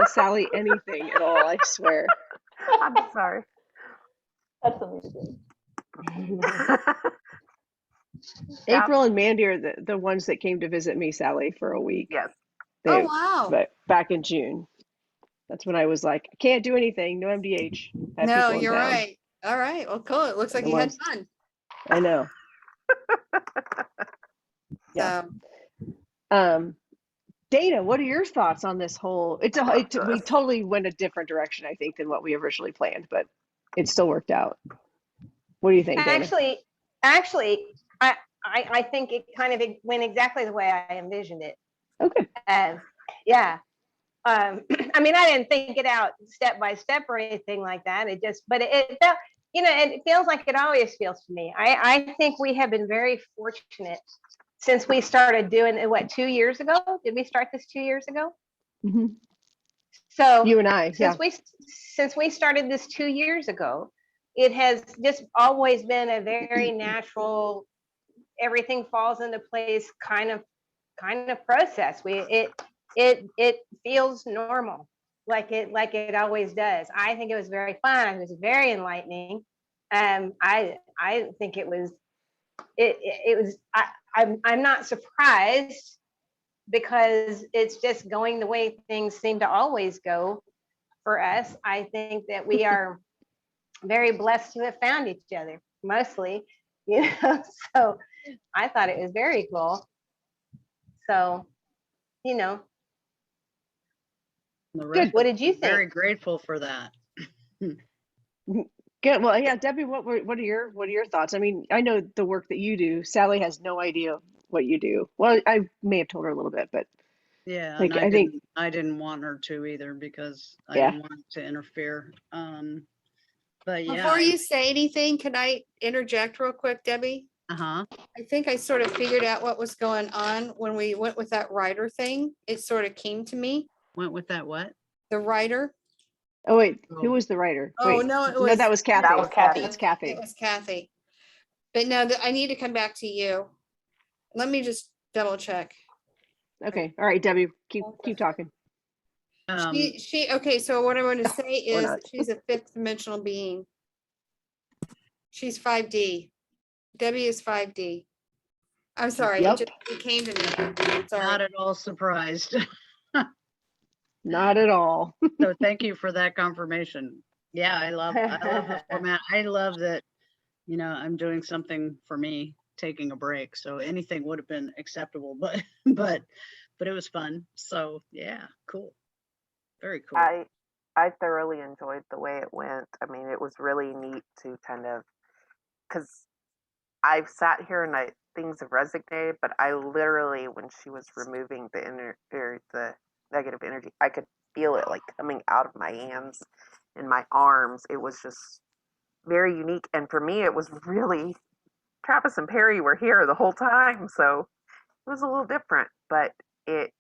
Speaker 2: Sally anything at all. I swear.
Speaker 8: I'm sorry.
Speaker 5: That's amazing.
Speaker 2: April and Mandy are the ones that came to visit me, Sally, for a week.
Speaker 8: Yes.
Speaker 4: Oh,
Speaker 2: They-
Speaker 4: wow.
Speaker 2: But back in June. That's when I was like, I can't do anything, no MDH. Had
Speaker 4: No,
Speaker 2: people in
Speaker 4: you're
Speaker 2: town.
Speaker 4: right. All right. Well, cool. It looks like
Speaker 2: The
Speaker 4: you had
Speaker 2: ones-
Speaker 4: fun.
Speaker 2: I know. Yeah.
Speaker 4: So,
Speaker 2: Dana, what are your thoughts on this whole? We totally went a different direction, I think, than what we originally planned, but it still worked out. What do you think, Dana?
Speaker 1: Actually, I think it kind of went exactly the way I envisioned it.
Speaker 2: Okay.
Speaker 1: Yeah. I mean, I didn't think it out step by step or anything like that. It felt, it feels like it always feels to me. I think we have been very fortunate since we started doing it, 2 years ago? Did we start this 2 years ago?
Speaker 2: Mm-hmm.
Speaker 1: So
Speaker 2: You and I, yeah.
Speaker 1: Since we started this 2 years ago, it has just always been a very natural, everything falls into place kind of process. It feels normal, like it always does. I think it was very fun. It was very enlightening. I think it was. I'm not surprised because it's just going the way things seem to always go for us. I think that we are very blessed to have found each other, mostly, so I thought it was very cool. So,
Speaker 3: The rest
Speaker 1: what
Speaker 3: of
Speaker 1: did you
Speaker 3: us are Very
Speaker 1: think?
Speaker 3: grateful for that.
Speaker 2: Good. Well, yeah, Debbie, what are your thoughts? I mean, I know the work that you do. Sally has no idea what you do. Well, I may have told her a little bit, but
Speaker 3: Yeah,
Speaker 2: like,
Speaker 3: and
Speaker 2: I think,
Speaker 3: I didn't want her to either because I
Speaker 2: Yeah.
Speaker 3: didn't want it to interfere. But yeah,
Speaker 4: before you say anything, can I interject real quick, Debbie?
Speaker 3: uh-huh.
Speaker 4: I think I sort of figured out what was going on when we went with that writer thing. It sort of came to me,
Speaker 3: Went with that what?
Speaker 4: the writer.
Speaker 2: oh wait, who
Speaker 3: Oh.
Speaker 2: was the writer?
Speaker 4: Oh,
Speaker 2: Wait,
Speaker 4: no, it
Speaker 2: no,
Speaker 4: was.
Speaker 2: that was Kathy.
Speaker 8: That was Kathy.
Speaker 2: That's Kathy.
Speaker 4: It was Kathy. But no, I need to come back to you. Let me just double check.
Speaker 2: Okay. All right, Debbie, keep talking.
Speaker 4: Okay, so what I want to say
Speaker 2: Or
Speaker 4: is
Speaker 2: not.
Speaker 4: that she's a fifth dimensional being. She's 5D. Debbie is 5D. I'm sorry,
Speaker 2: Yep.
Speaker 4: it came to me.
Speaker 3: Not
Speaker 4: Sorry.
Speaker 3: at all surprised.
Speaker 2: Not at all.
Speaker 3: So thank you for that confirmation. Yeah, I love the format. I love that, I'm doing something for me, taking a break. So anything would have been acceptable, but it was fun. So yeah, cool. Very cool.
Speaker 8: I thoroughly enjoyed the way it went. I mean, it was really neat to kind of, because I've sat here and things have resonated, but I literally, when she was removing the negative energy, I could feel it like coming out of my hands and my arms. It was just very unique. And for me, it was really, Travis and Perry were here the whole time. So it was a little different, but it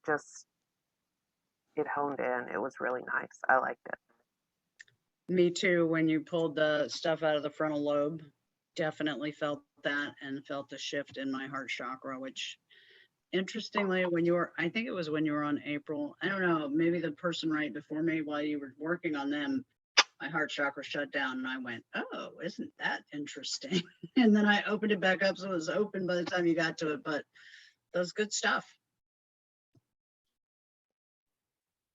Speaker 8: honed in. It was really nice. I liked it.
Speaker 3: Me too. When you pulled the stuff out of the frontal lobe, definitely felt that and felt the shift in my heart chakra, which interestingly, I think it was when you were on April, I don't know, maybe the person right before me, while you were working on them, my heart chakra shut down and I went, oh, isn't that interesting? And then I opened it back up. So it was open by the time you got to it, but that was good stuff.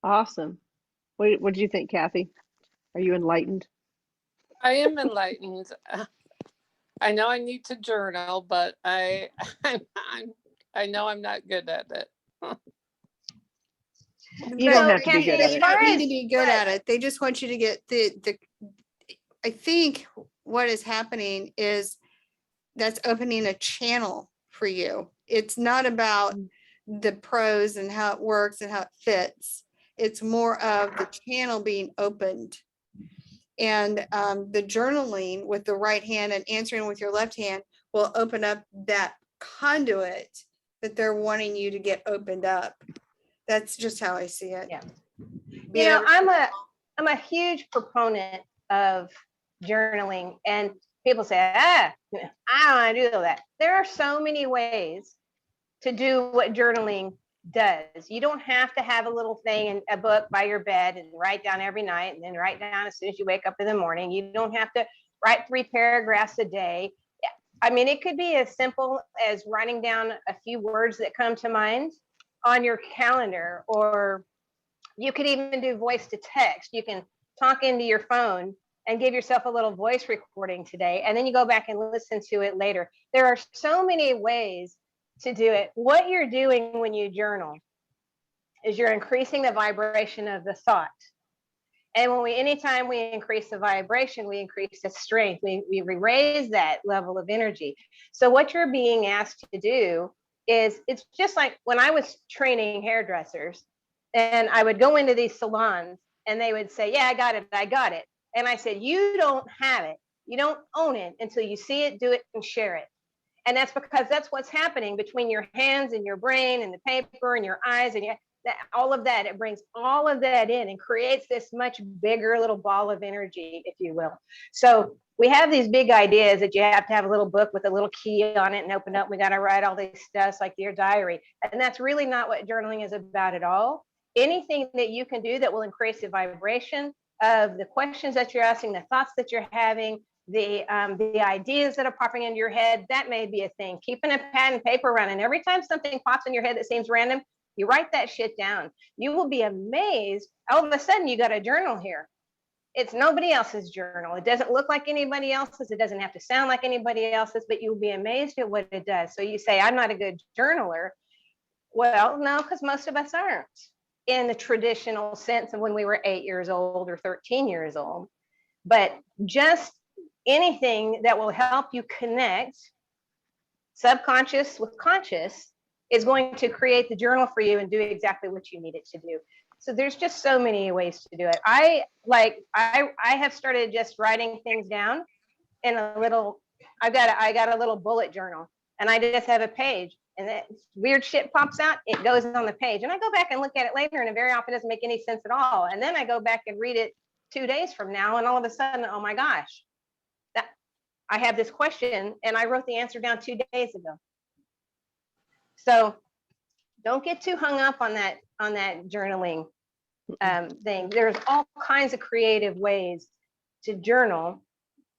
Speaker 2: Awesome. What do you think, Kathy? Are you enlightened?
Speaker 6: I am enlightened. I know I need to journal, but I know I'm not good at it.
Speaker 2: You don't
Speaker 4: But
Speaker 2: have to be good
Speaker 1: Kathy,
Speaker 2: at
Speaker 1: as
Speaker 4: you
Speaker 2: it.
Speaker 1: far
Speaker 4: don't need
Speaker 1: as
Speaker 4: to be good at it. They just want you to get I think what is happening is that's opening a channel for you. It's not about the pros and how it works and how it fits. It's more of the channel being opened. And the journaling with the right hand and answering with your left hand will open up that conduit that they're wanting you to get opened up. That's just how I see it.
Speaker 1: Yeah.
Speaker 4: Be
Speaker 1: You
Speaker 4: it
Speaker 1: know,
Speaker 4: ever-
Speaker 1: I'm a huge proponent of journaling, and people say, I don't want to do all that. There are so many ways to do what journaling does. You don't have to have a little thing in a book by your bed and write down every night and then write down as soon as you wake up in the morning. You don't have to write 3 paragraphs a day. I mean, it could be as simple as writing down a few words that come to mind on your calendar, or you could even do voice to text. You can talk into your phone and give yourself a little voice recording today, and then you go back and listen to it later. There are so many ways to do it. What you're doing when you journal is you're increasing the vibration of the thought. And anytime we increase the vibration, we increase the strength. We raise that level of energy. So what you're being asked to do is, it's just like when I was training hairdressers, and I would go into these salons and they would say, yeah, I got it. And I said, you don't have it. You don't own it until you see it, do it, and share it. And that's because that's what's happening between your hands and your brain and the paper and your eyes and all of that. It brings all of that in and creates this much bigger little ball of energy, if you will. So we have these big ideas that you have to have a little book with a little key on it and open up. We got to write all these stuff like your diary. And that's really not what journaling is about at all. Anything that you can do that will increase the vibration of the questions that you're asking, the thoughts that you're having, the ideas that are popping into your head, that may be a thing. Keeping a pad and paper running. Every time something pops in your head that seems random, you write that shit down. You will be amazed. All of a sudden, you got a journal here. It's nobody else's journal. It doesn't look like anybody else's. It doesn't have to sound like anybody else's, but you'll be amazed at what it does. So you say, I'm not a good journaler. Well, no, because most of us aren't in the traditional sense of when we were 8 years old or 13 years old. But just anything that will help you connect subconscious with conscious is going to create the journal for you and do exactly what you need it to do. So there's just so many ways to do it. I have started just writing things down in a little, I got a little bullet journal, and I just have a page, and that weird shit pops out, it goes on the page, and I go back and look at it later, and it very often doesn't make any sense at all. And then I go back and read it 2 days from now, and all of a sudden, oh my gosh, I have this question and I wrote the answer down 2 days ago. So don't get too hung up on that journaling thing. There's all kinds of creative ways to journal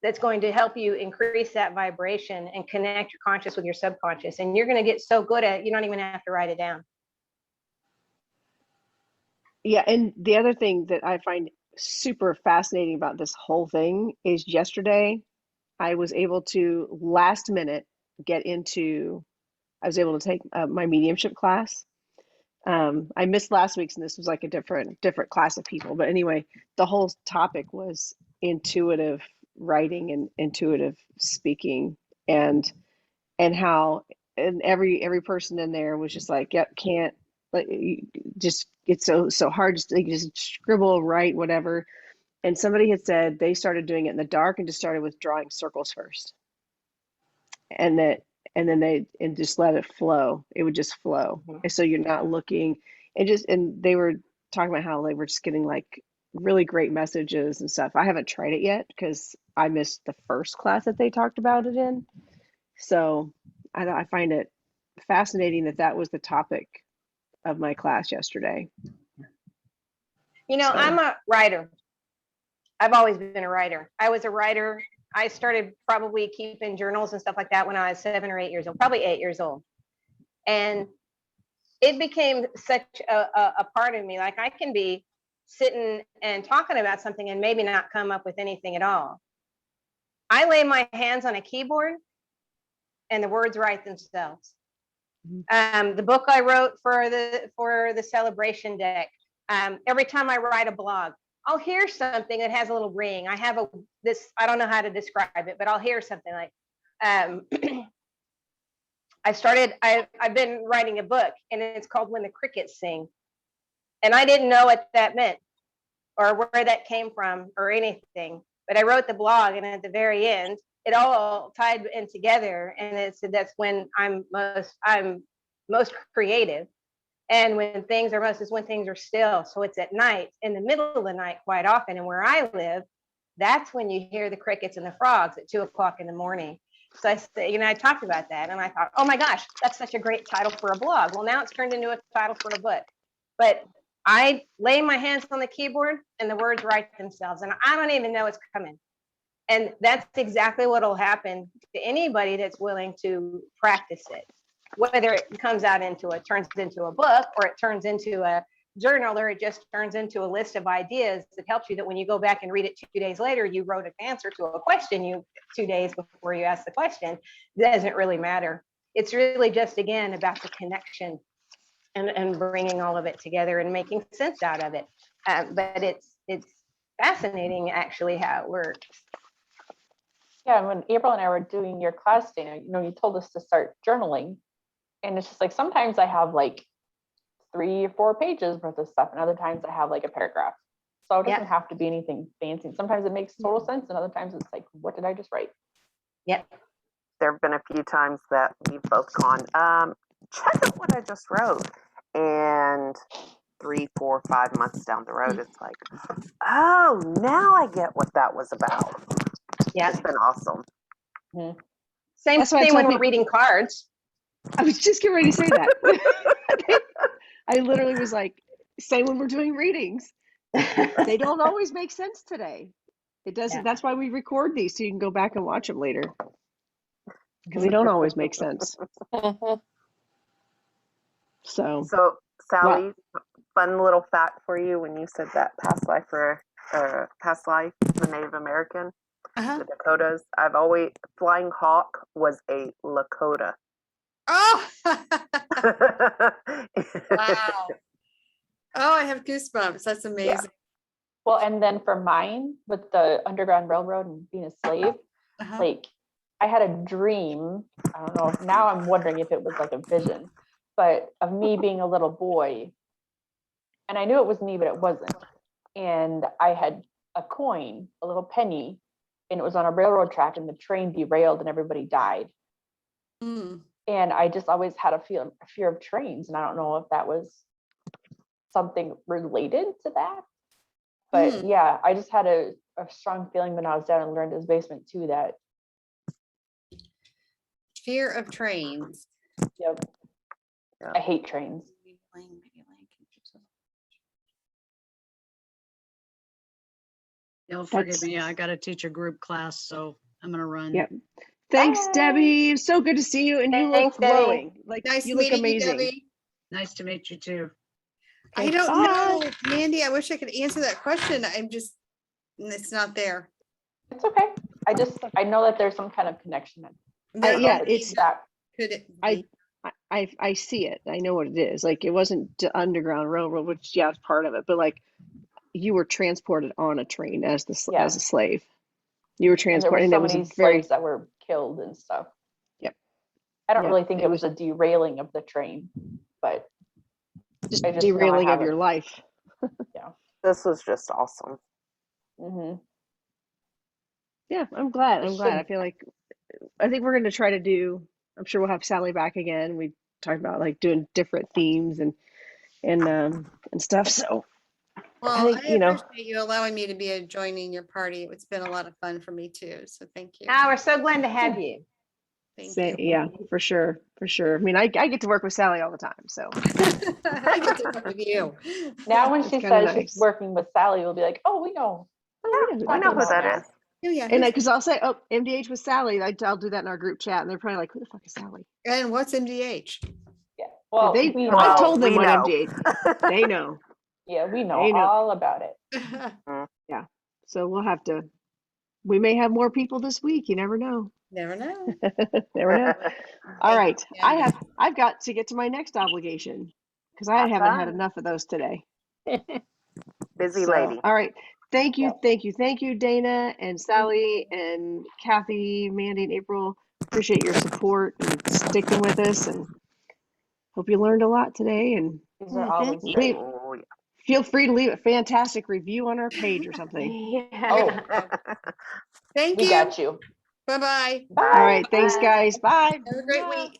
Speaker 1: that's going to help you increase that vibration and connect your conscious with your subconscious. And you're going to get so good at it, you don't even have to write it down.
Speaker 2: Yeah, and the other thing that I find super fascinating about this whole thing is yesterday I was able to last minute get into, I was able to take my mediumship class. I missed last week's, and this was like a different class of people. But anyway, the whole topic was intuitive writing and intuitive speaking, and how, and every person in there was just like, yep, can't, like, just, it's so hard to just scribble, write, whatever. And somebody had said they started doing it in the dark and just started with drawing circles first, and then and just let it flow. It would just flow. And so you're not looking, and they were talking about how they were just getting like really great messages and stuff. I haven't tried it yet because I missed the first class that they talked about it in. So I find it fascinating that was the topic of my class yesterday.
Speaker 1: You know,
Speaker 2: So-
Speaker 1: I'm a writer. I've always been a writer. I was a writer. I started probably keeping journals and stuff like that when I was 7 or 8 years old, probably 8 years old. And it became such a part of me. Like I can be sitting and talking about something and maybe not come up with anything at all. I lay my hands on a keyboard and the words write themselves. The book I wrote for the celebration deck, every time I write a blog, I'll hear something that has a little ring. I have I don't know how to describe it, but I'll hear something like, I've been writing a book and it's called When the Crickets Sing. And I didn't know what that meant or where that came from or anything, but I wrote the blog, and at the very end, it all tied in together. And it said, that's when I'm most creative. And when things are most is when things are still. So it's at night, in the middle of the night quite often. And where I live, that's when you hear the crickets and the frogs at 2 o'clock in the morning. So I said, I talked about that and I thought, oh my gosh, that's such a great title for a blog. Well, now it's turned into a title for a book. But I lay my hands on the keyboard and the words write themselves. And I don't even know it's coming. And that's exactly what will happen to anybody that's willing to practice it. Whether it turns into a book, or it turns into a journal, or it just turns into a list of ideas that helps you, that when you go back and read it 2 days later, you wrote an answer to a question 2 days before you asked the question. It doesn't really matter. It's really just, again, about the connection and bringing all of it together and making sense out of it. But it's fascinating actually how it works.
Speaker 5: Yeah, when April and I were doing your class, Dana, you told us to start journaling. And it's just like, sometimes I have like 3 or 4 pages worth of stuff, and other times I have like a paragraph. So it doesn't have to be anything fancy. Sometimes it makes total sense, and other times it's like, what did I just write?
Speaker 1: Yep.
Speaker 8: There have been a few times that we've both gone, check out what I just wrote. And 3, 4, 5 months down the road, it's like, oh, now I get what that was about.
Speaker 1: Yeah.
Speaker 8: It's been awesome.
Speaker 1: Same thing when we're reading cards.
Speaker 2: I was just getting ready to say that. I literally was like, same when we're doing readings. They don't always make sense today. It doesn't.
Speaker 1: Yeah.
Speaker 2: That's why we record these, so you can go back and watch them later, because they don't always make sense. So,
Speaker 8: Sally, fun little fact for you when you said that past life, the Native American, the Dakotas. I've always, Flying Hawk was a Lakota.
Speaker 4: Oh, wow. Oh, I have goosebumps. That's amazing.
Speaker 5: Yeah. Well, and then for mine, with the Underground Railroad and being a slave, like I had a dream. I don't know. Now I'm wondering if it was like a vision, but of me being a little boy. And I knew it was me, but it wasn't. And I had a coin, a little penny, and it was on a railroad track, and the train derailed and everybody died. And I just always had a fear of trains. And I don't know if that was something related to that. But yeah, I just had a strong feeling when I was down in Lorenzo's basement too, that
Speaker 4: Fear of trains.
Speaker 5: Yep.
Speaker 8: Yeah.
Speaker 5: I hate trains.
Speaker 3: You'll forgive me. I got to teach a group class, so I'm going to run.
Speaker 2: Yep. Thanks,
Speaker 5: Bye.
Speaker 2: Debbie. So good to see you, and you
Speaker 1: Thanks,
Speaker 2: look
Speaker 1: Debbie.
Speaker 2: glowing. Like,
Speaker 4: Nice
Speaker 2: you look
Speaker 4: meeting you,
Speaker 2: amazing.
Speaker 4: Debbie.
Speaker 3: Nice to meet you too.
Speaker 4: I don't know, Mandy. I wish I could answer that question. It's not there.
Speaker 5: It's okay. I know that there's some kind of connection.
Speaker 2: Yeah, it's
Speaker 5: that.
Speaker 4: Could it be?
Speaker 2: I see it. I know what it is. Like, it wasn't the Underground Railroad, which it's part of it, but like, you were transported on a train as a slave. You were transported, and
Speaker 5: there
Speaker 2: it
Speaker 5: were
Speaker 2: was
Speaker 5: so many
Speaker 2: a very
Speaker 5: slaves that were killed and stuff.
Speaker 2: Yep.
Speaker 5: I don't really think it was a derailing of the train, but
Speaker 2: just
Speaker 5: I just know I
Speaker 2: derailing of
Speaker 5: haven't-
Speaker 2: your life.
Speaker 8: This was just awesome.
Speaker 2: Yeah, I'm glad.
Speaker 5: It
Speaker 2: I'm glad.
Speaker 5: should-
Speaker 2: I feel like I think we're going to try to do. I'm sure we'll have Sally back again. We talked about like doing different themes and stuff. So
Speaker 4: Well,
Speaker 2: I think,
Speaker 4: appreciate you allowing me to be joining your party. It's been a lot of fun for me too. So thank you.
Speaker 1: We're so glad to have you.
Speaker 4: Thank
Speaker 2: say,
Speaker 4: you.
Speaker 2: yeah, for sure. I mean, I get to work with Sally all the time. So
Speaker 4: I get to work with you.
Speaker 5: Now when
Speaker 2: It's
Speaker 5: she
Speaker 2: kinda
Speaker 5: says
Speaker 2: nice.
Speaker 5: she's working with Sally, we'll be like, oh, we know.
Speaker 8: I know who that is.
Speaker 4: Oh, yeah.
Speaker 2: And because I'll say, oh, MDH with Sally, I'll do that in our group chat, and they're probably like, who the fuck is Sally?
Speaker 4: And what's MDH?
Speaker 5: Yeah. Well,
Speaker 2: I've
Speaker 5: know.
Speaker 2: told them
Speaker 8: we
Speaker 2: what
Speaker 8: know.
Speaker 2: MDH. They know.
Speaker 5: Yeah, we know
Speaker 2: They know.
Speaker 5: all about it.
Speaker 2: So we'll have to, we may have more people this week. You never know.
Speaker 4: Never know.
Speaker 2: Never know. All
Speaker 4: Thank
Speaker 2: right.
Speaker 4: you, Candace.
Speaker 2: I've got to get to my next obligation because I haven't had
Speaker 8: Awesome.
Speaker 2: enough of those today.
Speaker 8: Busy
Speaker 2: So,
Speaker 8: lady.
Speaker 2: all right. Thank you.
Speaker 5: Yep.
Speaker 2: Thank you, Dana and Sally and Kathy, Mandy and April. Appreciate your support and sticking with us, and hope you learned a lot today. And
Speaker 5: These are always
Speaker 2: leave,
Speaker 5: great.
Speaker 8: Oh,
Speaker 2: feel free to leave a fantastic review on our page or something.
Speaker 8: yeah.
Speaker 5: Oh,
Speaker 4: Thank
Speaker 5: we
Speaker 4: you.
Speaker 5: got you.
Speaker 4: Bye-bye.
Speaker 2: All right. Thanks,
Speaker 8: Bye.
Speaker 2: guys. Bye.
Speaker 4: Have a great
Speaker 5: Yeah.
Speaker 4: week.